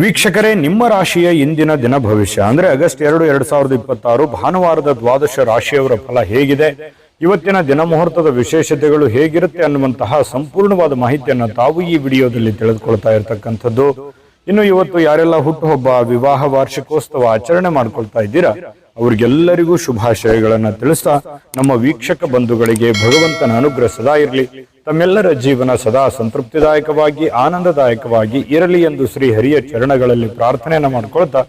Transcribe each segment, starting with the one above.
ವೀಕ್ಷಕರೇ, ನಿಮ್ಮ ರಾಶಿಯ ಇಂದಿನ ದಿನ ಭವಿಷ್ಯ ಅಂದ್ರೆ ಆಗಸ್ಟ್ 2, 2026 ಭಾನುವಾರದ ದ್ವಾದಶ ರಾಶಿಯವರ ಫಲ ಹೇಗಿದೆ, ಇವತ್ತಿನ ದಿನ ಮುಹೂರ್ತದ ವಿಶೇಷತೆಗಳು ಹೇಗಿರುತ್ತೆ ಅನ್ನುವಂತಹ ಸಂಪೂರ್ಣವಾದ ಮಾಹಿತಿಯನ್ನು ತಾವು ಈ ವಿಡಿಯೋದಲ್ಲಿ ತಿಳಿದುಕೊಳ್ತಾ ಇರತಕ್ಕಂಥದ್ದು. ಇನ್ನು ಇವತ್ತು ಯಾರೆಲ್ಲ ಹುಟ್ಟುಹಬ್ಬ, ವಿವಾಹ ವಾರ್ಷಿಕೋತ್ಸವ ಆಚರಣೆ ಮಾಡ್ಕೊಳ್ತಾ ಇದ್ದೀರಾ ಅವ್ರಿಗೆಲ್ಲರಿಗೂ ಶುಭಾಶಯಗಳನ್ನ ತಿಳಿಸ್ತಾ ನಮ್ಮ ವೀಕ್ಷಕ ಬಂಧುಗಳಿಗೆ ಭಗವಂತನ ಅನುಗ್ರಹ ಸದಾ ಇರಲಿ, ತಮ್ಮೆಲ್ಲರ ಜೀವನ ಸದಾ ಸಂತೃಪ್ತಿದಾಯಕವಾಗಿ ಆನಂದದಾಯಕವಾಗಿ ಇರಲಿ ಎಂದು ಶ್ರೀ ಹರಿಯ ಚರಣಗಳಲ್ಲಿ ಪ್ರಾರ್ಥನೆಯನ್ನ ಮಾಡ್ಕೊಳ್ತಾ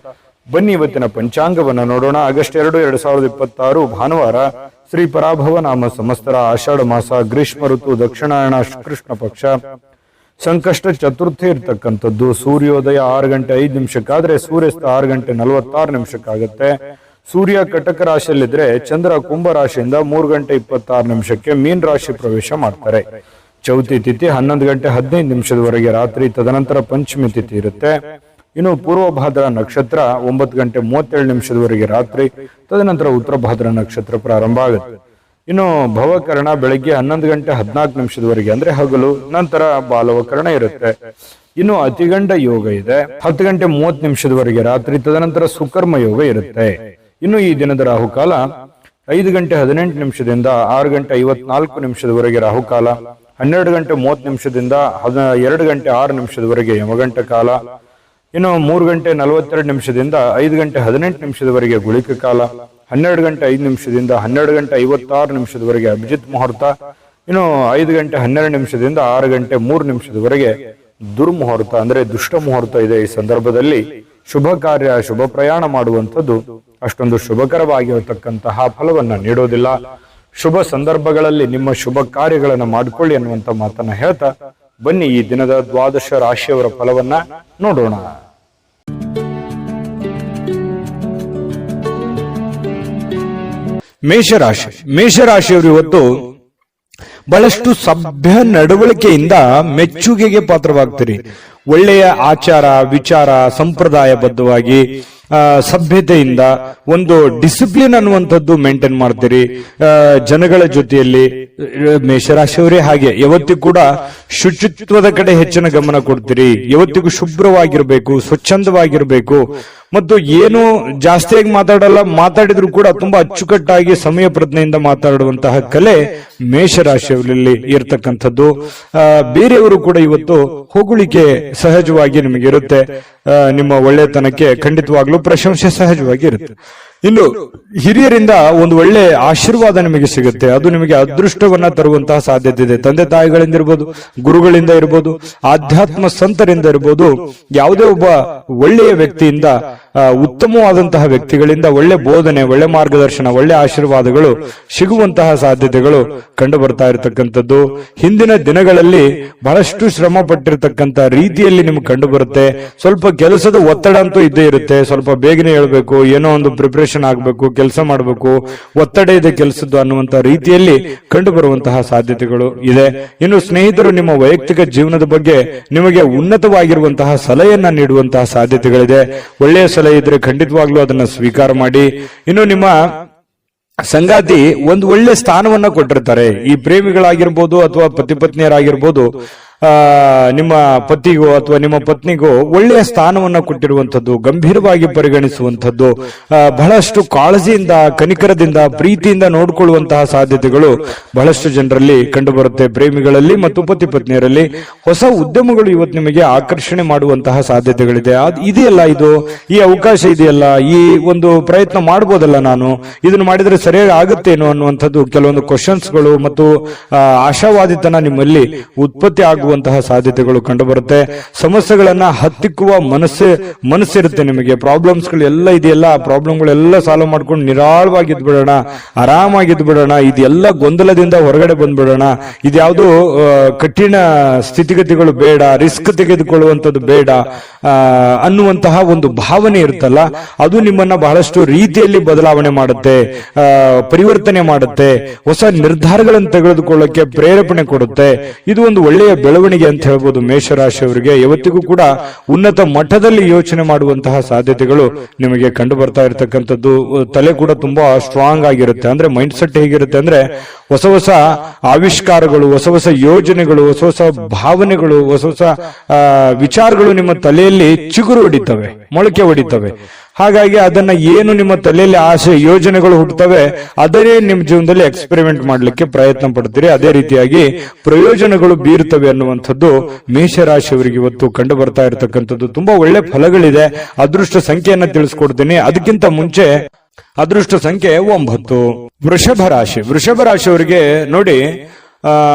ಬನ್ನಿ ಇವತ್ತಿನ ಪಂಚಾಂಗವನ್ನ ನೋಡೋಣ. ಆಗಸ್ಟ್ 2, 2026 ಭಾನುವಾರ, ಶ್ರೀ ಪರಾಭವ ನಾಮ ಸಂವತ್ಸರ, ಆಷಾಢ ಮಾಸ, ಗ್ರೀಷ್ಮ ಋತು, ದಕ್ಷಿಣಾಯಣ, ಕೃಷ್ಣ ಪಕ್ಷ, ಸಂಕಷ್ಟ ಚತುರ್ಥಿ ಇರ್ತಕ್ಕಂಥದ್ದು. ಸೂರ್ಯೋದಯ 6 ಗಂಟೆ 5 ನಿಮಿಷಕ್ಕಾದ್ರೆ ಸೂರ್ಯಾಸ್ತ 6 ಗಂಟೆ 46 ನಿಮಿಷಕ್ಕಾಗತ್ತೆ. ಸೂರ್ಯ ಕಟಕ ರಾಶಿಯಲ್ಲಿದ್ರೆ ಚಂದ್ರ ಕುಂಭ ರಾಶಿಯಿಂದ 3 ಗಂಟೆ 26 ನಿಮಿಷಕ್ಕೆ ಮೀನ್ ರಾಶಿ ಪ್ರವೇಶ ಮಾಡ್ತಾರೆ. ಚೌತಿ ತಿಥಿ 11 ಗಂಟೆ 15 ನಿಮಿಷದವರೆಗೆ ರಾತ್ರಿ, ತದನಂತರ ಪಂಚಮಿ ತಿಥಿ ಇರುತ್ತೆ. ಇನ್ನು ಪೂರ್ವ ಭಾದ್ರ ನಕ್ಷತ್ರ 9 ಗಂಟೆ 37 ನಿಮಿಷದವರೆಗೆ ರಾತ್ರಿ, ತದನಂತರ ಉತ್ತರ ಭಾದ್ರ ನಕ್ಷತ್ರ ಪ್ರಾರಂಭ ಆಗುತ್ತೆ. ಇನ್ನು ಭವಕರಣ ಬೆಳಗ್ಗೆ 11 ಗಂಟೆ 14 ನಿಮಿಷದವರೆಗೆ ಅಂದ್ರೆ ಹಗಲು, ನಂತರ ಬಾಲವಕರಣ ಇರುತ್ತೆ. ಇನ್ನು ಅತಿಗಂಡ ಯೋಗ ಇದೆ 10 ಗಂಟೆ 30 ನಿಮಿಷದವರೆಗೆ ರಾತ್ರಿ, ತದನಂತರ ಸುಕರ್ಮ ಯೋಗ ಇರುತ್ತೆ. ಇನ್ನು ಈ ದಿನದ ರಾಹುಕಾಲ 5 ಗಂಟೆ 18 ನಿಮಿಷದಿಂದ 6 ಗಂಟೆ 54 ನಿಮಿಷದವರೆಗೆ ರಾಹುಕಾಲ, 12 ಗಂಟೆ 30 ನಿಮಿಷದಿಂದ 2 ಗಂಟೆ 6 ನಿಮಿಷದವರೆಗೆ ಯಮಗಂಟ ಕಾಲ. ಇನ್ನು 3 ಗಂಟೆ 42 ನಿಮಿಷದಿಂದ 5 ಗಂಟೆ 18 ನಿಮಿಷದವರೆಗೆ ಗುಳಿಕ ಕಾಲ, 12 ಗಂಟೆ 5 ನಿಮಿಷದಿಂದ 12 ಗಂಟೆ 56 ನಿಮಿಷದವರೆಗೆ ಅಭಿಜಿತ್ ಮುಹೂರ್ತ. ಇನ್ನು 5 ಗಂಟೆ 12 ನಿಮಿಷದಿಂದ 6 ಗಂಟೆ 3 ನಿಮಿಷದವರೆಗೆ ದುರ್ಮುಹೂರ್ತ ಅಂದ್ರೆ ದುಷ್ಟ ಮುಹೂರ್ತ ಇದೆ. ಈ ಸಂದರ್ಭದಲ್ಲಿ ಶುಭ ಕಾರ್ಯ, ಶುಭ ಪ್ರಯಾಣ ಮಾಡುವಂಥದ್ದು ಅಷ್ಟೊಂದು ಶುಭಕರವಾಗಿರತಕ್ಕಂತಹ ಫಲವನ್ನ ನೀಡೋದಿಲ್ಲ. ಶುಭ ಸಂದರ್ಭಗಳಲ್ಲಿ ನಿಮ್ಮ ಶುಭ ಕಾರ್ಯಗಳನ್ನು ಮಾಡಿಕೊಳ್ಳಿ ಅನ್ನುವಂಥ ಮಾತನ್ನ ಹೇಳ್ತಾ ಬನ್ನಿ ಈ ದಿನದ ದ್ವಾದಶ ರಾಶಿಯವರ ಫಲವನ್ನ ನೋಡೋಣ. ಮೇಷರಾಶಿ. ಮೇಷರಾಶಿಯವರು ಇವತ್ತು ಬಹಳಷ್ಟು ಸಭ್ಯ ನಡವಳಿಕೆಯಿಂದ ಮೆಚ್ಚುಗೆಗೆ ಪಾತ್ರವಾಗ್ತೀರಿ. ಒಳ್ಳೆಯ ಆಚಾರ ವಿಚಾರ ಸಂಪ್ರದಾಯಬದ್ಧವಾಗಿ ಸಭ್ಯತೆಯಿಂದ ಒಂದು ಡಿಸಿಪ್ಲಿನ್ ಅನ್ನುವಂಥದ್ದು ಮೇಂಟೈನ್ ಮಾಡ್ತೀರಿ. ಜನಗಳ ಜೊತೆಯಲ್ಲಿ ಮೇಷರಾಶಿಯವರೇ ಹಾಗೆ ಯಾವತ್ತಿಗೂ ಕೂಡ ಶುಚಿತ್ವದ ಕಡೆ ಹೆಚ್ಚಿನ ಗಮನ ಕೊಡ್ತೀರಿ. ಯಾವತ್ತಿಗೂ ಶುಭ್ರವಾಗಿರ್ಬೇಕು, ಸ್ವಚ್ಛಂದವಾಗಿರ್ಬೇಕು ಮತ್ತು ಏನು ಜಾಸ್ತಿಯಾಗಿ ಮಾತಾಡಲ್ಲ, ಮಾತಾಡಿದ್ರು ಕೂಡ ತುಂಬಾ ಅಚ್ಚುಕಟ್ಟಾಗಿ ಸಮಯ ಪ್ರಜ್ಞೆಯಿಂದ ಮಾತಾಡುವಂತಹ ಕಲೆ ಮೇಷರಾಶಿಯಲ್ಲಿ ಇರ್ತಕ್ಕಂಥದ್ದು. ಬೇರೆಯವರು ಕೂಡ ಇವತ್ತು ಹೊಗಳಿಕೆ ಸಹಜವಾಗಿ ನಿಮಗೆ ಇರುತ್ತೆ. ನಿಮ್ಮ ಒಳ್ಳೆತನಕ್ಕೆ ಖಂಡಿತವಾಗ್ಲೂ ಪ್ರಶಂಸೆ ಸಹಜವಾಗಿ ಇರುತ್ತೆ. ಇನ್ನು ಹಿರಿಯರಿಂದ ಒಂದು ಒಳ್ಳೆ ಆಶೀರ್ವಾದ ನಿಮಗೆ ಸಿಗುತ್ತೆ. ಅದು ನಿಮಗೆ ಅದೃಷ್ಟವನ್ನ ತರುವಂತಹ ಸಾಧ್ಯತೆ ಇದೆ. ತಂದೆ ತಾಯಿಗಳಿಂದ ಇರ್ಬೋದು, ಗುರುಗಳಿಂದ ಇರ್ಬೋದು, ಆಧ್ಯಾತ್ಮ ಸಂತರಿಂದ ಇರ್ಬೋದು, ಯಾವುದೇ ಒಬ್ಬ ಒಳ್ಳೆಯ ವ್ಯಕ್ತಿಯಿಂದ, ಉತ್ತಮವಾದಂತಹ ವ್ಯಕ್ತಿಗಳಿಂದ ಒಳ್ಳೆ ಬೋಧನೆ, ಒಳ್ಳೆ ಮಾರ್ಗದರ್ಶನ, ಒಳ್ಳೆ ಆಶೀರ್ವಾದಗಳು ಸಿಗುವಂತಹ ಸಾಧ್ಯತೆಗಳು ಕಂಡು ಬರ್ತಾ ಇರತಕ್ಕಂಥದ್ದು. ಹಿಂದಿನ ದಿನಗಳಲ್ಲಿ ಬಹಳಷ್ಟು ಶ್ರಮ ಪಟ್ಟಿರ್ತಕ್ಕಂಥ ರೀತಿಯಲ್ಲಿ ನಿಮ್ಗೆ ಕಂಡು ಬರುತ್ತೆ. ಸ್ವಲ್ಪ ಕೆಲಸದ ಒತ್ತಡ ಅಂತೂ ಇದ್ದೇ ಇರುತ್ತೆ. ಸ್ವಲ್ಪ ಬೇಗನೆ ಹೇಳ್ಬೇಕು, ಏನೋ ಒಂದು ಪ್ರಿಪರೇಷನ್ ಆಗ್ಬೇಕು, ಕೆಲಸ ಮಾಡಬೇಕು, ಒತ್ತಡ ಇದೆ ಕೆಲಸದ್ದು ಅನ್ನುವಂತಹ ರೀತಿಯಲ್ಲಿ ಕಂಡು ಬರುವಂತಹ ಸಾಧ್ಯತೆಗಳು ಇದೆ. ಇನ್ನು ಸ್ನೇಹಿತರು ನಿಮ್ಮ ವೈಯಕ್ತಿಕ ಜೀವನದ ಬಗ್ಗೆ ನಿಮಗೆ ಉನ್ನತವಾಗಿರುವಂತಹ ಸಲಹೆಯನ್ನ ನೀಡುವಂತಹ ಸಾಧ್ಯತೆಗಳಿದೆ. ಒಳ್ಳೆಯ ಸಲಹೆ ಇದ್ರೆ ಖಂಡಿತವಾಗ್ಲೂ ಅದನ್ನ ಸ್ವೀಕಾರ ಮಾಡಿ. ಇನ್ನು ನಿಮ್ಮ ಸಂಗಾತಿ ಒಂದು ಒಳ್ಳೆ ಸ್ಥಾನವನ್ನ ಕೊಟ್ಟಿರ್ತಾರೆ. ಈ ಪ್ರೇಮಿಗಳಾಗಿರ್ಬೋದು ಅಥವಾ ಪತಿ ಪತ್ನಿಯರಾಗಿರ್ಬೋದು, ನಿಮ್ಮ ಪತಿಗೋ ಅಥವಾ ನಿಮ್ಮ ಪತ್ನಿಗೋ ಒಳ್ಳೆಯ ಸ್ಥಾನವನ್ನ ಕೊಟ್ಟಿರುವಂಥದ್ದು, ಗಂಭೀರವಾಗಿ ಪರಿಗಣಿಸುವಂಥದ್ದು, ಬಹಳಷ್ಟು ಕಾಳಜಿಯಿಂದ, ಕನಿಕರದಿಂದ, ಪ್ರೀತಿಯಿಂದ ನೋಡಿಕೊಳ್ಳುವಂತಹ ಸಾಧ್ಯತೆಗಳು ಬಹಳಷ್ಟು ಜನರಲ್ಲಿ ಕಂಡುಬರುತ್ತೆ. ಪ್ರೇಮಿಗಳಲ್ಲಿ ಮತ್ತು ಪತಿ ಪತ್ನಿಯರಲ್ಲಿ ಹೊಸ ಉದ್ಯಮಗಳು ಇವತ್ತು ನಿಮಗೆ ಆಕರ್ಷಣೆ ಮಾಡುವಂತಹ ಸಾಧ್ಯತೆಗಳಿದೆ. ಇದೆಯಲ್ಲ, ಇದು ಈ ಅವಕಾಶ ಇದೆಯಲ್ಲ, ಈ ಒಂದು ಪ್ರಯತ್ನ ಮಾಡಬಹುದಲ್ಲ, ನಾನು ಇದನ್ನು ಮಾಡಿದ್ರೆ ಸರಿಯಾಗಿ ಆಗುತ್ತೇನೋ ಅನ್ನುವಂಥದ್ದು ಕೆಲವೊಂದು ಕ್ವಶನ್ಸ್ಗಳು ಮತ್ತು ಆಶಾವಾದಿತನ ನಿಮ್ಮಲ್ಲಿ ಉತ್ಪತ್ತಿ ಆಗುವಂತಹ ಸಾಧ್ಯತೆಗಳು ಕಂಡುಬರುತ್ತೆ. ಸಮಸ್ಯೆಗಳನ್ನ ಹತ್ತಿಕ್ಕುವ ಮನಸ್ಸಿರುತ್ತೆ ನಿಮಗೆ. ಪ್ರಾಬ್ಲಮ್ಸ್ ಗಳು ಎಲ್ಲ ಇದೆಯಲ್ಲ, ಆ ಪ್ರಾಬ್ಲಮ್ಗಳೆಲ್ಲ ಸಾಲ್ವ್ ಮಾಡ್ಕೊಂಡು ನಿರಾಳವಾಗಿದ್ದು ಬಿಡೋಣ, ಆರಾಮಾಗಿದ್ದು ಬಿಡೋಣ, ಇದೆಲ್ಲ ಗೊಂದಲದಿಂದ ಹೊರಗಡೆ ಬಂದ್ಬಿಡೋಣ, ಇದ್ಯಾವುದು ಕಠಿಣ ಸ್ಥಿತಿಗತಿಗಳು ಬೇಡ, ರಿಸ್ಕ್ ತೆಗೆದುಕೊಳ್ಳುವಂಥದ್ದು ಬೇಡ ಅನ್ನುವಂತಹ ಒಂದು ಭಾವನೆ ಇರುತ್ತಲ್ಲ, ಅದು ನಿಮ್ಮನ್ನ ಬಹಳಷ್ಟು ರೀತಿಯಲ್ಲಿ ಬದಲಾವಣೆ ಮಾಡುತ್ತೆ, ಪರಿವರ್ತನೆ ಮಾಡುತ್ತೆ, ಹೊಸ ನಿರ್ಧಾರಗಳನ್ನು ತೆಗೆದುಕೊಳ್ಳಕ್ಕೆ ಪ್ರೇರೇಪಣೆ ಕೊಡುತ್ತೆ. ಇದು ಒಂದು ಒಳ್ಳೆಯ ಬೆಳವಣಿಗೆ ಅಂತ ಹೇಳ್ಬೋದು ಮೇಷರಾಶಿಯವರಿಗೆ. ಯಾವತ್ತಿಗೂ ಕೂಡ ಉನ್ನತ ಮಟ್ಟದಲ್ಲಿ ಯೋಚನೆ ಮಾಡುವಂತಹ ಸಾಧ್ಯತೆಗಳು ನಿಮಗೆ ಕಂಡು ಬರ್ತಾ ಇರತಕ್ಕಂಥದ್ದು. ತಲೆ ಕೂಡ ತುಂಬಾ ಸ್ಟ್ರಾಂಗ್ ಆಗಿರುತ್ತೆ. ಅಂದ್ರೆ ಮೈಂಡ್ ಸೆಟ್ ಹೇಗಿರುತ್ತೆ ಅಂದ್ರೆ ಹೊಸ ಹೊಸ ಆವಿಷ್ಕಾರಗಳು, ಹೊಸ ಹೊಸ ಯೋಜನೆಗಳು, ಹೊಸ ಹೊಸ ಭಾವನೆಗಳು, ಹೊಸ ಹೊಸ ವಿಚಾರಗಳು ನಿಮ್ಮ ತಲೆಯಲ್ಲಿ ಚಿಗುರು ಹೊಡಿತವೆ, ಮೊಳಕೆ ಹೊಡಿತವೆ. ಹಾಗಾಗಿ ಅದನ್ನ ಏನು ನಿಮ್ಮ ತಲೆಯಲ್ಲಿ ಆಸೆ ಯೋಜನೆಗಳು ಹುಟ್ಟುತ್ತವೆ ಅದನ್ನೇ ನಿಮ್ಮ ಜೀವನದಲ್ಲಿ ಎಕ್ಸ್ಪೆರಿಮೆಂಟ್ ಮಾಡ್ಲಿಕ್ಕೆ ಪ್ರಯತ್ನ ಪಡ್ತೀರಿ. ಅದೇ ರೀತಿಯಾಗಿ ಪ್ರಯೋಜನಗಳು ಬೀರುತ್ತವೆ ಅನ್ನುವಂಥದ್ದು ಮೇಷರಾಶಿಯವರಿಗೆ ಇವತ್ತು ಕಂಡು ಬರ್ತಾ ಇರತಕ್ಕಂಥದ್ದು. ತುಂಬಾ ಒಳ್ಳೆ ಫಲಗಳಿದೆ. ಅದೃಷ್ಟ ಸಂಖ್ಯೆಯನ್ನ ತಿಳಿಸ್ಕೊಡ್ತೀನಿ. ಅದಕ್ಕಿಂತ ಮುಂಚೆ ಅದೃಷ್ಟ ಸಂಖ್ಯೆ 9. ವೃಷಭ ರಾಶಿ. ವೃಷಭ ರಾಶಿಯವರಿಗೆ ನೋಡಿ,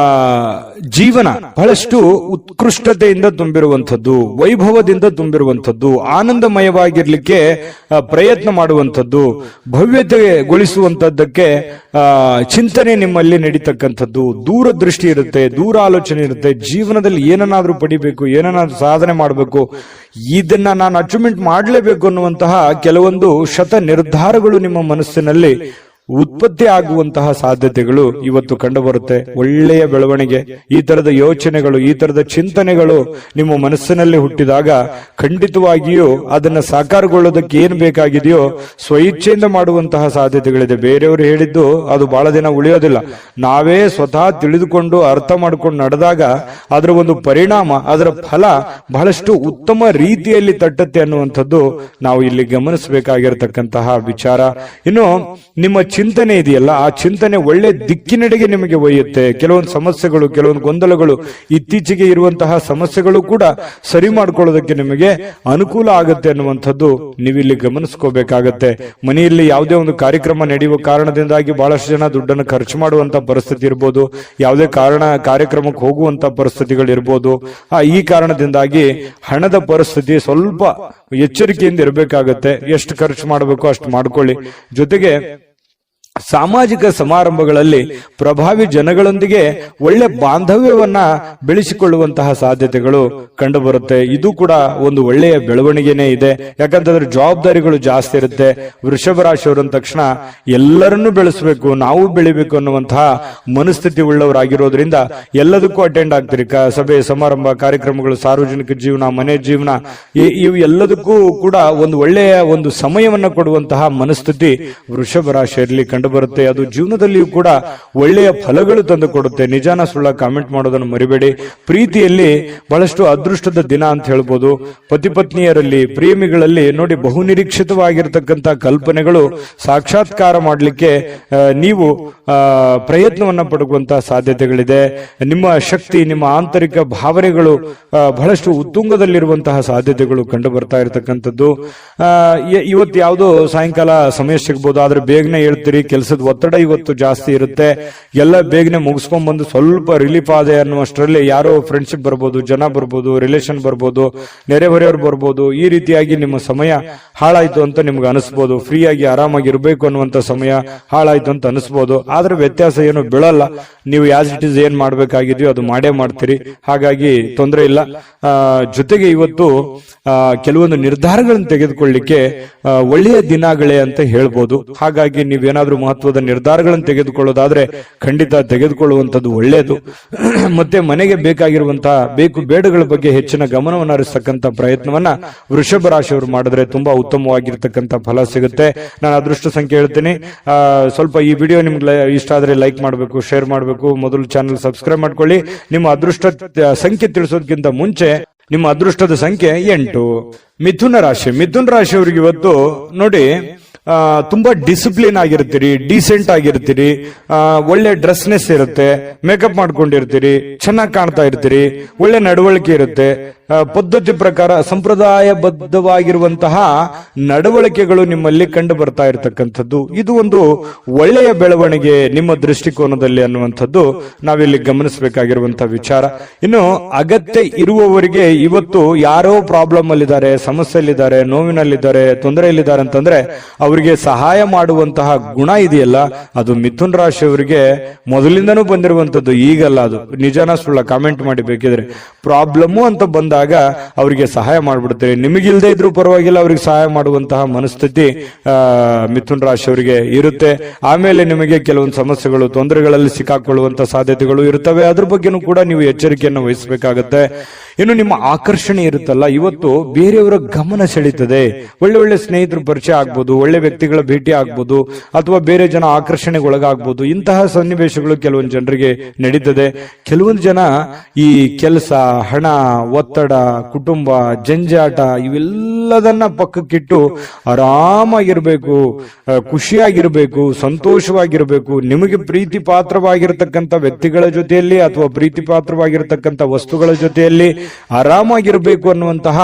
ಜೀವನ ಬಹಳಷ್ಟು ಉತ್ಕೃಷ್ಟತೆಯಿಂದ ತುಂಬಿರುವಂಥದ್ದು, ವೈಭವದಿಂದ ತುಂಬಿರುವಂಥದ್ದು, ಆನಂದಮಯವಾಗಿರ್ಲಿಕ್ಕೆ ಪ್ರಯತ್ನ ಮಾಡುವಂಥದ್ದು, ಭವ್ಯತೆಗೊಳಿಸುವಂತದ್ದಕ್ಕೆ ಚಿಂತನೆ ನಿಮ್ಮಲ್ಲಿ ನಡೀತಕ್ಕಂಥದ್ದು, ದೂರದೃಷ್ಟಿ ಇರುತ್ತೆ, ದೂರ ಆಲೋಚನೆ ಇರುತ್ತೆ. ಜೀವನದಲ್ಲಿ ಏನನ್ನಾದ್ರೂ ಪಡಿಬೇಕು, ಏನನ್ನಾದ್ರೂ ಸಾಧನೆ ಮಾಡಬೇಕು, ಇದನ್ನ ನಾನು ಅಚೀವ್ಮೆಂಟ್ ಮಾಡಲೇಬೇಕು ಅನ್ನುವಂತಹ ಕೆಲವೊಂದು ಶತ ನಿರ್ಧಾರಗಳು ನಿಮ್ಮ ಮನಸ್ಸಿನಲ್ಲಿ ಉತ್ಪತ್ತಿ ಆಗುವಂತಹ ಸಾಧ್ಯತೆಗಳು ಇವತ್ತು ಕಂಡು ಬರುತ್ತೆ. ಒಳ್ಳೆಯ ಬೆಳವಣಿಗೆ, ಈ ತರದ ಯೋಚನೆಗಳು, ಈ ತರದ ಚಿಂತನೆಗಳು ನಿಮ್ಮ ಮನಸ್ಸಿನಲ್ಲಿ ಹುಟ್ಟಿದಾಗ ಖಂಡಿತವಾಗಿಯೂ ಅದನ್ನ ಸಾಕಾರಗೊಳ್ಳೋದಕ್ಕೆ ಏನ್ ಬೇಕಾಗಿದೆಯೋ ಸ್ವಇಚ್ಛೆಯಿಂದ ಮಾಡುವಂತಹ ಸಾಧ್ಯತೆಗಳಿದೆ. ಬೇರೆಯವರು ಹೇಳಿದ್ದು ಅದು ಬಹಳ ದಿನ ಉಳಿಯೋದಿಲ್ಲ. ನಾವೇ ಸ್ವತಃ ತಿಳಿದುಕೊಂಡು ಅರ್ಥ ಮಾಡ್ಕೊಂಡು ನಡೆದಾಗ ಅದರ ಒಂದು ಪರಿಣಾಮ, ಅದರ ಫಲ ಬಹಳಷ್ಟು ಉತ್ತಮ ರೀತಿಯಲ್ಲಿ ತಟ್ಟತ್ತೆ ಅನ್ನುವಂಥದ್ದು ನಾವು ಇಲ್ಲಿ ಗಮನಿಸಬೇಕಾಗಿರತಕ್ಕಂತಹ ವಿಚಾರ. ಇನ್ನು ನಿಮ್ಮ ಚಿಂತನೆ ಇದೆಯಲ್ಲ, ಆ ಚಿಂತನೆ ಒಳ್ಳೆ ದಿಕ್ಕಿನೆಡೆಗೆ ನಿಮಗೆ ಒಯ್ಯುತ್ತೆ. ಕೆಲವೊಂದು ಸಮಸ್ಯೆಗಳು, ಕೆಲವೊಂದು ಗೊಂದಲಗಳು, ಇತ್ತೀಚೆಗೆ ಇರುವಂತಹ ಸಮಸ್ಯೆಗಳು ಕೂಡ ಸರಿ ಮಾಡ್ಕೊಳ್ಳೋದಕ್ಕೆ ನಿಮಗೆ ಅನುಕೂಲ ಆಗುತ್ತೆ ಅನ್ನುವಂಥದ್ದು ನೀವಿಲ್ಲಿ ಗಮನಿಸ್ಕೋಬೇಕಾಗತ್ತೆ. ಮನೆಯಲ್ಲಿ ಯಾವುದೇ ಒಂದು ಕಾರ್ಯಕ್ರಮ ನಡೆಯುವ ಕಾರಣದಿಂದಾಗಿ ಬಹಳಷ್ಟು ಜನ ದುಡ್ಡನ್ನು ಖರ್ಚು ಮಾಡುವಂತ ಪರಿಸ್ಥಿತಿ ಇರ್ಬೋದು, ಯಾವುದೇ ಕಾರ್ಯಕ್ರಮಕ್ಕೆ ಹೋಗುವಂತ ಪರಿಸ್ಥಿತಿಗಳಿರ್ಬೋದು. ಈ ಕಾರಣದಿಂದಾಗಿ ಹಣದ ಪರಿಸ್ಥಿತಿ ಸ್ವಲ್ಪ ಎಚ್ಚರಿಕೆಯಿಂದ ಇರಬೇಕಾಗತ್ತೆ. ಎಷ್ಟು ಖರ್ಚು ಮಾಡಬೇಕು ಅಷ್ಟು ಮಾಡ್ಕೊಳ್ಳಿ. ಜೊತೆಗೆ ಸಾಮಾಜಿಕ ಸಮಾರಂಭಗಳಲ್ಲಿ ಪ್ರಭಾವಿ ಜನಗಳೊಂದಿಗೆ ಒಳ್ಳೆ ಬಾಂಧವ್ಯವನ್ನ ಬೆಳೆಸಿಕೊಳ್ಳುವಂತಹ ಸಾಧ್ಯತೆಗಳು ಕಂಡು ಬರುತ್ತೆ. ಇದು ಕೂಡ ಒಂದು ಒಳ್ಳೆಯ ಬೆಳವಣಿಗೆನೇ ಇದೆ. ಯಾಕಂತಂದ್ರೆ ಜವಾಬ್ದಾರಿಗಳು ಜಾಸ್ತಿ ಇರುತ್ತೆ. ವೃಷಭ ರಾಶಿಯವರ ತಕ್ಷಣ ಎಲ್ಲರನ್ನೂ ಬೆಳೆಸಬೇಕು, ನಾವು ಬೆಳಿಬೇಕು ಅನ್ನುವಂತಹ ಮನಸ್ಥಿತಿ ಉಳ್ಳವರಾಗಿರೋದ್ರಿಂದ ಎಲ್ಲದಕ್ಕೂ ಅಟೆಂಡ್ ಆಗ್ತೀರಿ. ಸಭೆ ಸಮಾರಂಭ, ಕಾರ್ಯಕ್ರಮಗಳು, ಸಾರ್ವಜನಿಕ ಜೀವನ, ಮನೆ ಜೀವನ, ಇವು ಎಲ್ಲದಕ್ಕೂ ಕೂಡ ಒಂದು ಒಳ್ಳೆಯ ಒಂದು ಸಮಯವನ್ನ ಕೊಡುವಂತಹ ಮನಸ್ಥಿತಿ ವೃಷಭ ರಾಶಿಯಲ್ಲಿ ಕಂಡು ಬರುತ್ತೆ. ಅದು ಜೀವನದಲ್ಲಿಯೂ ಕೂಡ ಒಳ್ಳೆಯ ಫಲಗಳು ತಂದು ಕೊಡುತ್ತೆ. ನಿಜಾನ ಸುಳ್ಳ ಕಾಮೆಂಟ್ ಮಾಡೋದನ್ನು ಮರಿಬೇಡಿ. ಪ್ರೀತಿಯಲ್ಲಿ ಬಹಳಷ್ಟು ಅದೃಷ್ಟದ ದಿನ ಅಂತ ಹೇಳ್ಬೋದು. ಪತಿ ಪತ್ನಿಯರಲ್ಲಿ, ಪ್ರೇಮಿಗಳಲ್ಲಿ ನೋಡಿ, ಬಹುನಿರೀಕ್ಷಿತವಾಗಿರತಕ್ಕಂತ ಕಲ್ಪನೆಗಳು ಸಾಕ್ಷಾತ್ಕಾರ ಮಾಡಲಿಕ್ಕೆ ನೀವು ಪ್ರಯತ್ನವನ್ನ ಪಡುವಂತಹ ಸಾಧ್ಯತೆಗಳಿದೆ. ನಿಮ್ಮ ಶಕ್ತಿ, ನಿಮ್ಮ ಆಂತರಿಕ ಭಾವನೆಗಳು ಬಹಳಷ್ಟು ಉತ್ತುಂಗದಲ್ಲಿರುವಂತಹ ಸಾಧ್ಯತೆಗಳು ಕಂಡು ಬರ್ತಾ ಇರತಕ್ಕಂಥದ್ದು. ಇವತ್ತು ಯಾವುದೋ ಸಾಯಂಕಾಲ ಸಮಯ ಸಿಗ್ಬೋದು, ಆದ್ರೆ ಬೇಗನೆ ಹೇಳ್ತೀರಿ. ಕೆಲಸದ ಒತ್ತಡ ಇವತ್ತು ಜಾಸ್ತಿ ಇರುತ್ತೆ. ಎಲ್ಲ ಬೇಗನೆ ಮುಗಿಸ್ಕೊಂಡ್ ಬಂದು ಸ್ವಲ್ಪ ರಿಲೀಫ್ ಆದೆ ಅನ್ನುವಷ್ಟರಲ್ಲಿ ಯಾರೋ ಫ್ರೆಂಡ್ಶಿಪ್ ಬರ್ಬೋದು, ಜನ ಬರ್ಬೋದು, ರಿಲೇಷನ್ ಬರ್ಬೋದು, ನೆರೆಹೊರೆಯವರು ಬರ್ಬೋದು. ಈ ರೀತಿಯಾಗಿ ನಿಮ್ಮ ಸಮಯ ಹಾಳಾಯ್ತು ಅಂತ ನಿಮ್ಗೆ ಅನಿಸ್ಬೋದು. ಫ್ರೀ ಆಗಿ ಆರಾಮಾಗಿ ಇರಬೇಕು ಅನ್ನುವಂತ ಸಮಯ ಹಾಳಾಯ್ತು ಅಂತ ಅನಿಸ್ಬೋದು. ಆದ್ರೆ ವ್ಯತ್ಯಾಸ ಏನು ಬೀಳಲ್ಲ. ನೀವು ಆಸ್ ಇಟ್ ಇಸ್ ಏನ್ ಮಾಡ್ಬೇಕಾಗಿದೆಯೋ ಅದು ಮಾಡೇ ಮಾಡ್ತೀರಿ. ಹಾಗಾಗಿ ತೊಂದರೆ ಇಲ್ಲ. ಜೊತೆಗೆ ಇವತ್ತು ಕೆಲವೊಂದು ನಿರ್ಧಾರಗಳನ್ನು ತೆಗೆದುಕೊಳ್ಳಿಕ್ಕೆ ಒಳ್ಳೆಯ ದಿನಗಳೇ ಅಂತ ಹೇಳ್ಬೋದು. ಹಾಗಾಗಿ ನೀವೇನಾದ್ರೂ ಮಹತ್ವದ ನಿರ್ಧಾರಗಳನ್ನು ತೆಗೆದುಕೊಳ್ಳೋದಾದ್ರೆ ಖಂಡಿತ ತೆಗೆದುಕೊಳ್ಳುವಂಥದ್ದು ಒಳ್ಳೆಯದು. ಮತ್ತೆ ಮನೆಗೆ ಬೇಕಾಗಿರುವಂತಹ ಬೇಕು ಬೇಡಗಳ ಬಗ್ಗೆ ಹೆಚ್ಚಿನ ಗಮನವನ್ನು ಹರಿಸತಕ್ಕಂತ ಪ್ರಯತ್ನವನ್ನ ವೃಷಭ ರಾಶಿಯವರು ಮಾಡಿದ್ರೆ ತುಂಬಾ ಉತ್ತಮವಾಗಿರ್ತಕ್ಕಂಥ ಫಲ ಸಿಗುತ್ತೆ. ನಾನು ಅದೃಷ್ಟ ಸಂಖ್ಯೆ ಹೇಳ್ತೀನಿ. ಸ್ವಲ್ಪ ಈ ವಿಡಿಯೋ ನಿಮ್ಗೆ ಇಷ್ಟ ಆದ್ರೆ ಲೈಕ್ ಮಾಡಬೇಕು, ಶೇರ್ ಮಾಡಬೇಕು. ಮೊದಲು ಚಾನಲ್ ಸಬ್ಸ್ಕ್ರೈಬ್ ಮಾಡ್ಕೊಳ್ಳಿ. ನಿಮ್ಮ ಅದೃಷ್ಟ ಸಂಖ್ಯೆ ತಿಳಿಸೋದಕ್ಕಿಂತ ಮುಂಚೆ ನಿಮ್ಮ ಅದೃಷ್ಟದ ಸಂಖ್ಯೆ 8. ಮಿಥುನ ರಾಶಿ. ಮಿಥುನ ರಾಶಿಯವರಿಗೆ ಇವತ್ತು ನೋಡಿ, ತುಂಬಾ ಡಿಸಿಪ್ಲಿನ್ ಆಗಿರ್ತೀರಿ, ಡೀಸೆಂಟ್ ಆಗಿರ್ತೀರಿ, ಒಳ್ಳೆ ಡ್ರೆಸ್ನೆಸ್ ಇರುತ್ತೆ, ಮೇಕಪ್ ಮಾಡ್ಕೊಂಡಿರ್ತೀರಿ, ಚೆನ್ನಾಗಿ ಕಾಣ್ತಾ ಇರ್ತೀರಿ, ಒಳ್ಳೆ ನಡವಳಿಕೆ ಇರುತ್ತೆ. ಪದ್ಧತಿ ಪ್ರಕಾರ ಸಂಪ್ರದಾಯಬದ್ಧವಾಗಿರುವಂತಹ ನಡವಳಿಕೆಗಳು ನಿಮ್ಮಲ್ಲಿ ಕಂಡು ಬರ್ತಾ ಇರತಕ್ಕಂಥದ್ದು. ಇದು ಒಂದು ಒಳ್ಳೆಯ ಬೆಳವಣಿಗೆ ನಿಮ್ಮ ದೃಷ್ಟಿಕೋನದಲ್ಲಿ ಅನ್ನುವಂಥದ್ದು ನಾವಿಲ್ಲಿ ಗಮನಿಸಬೇಕಾಗಿರುವಂತಹ ವಿಚಾರ. ಇನ್ನು ಅಗತ್ಯ ಇರುವವರಿಗೆ ಇವತ್ತು ಯಾರೋ ಪ್ರಾಬ್ಲಮ್ ಅಲ್ಲಿದ್ದಾರೆ, ಸಮಸ್ಯೆಯಲ್ಲಿದ್ದಾರೆ, ನೋವಿನಲ್ಲಿದ್ದಾರೆ, ತೊಂದರೆಯಲ್ಲಿದ್ದಾರೆ ಅಂತಂದ್ರೆ ಅವರಿಗೆ ಸಹಾಯ ಮಾಡುವಂತಹ ಗುಣ ಇದೆಯಲ್ಲ, ಅದು ಮಿಥುನ್ ರಾಶಿಯವರಿಗೆ ಮೊದಲಿಂದನೂ ಬಂದಿರುವಂತದ್ದು, ಈಗಲ್ಲ. ಅದು ನಿಜನ ಸುಳ್ಳ ಕಾಮೆಂಟ್ ಮಾಡಿ ಬೇಕಿದ್ರೆ. ಪ್ರಾಬ್ಲಮ್ಮು ಅಂತ ಬಂದಾಗ ಅವರಿಗೆ ಸಹಾಯ ಮಾಡ್ಬಿಡ್ತಾರೆ. ನಿಮಗಿಲ್ದೇ ಇದ್ರೂ ಪರವಾಗಿಲ್ಲ, ಅವ್ರಿಗೆ ಸಹಾಯ ಮಾಡುವಂತಹ ಮನಸ್ಥಿತಿ ಮಿಥುನ್ ರಾಶಿಯವರಿಗೆ ಇರುತ್ತೆ. ಆಮೇಲೆ ನಿಮಗೆ ಕೆಲವೊಂದು ಸಮಸ್ಯೆಗಳು, ತೊಂದರೆಗಳಲ್ಲಿ ಸಿಕ್ಕಾಕೊಳ್ಳುವಂತ ಸಾಧ್ಯತೆಗಳು ಇರ್ತವೆ. ಅದ್ರ ಬಗ್ಗೆನೂ ಕೂಡ ನೀವು ಎಚ್ಚರಿಕೆಯನ್ನು ವಹಿಸಬೇಕಾಗತ್ತೆ. ಇನ್ನು ನಿಮ್ಮ ಆಕರ್ಷಣೆ ಇರುತ್ತಲ್ಲ, ಇವತ್ತು ಬೇರೆಯವರ ಗಮನ ಸೆಳೀತದೆ. ಒಳ್ಳೆ ಒಳ್ಳೆ ಸ್ನೇಹಿತರು ಪರಿಚಯ ಆಗ್ಬೋದು, ಒಳ್ಳೆ ವ್ಯಕ್ತಿಗಳ ಭೇಟಿ ಆಗ್ಬೋದು, ಅಥವಾ ಬೇರೆ ಜನ ಆಕರ್ಷಣೆಗೆ ಒಳಗಾಗ್ಬೋದು. ಇಂತಹ ಸನ್ನಿವೇಶಗಳು ಕೆಲವೊಂದು ಜನರಿಗೆ ನಡೀತದೆ. ಕೆಲವೊಂದು ಜನ ಈ ಕೆಲಸ, ಹಣ, ಒತ್ತಡ, ಕುಟುಂಬ, ಜಂಜಾಟ ಇವೆಲ್ಲದನ್ನ ಪಕ್ಕಕ್ಕಿಟ್ಟು ಆರಾಮಾಗಿರ್ಬೇಕು, ಖುಷಿಯಾಗಿರ್ಬೇಕು, ಸಂತೋಷವಾಗಿರ್ಬೇಕು, ನಿಮಗೆ ಪ್ರೀತಿ ಪಾತ್ರವಾಗಿರ್ತಕ್ಕಂಥ ವ್ಯಕ್ತಿಗಳ ಜೊತೆಯಲ್ಲಿ ಅಥವಾ ಪ್ರೀತಿ ಪಾತ್ರವಾಗಿರ್ತಕ್ಕಂಥ ವಸ್ತುಗಳ ಜೊತೆಯಲ್ಲಿ ಆರಾಮಾಗಿರಬೇಕು ಅನ್ನುವಂತಹ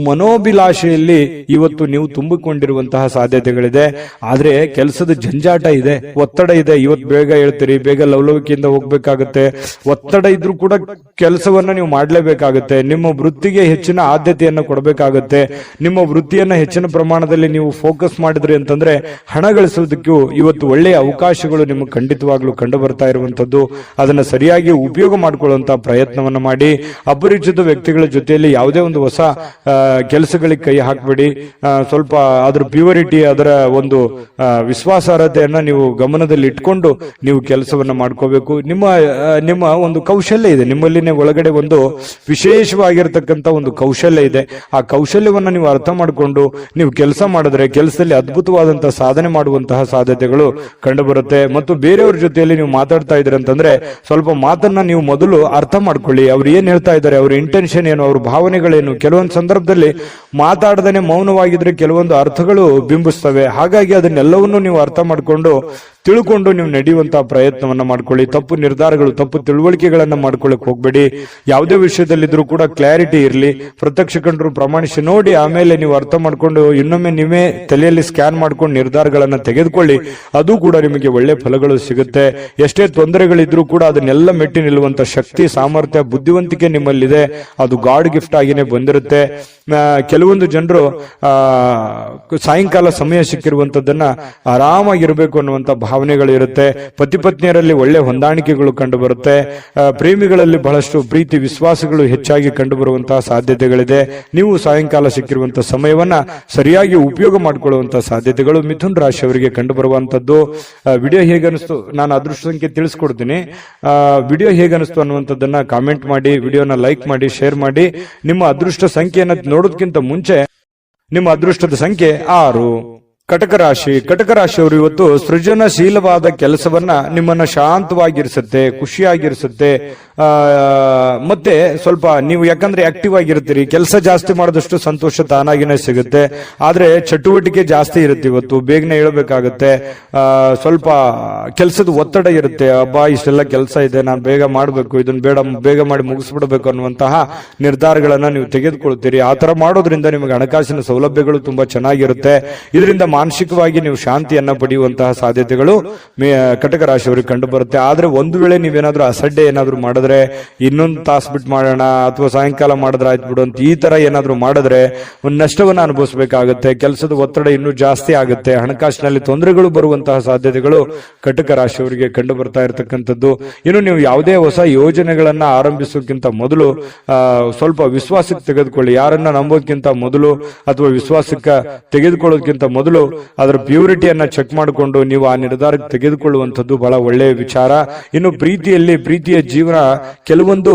ಮನೋಭಿಲಾಷೆಯಲ್ಲಿ ಇವತ್ತು ನೀವು ತುಂಬಿಕೊಂಡಿರುವಂತಹ ಸಾಧ್ಯತೆಗಳಿದೆ. ಆದ್ರೆ ಕೆಲಸದ ಜಂಜಾಟ ಇದೆ, ಒತ್ತಡ ಇದೆ. ಇವತ್ತು ಬೇಗ ಹೇಳ್ತೀರಿ, ಬೇಗ ಲವಲವಿಕೆಯಿಂದ ಹೋಗ್ಬೇಕಾಗತ್ತೆ. ಒತ್ತಡ ಇದ್ರೂ ಕೂಡ ಕೆಲಸವನ್ನ ನೀವು ಮಾಡಲೇಬೇಕಾಗುತ್ತೆ. ನಿಮ್ಮ ವೃತ್ತಿಗೆ ಹೆಚ್ಚಿನ ಆದ್ಯತೆಯನ್ನು ಕೊಡಬೇಕಾಗತ್ತೆ. ನಿಮ್ಮ ವೃತ್ತಿಯನ್ನ ಹೆಚ್ಚಿನ ಪ್ರಮಾಣದಲ್ಲಿ ನೀವು ಫೋಕಸ್ ಮಾಡಿದ್ರಿ ಅಂತಂದ್ರೆ ಹಣ ಗಳಿಸೋದಕ್ಕೂ ಇವತ್ತು ಒಳ್ಳೆಯ ಅವಕಾಶಗಳು ನಿಮಗೆ ಖಂಡಿತವಾಗ್ಲೂ ಕಂಡು ಬರ್ತಾ ಇರುವಂತದ್ದು. ಅದನ್ನ ಸರಿಯಾಗಿ ಉಪಯೋಗ ಮಾಡಿಕೊಳ್ಳುವಂತಹ ಪ್ರಯತ್ನವನ್ನ ಮಾಡಿ. ಅಪರಿಚಿತ ವ್ಯಕ್ತಿಗಳ ಜೊತೆಯಲ್ಲಿ ಯಾವುದೇ ಒಂದು ಹೊಸ ಕೆಲಸಗಳಿಗೆ ಕೈ ಹಾಕಬೇಡಿ. ಸ್ವಲ್ಪ ಅದರ ಪ್ಯೂರಿಟಿ, ಅದರ ಒಂದು ವಿಶ್ವಾಸಾರ್ಹತೆಯನ್ನ ನೀವು ಗಮನದಲ್ಲಿ ಇಟ್ಕೊಂಡು ನೀವು ಕೆಲಸವನ್ನ ಮಾಡ್ಕೋಬೇಕು. ನಿಮ್ಮ ಒಂದು ಕೌಶಲ್ಯ ಇದೆ, ನಿಮ್ಮಲ್ಲಿನೇ ಒಳಗಡೆ ಒಂದು ವಿಶೇಷವಾಗಿರತಕ್ಕಂತ ಒಂದು ಕೌಶಲ್ಯ ಇದೆ. ಆ ಕೌಶಲ್ಯವನ್ನ ನೀವು ಅರ್ಥ ಮಾಡಿಕೊಂಡು ನೀವು ಕೆಲಸ ಮಾಡಿದ್ರೆ ಕೆಲಸದಲ್ಲಿ ಅದ್ಭುತವಾದಂತಹ ಸಾಧನೆ ಮಾಡುವಂತಹ ಸಾಧ್ಯತೆಗಳು ಕಂಡು ಬರುತ್ತೆ. ಮತ್ತು ಬೇರೆಯವ್ರ ಜೊತೆಯಲ್ಲಿ ನೀವು ಮಾತಾಡ್ತಾ ಇದ್ರೆ ಅಂತಂದ್ರೆ ಸ್ವಲ್ಪ ಮಾತನ್ನ ನೀವು ಮೊದಲು ಅರ್ಥ ಮಾಡ್ಕೊಳ್ಳಿ. ಅವ್ರು ಏನ್ ಹೇಳ್ತಾ ಇದ್ದಾರೆ, ಅವ್ರ ಇಂಟೆನ್ಷನ್ ಏನು, ಅವ್ರ ಭಾವನೆಗಳೇನು. ಕೆಲವೊಂದು ಸಂದರ್ಭದಲ್ಲಿ ಮಾತಾಡದೇನೆ ಮೌನವಾಗಿದ್ರೆ ಕೆಲವೊಂದು ಅರ್ಥಗಳು ಬಿಂಬಿಸ್ತವೆ. ಹಾಗಾಗಿ ಅದನ್ನೆಲ್ಲವನ್ನು ನೀವು ಅರ್ಥ ಮಾಡಿಕೊಂಡು ತಿಳ್ಕೊಂಡು ನೀವು ನಡೆಯುವಂತಹ ಪ್ರಯತ್ನವನ್ನ ಮಾಡ್ಕೊಳ್ಳಿ. ತಪ್ಪು ನಿರ್ಧಾರಗಳು, ತಪ್ಪು ತಿಳುವಳಿಕೆಗಳನ್ನ ಮಾಡ್ಕೊಳ್ಳಿಕ್ ಹೋಗ್ಬೇಡಿ. ಯಾವುದೇ ವಿಷಯದಲ್ಲಿದ್ರೂ ಕೂಡ ಕ್ಲಾರಿಟಿ ಇರಲಿ. ಪ್ರತ್ಯಕ್ಷ ಕಂಡ್ರು ಪ್ರಮಾಣಿಸಿ ನೋಡಿ, ಆಮೇಲೆ ನೀವು ಅರ್ಥ ಮಾಡ್ಕೊಂಡು ಇನ್ನೊಮ್ಮೆ ನೀವೇ ತಲೆಯಲ್ಲಿ ಸ್ಕ್ಯಾನ್ ಮಾಡ್ಕೊಂಡು ನಿರ್ಧಾರಗಳನ್ನ ತೆಗೆದುಕೊಳ್ಳಿ. ಅದು ಕೂಡ ನಿಮಗೆ ಒಳ್ಳೆ ಫಲಗಳು ಸಿಗುತ್ತೆ. ಎಷ್ಟೇ ತೊಂದರೆಗಳಿದ್ರೂ ಕೂಡ ಅದನ್ನೆಲ್ಲ ಮೆಟ್ಟಿ ನಿಲ್ಲುವಂತ ಶಕ್ತಿ, ಸಾಮರ್ಥ್ಯ, ಬುದ್ಧಿವಂತಿಕೆ ನಿಮ್ಮಲ್ಲಿದೆ. ಅದು ಗಾಡ್ ಗಿಫ್ಟ್ ಆಗಿನೇ ಬಂದಿರುತ್ತೆ. ಕೆಲವೊಂದು ಜನರು ಸಾಯಂಕಾಲ ಸಮಯ ಸಿಕ್ಕಿರುವಂತದ್ದನ್ನ ಆರಾಮಾಗಿರ್ಬೇಕು ಅನ್ನುವಂತ ಭಾವನೆಗಳು ಇರುತ್ತೆ. ಪತಿ ಪತ್ನಿಯರಲ್ಲಿ ಒಳ್ಳೆ ಹೊಂದಾಣಿಕೆಗಳು ಕಂಡು ಬರುತ್ತೆ. ಪ್ರೇಮಿಗಳಲ್ಲಿ ಬಹಳಷ್ಟು ಪ್ರೀತಿ ವಿಶ್ವಾಸಗಳು ಹೆಚ್ಚಾಗಿ ಕಂಡು ಬರುವಂತಹ ಸಾಧ್ಯತೆಗಳಿದೆ. ನೀವು ಸಾಯಂಕಾಲ ಸಿಕ್ಕಿರುವಂತಹ ಸಮಯವನ್ನ ಸರಿಯಾಗಿ ಉಪಯೋಗ ಮಾಡಿಕೊಳ್ಳುವಂತಹ ಸಾಧ್ಯತೆಗಳು ಮಿಥುನ್ ರಾಶಿಯವರಿಗೆ ಕಂಡು ಬರುವಂತದ್ದು. ವಿಡಿಯೋ ಹೇಗನಿಸ್ತು, ನಾನು ಅದೃಷ್ಟ ಸಂಖ್ಯೆ ತಿಳಿಸ್ಕೊಡ್ತೀನಿ. ವಿಡಿಯೋ ಹೇಗನಿಸ್ತು ಅನ್ನುವಂಥದ್ದನ್ನ ಕಾಮೆಂಟ್ ಮಾಡಿ, ವಿಡಿಯೋನ ಲೈಕ್ ಮಾಡಿ, ಶೇರ್ ಮಾಡಿ. ನಿಮ್ಮ ಅದೃಷ್ಟ ಸಂಖ್ಯೆಯನ್ನು ನೋಡೋದಕ್ಕಿಂತ ಮುಂಚೆ ನಿಮ್ಮ ಅದೃಷ್ಟದ ಸಂಖ್ಯೆ 6. ಕಟಕ ರಾಶಿ. ಕಟಕ ರಾಶಿಯವರು ಇವತ್ತು ಸೃಜನಶೀಲವಾದ ಕೆಲಸವನ್ನ ನಿಮ್ಮನ್ನ ಶಾಂತವಾಗಿರಿಸುತ್ತೆ, ಖುಷಿಯಾಗಿರಿಸುತ್ತೆ. ಮತ್ತೆ ಸ್ವಲ್ಪ ನೀವು ಯಾಕಂದ್ರೆ ಆಕ್ಟಿವ್ ಆಗಿರ್ತೀರಿ, ಕೆಲಸ ಜಾಸ್ತಿ ಮಾಡಿದಷ್ಟು ಸಂತೋಷ ತಾನಾಗಿನೇ ಸಿಗುತ್ತೆ. ಆದ್ರೆ ಚಟುವಟಿಕೆ ಜಾಸ್ತಿ ಇರುತ್ತೆ. ಇವತ್ತು ಬೇಗನೆ ಹೇಳಬೇಕಾಗತ್ತೆ. ಸ್ವಲ್ಪ ಕೆಲಸದ ಒತ್ತಡ ಇರುತ್ತೆ. ಅಬ್ಬಾ ಇಷ್ಟೆಲ್ಲ ಕೆಲಸ ಇದೆ, ನಾನು ಬೇಗ ಮಾಡಬೇಕು, ಇದನ್ನ ಬೇಗ ಮಾಡಿ ಮುಗಿಸ್ಬಿಡ್ಬೇಕು ಅನ್ನುವಂತಹ ನಿರ್ಧಾರಗಳನ್ನ ನೀವು ತೆಗೆದುಕೊಳ್ತೀರಿ. ಆ ತರ ಮಾಡೋದ್ರಿಂದ ನಿಮಗೆ ಹಣಕಾಸಿನ ಸೌಲಭ್ಯಗಳು ತುಂಬಾ ಚೆನ್ನಾಗಿರುತ್ತೆ. ಇದರಿಂದ ಮಾನಸಿಕವಾಗಿ ನೀವು ಶಾಂತಿಯನ್ನ ಪಡೆಯುವಂತಹ ಸಾಧ್ಯತೆಗಳು ಕಟಕ ರಾಶಿಯವರಿಗೆ ಕಂಡು ಬರುತ್ತೆ. ಆದ್ರೆ ಒಂದು ವೇಳೆ ನೀವೇನಾದ್ರೂ ಅಸಡ್ಡೆ ಏನಾದ್ರೂ ಮಾಡಿದ್ರೆ, ಇನ್ನೊಂದು ತಾಸು ಬಿಟ್ಟು ಮಾಡೋಣ ಅಥವಾ ಸಾಯಂಕಾಲ ಮಾಡಿದ್ರೆ ಆಯ್ತು ಬಿಡು ಅಂತ ಈ ತರ ಏನಾದ್ರೂ ಮಾಡಿದ್ರೆ ಒಂದು ನಷ್ಟವನ್ನ ಅನುಭವಿಸಬೇಕಾಗುತ್ತೆ. ಕೆಲಸದ ಒತ್ತಡ ಇನ್ನೂ ಜಾಸ್ತಿ ಆಗುತ್ತೆ. ಹಣಕಾಸಿನಲ್ಲಿ ತೊಂದರೆಗಳು ಬರುವಂತಹ ಸಾಧ್ಯತೆಗಳು ಕಟಕ ರಾಶಿಯವರಿಗೆ ಕಂಡು ಬರ್ತಾ ಇರತಕ್ಕಂಥದ್ದು. ಇನ್ನು ನೀವು ಯಾವುದೇ ಹೊಸ ಯೋಜನೆಗಳನ್ನ ಆರಂಭಿಸೋಕ್ಕಿಂತ ಮೊದಲು ಸ್ವಲ್ಪ ವಿಶ್ವಾಸಕ್ಕೆ ತೆಗೆದುಕೊಳ್ಳಿ. ಯಾರನ್ನ ನಂಬೋದಕ್ಕಿಂತ ಮೊದಲು ಅಥವಾ ವಿಶ್ವಾಸಕ್ಕೆ ತೆಗೆದುಕೊಳ್ಳೋದಕ್ಕಿಂತ ಮೊದಲು ಅದರ ಪ್ಯೂರಿಟಿಯನ್ನ ಚೆಕ್ ಮಾಡಿಕೊಂಡು ನೀವು ಆ ನಿರ್ಧಾರಕ್ಕೆ ತೆಗೆದುಕೊಳ್ಳುವಂಥದ್ದು ಬಹಳ ಒಳ್ಳೆಯ ವಿಚಾರ. ಇನ್ನು ಪ್ರೀತಿಯ ಜೀವನ ಕೆಲವೊಂದು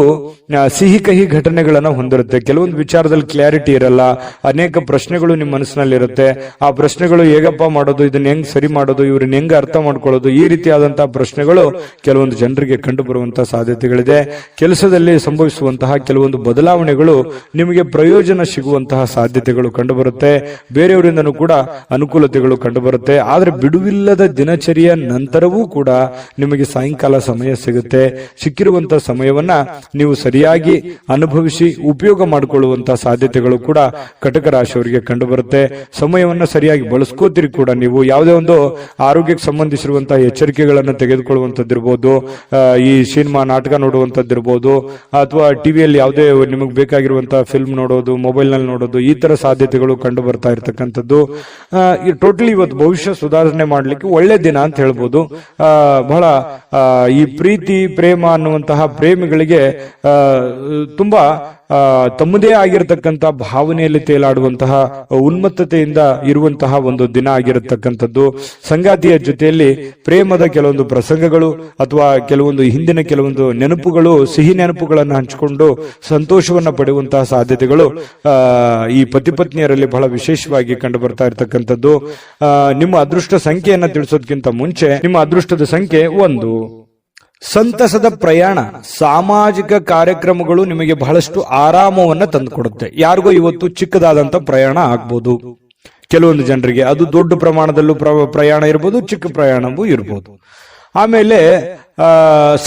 ಸಿಹಿ ಕಹಿ ಘಟನೆಗಳನ್ನ ಹೊಂದಿರುತ್ತೆ. ಕೆಲವೊಂದು ವಿಚಾರದಲ್ಲಿ ಕ್ಲಾರಿಟಿ ಇರಲ್ಲ. ಅನೇಕ ಪ್ರಶ್ನೆಗಳು ನಿಮ್ಮ ಮನಸ್ಸಿನಲ್ಲಿ ಇರುತ್ತೆ. ಆ ಪ್ರಶ್ನೆಗಳು ಹೇಗಪ್ಪ ಮಾಡೋದು, ಇದನ್ನ ಹೆಂಗ್ ಸರಿ ಮಾಡೋದು, ಇವ್ರನ್ನ ಹೆಂಗ್ ಅರ್ಥ ಮಾಡ್ಕೊಳ್ಳೋದು, ಈ ರೀತಿಯಾದಂತಹ ಪ್ರಶ್ನೆಗಳು ಕೆಲವೊಂದು ಜನರಿಗೆ ಕಂಡು ಬರುವಂತಹ ಸಾಧ್ಯತೆಗಳಿದೆ. ಕೆಲಸದಲ್ಲಿ ಸಂಭವಿಸುವಂತಹ ಕೆಲವೊಂದು ಬದಲಾವಣೆಗಳು ನಿಮಗೆ ಪ್ರಯೋಜನ ಸಿಗುವಂತಹ ಸಾಧ್ಯತೆಗಳು ಕಂಡು ಬರುತ್ತೆ. ಬೇರೆಯವರಿಂದನೂ ಕೂಡ ಅನುಕೂಲತೆಗಳು ಕಂಡು ಬರುತ್ತೆ. ಆದ್ರೆ ಬಿಡುವಿಲ್ಲದ ದಿನಚರಿಯ ನಂತರವೂ ಕೂಡ ನಿಮಗೆ ಸಾಯಂಕಾಲ ಸಮಯ ಸಿಗುತ್ತೆ. ಸಿಕ್ಕಿರುವಂತಹ ಸಮಯವನ್ನ ನೀವು ಸರಿಯಾಗಿ ಅನುಭವಿಸಿ ಉಪಯೋಗ ಮಾಡಿಕೊಳ್ಳುವಂತಹ ಸಾಧ್ಯತೆಗಳು ಕೂಡ ಕಟಕ ರಾಶಿಯವರಿಗೆ ಕಂಡು ಬರುತ್ತೆ. ಸಮಯವನ್ನ ಸರಿಯಾಗಿ ಬಳಸ್ಕೋತೀರಿ ಕೂಡ. ನೀವು ಯಾವುದೇ ಒಂದು ಆರೋಗ್ಯಕ್ಕೆ ಸಂಬಂಧಿಸಿರುವಂತಹ ಎಚ್ಚರಿಕೆಗಳನ್ನು ತೆಗೆದುಕೊಳ್ಳುವಂತದ್ದಿರ್ಬೋದು, ಈ ಸಿನಿಮಾ ನಾಟಕ ನೋಡುವಂತದ್ದಿರ್ಬೋದು, ಅಥವಾ ಟಿವಿಯಲ್ಲಿ ಯಾವುದೇ ನಿಮಗೆ ಬೇಕಾಗಿರುವಂತಹ ಫಿಲ್ಮ್ ನೋಡೋದು, ಮೊಬೈಲ್ ನಲ್ಲಿ ನೋಡೋದು, ಈ ತರ ಸಾಧ್ಯತೆಗಳು ಕಂಡು ಬರ್ತಾ ಇರತಕ್ಕಂಥದ್ದು. ಟೋಟಲಿ ಇವತ್ತು ಭವಿಷ್ಯ ಸುಧಾರಣೆ ಮಾಡ್ಲಿಕ್ಕೆ ಒಳ್ಳೆ ದಿನ ಅಂತ ಹೇಳ್ಬೋದು. ಬಹಳ ಈ ಪ್ರೀತಿ ಪ್ರೇಮ ಅನ್ನುವಂತಹ ಪ್ರೇಮಿಗಳಿಗೆ ತುಂಬಾ ತಮ್ಮದೇ ಆಗಿರತಕ್ಕಂತಹ ಭಾವನೆಯಲ್ಲಿ ತೇಲಾಡುವಂತಹ ಉನ್ಮತ್ತತೆಯಿಂದ ಇರುವಂತಹ ಒಂದು ದಿನ ಆಗಿರತಕ್ಕಂಥದ್ದು. ಸಂಗಾತಿಯ ಜೊತೆಯಲ್ಲಿ ಪ್ರೇಮದ ಕೆಲವೊಂದು ಪ್ರಸಂಗಗಳು ಅಥವಾ ಕೆಲವೊಂದು ಹಿಂದಿನ ಕೆಲವೊಂದು ನೆನಪುಗಳು, ಸಿಹಿ ನೆನಪುಗಳನ್ನು ಹಂಚಿಕೊಂಡು ಸಂತೋಷವನ್ನ ಪಡೆಯುವಂತಹ ಸಾಧ್ಯತೆಗಳು ಈ ಪತಿ ಪತ್ನಿಯರಲ್ಲಿ ಬಹಳ ವಿಶೇಷವಾಗಿ ಕಂಡು ಬರ್ತಾ ಇರತಕ್ಕಂಥದ್ದು. ನಿಮ್ಮ ಅದೃಷ್ಟ ಸಂಖ್ಯೆಯನ್ನ ತಿಳಿಸೋದಕ್ಕಿಂತ ಮುಂಚೆ ನಿಮ್ಮ ಅದೃಷ್ಟದ ಸಂಖ್ಯೆ 1. ಸಂತಸದ ಪ್ರಯಾಣ, ಸಾಮಾಜಿಕ ಕಾರ್ಯಕ್ರಮಗಳು ನಿಮಗೆ ಬಹಳಷ್ಟು ಆರಾಮವನ್ನ ತಂದುಕೊಡುತ್ತೆ. ಯಾರಿಗೋ ಇವತ್ತು ಚಿಕ್ಕದಾದಂತ ಪ್ರಯಾಣ ಆಗ್ಬೋದು, ಕೆಲವೊಂದು ಜನರಿಗೆ ಅದು ದೊಡ್ಡ ಪ್ರಮಾಣದಲ್ಲೂ ಪ್ರಯಾಣ ಇರ್ಬೋದು, ಚಿಕ್ಕ ಪ್ರಯಾಣವೂ ಇರ್ಬೋದು. ಆಮೇಲೆ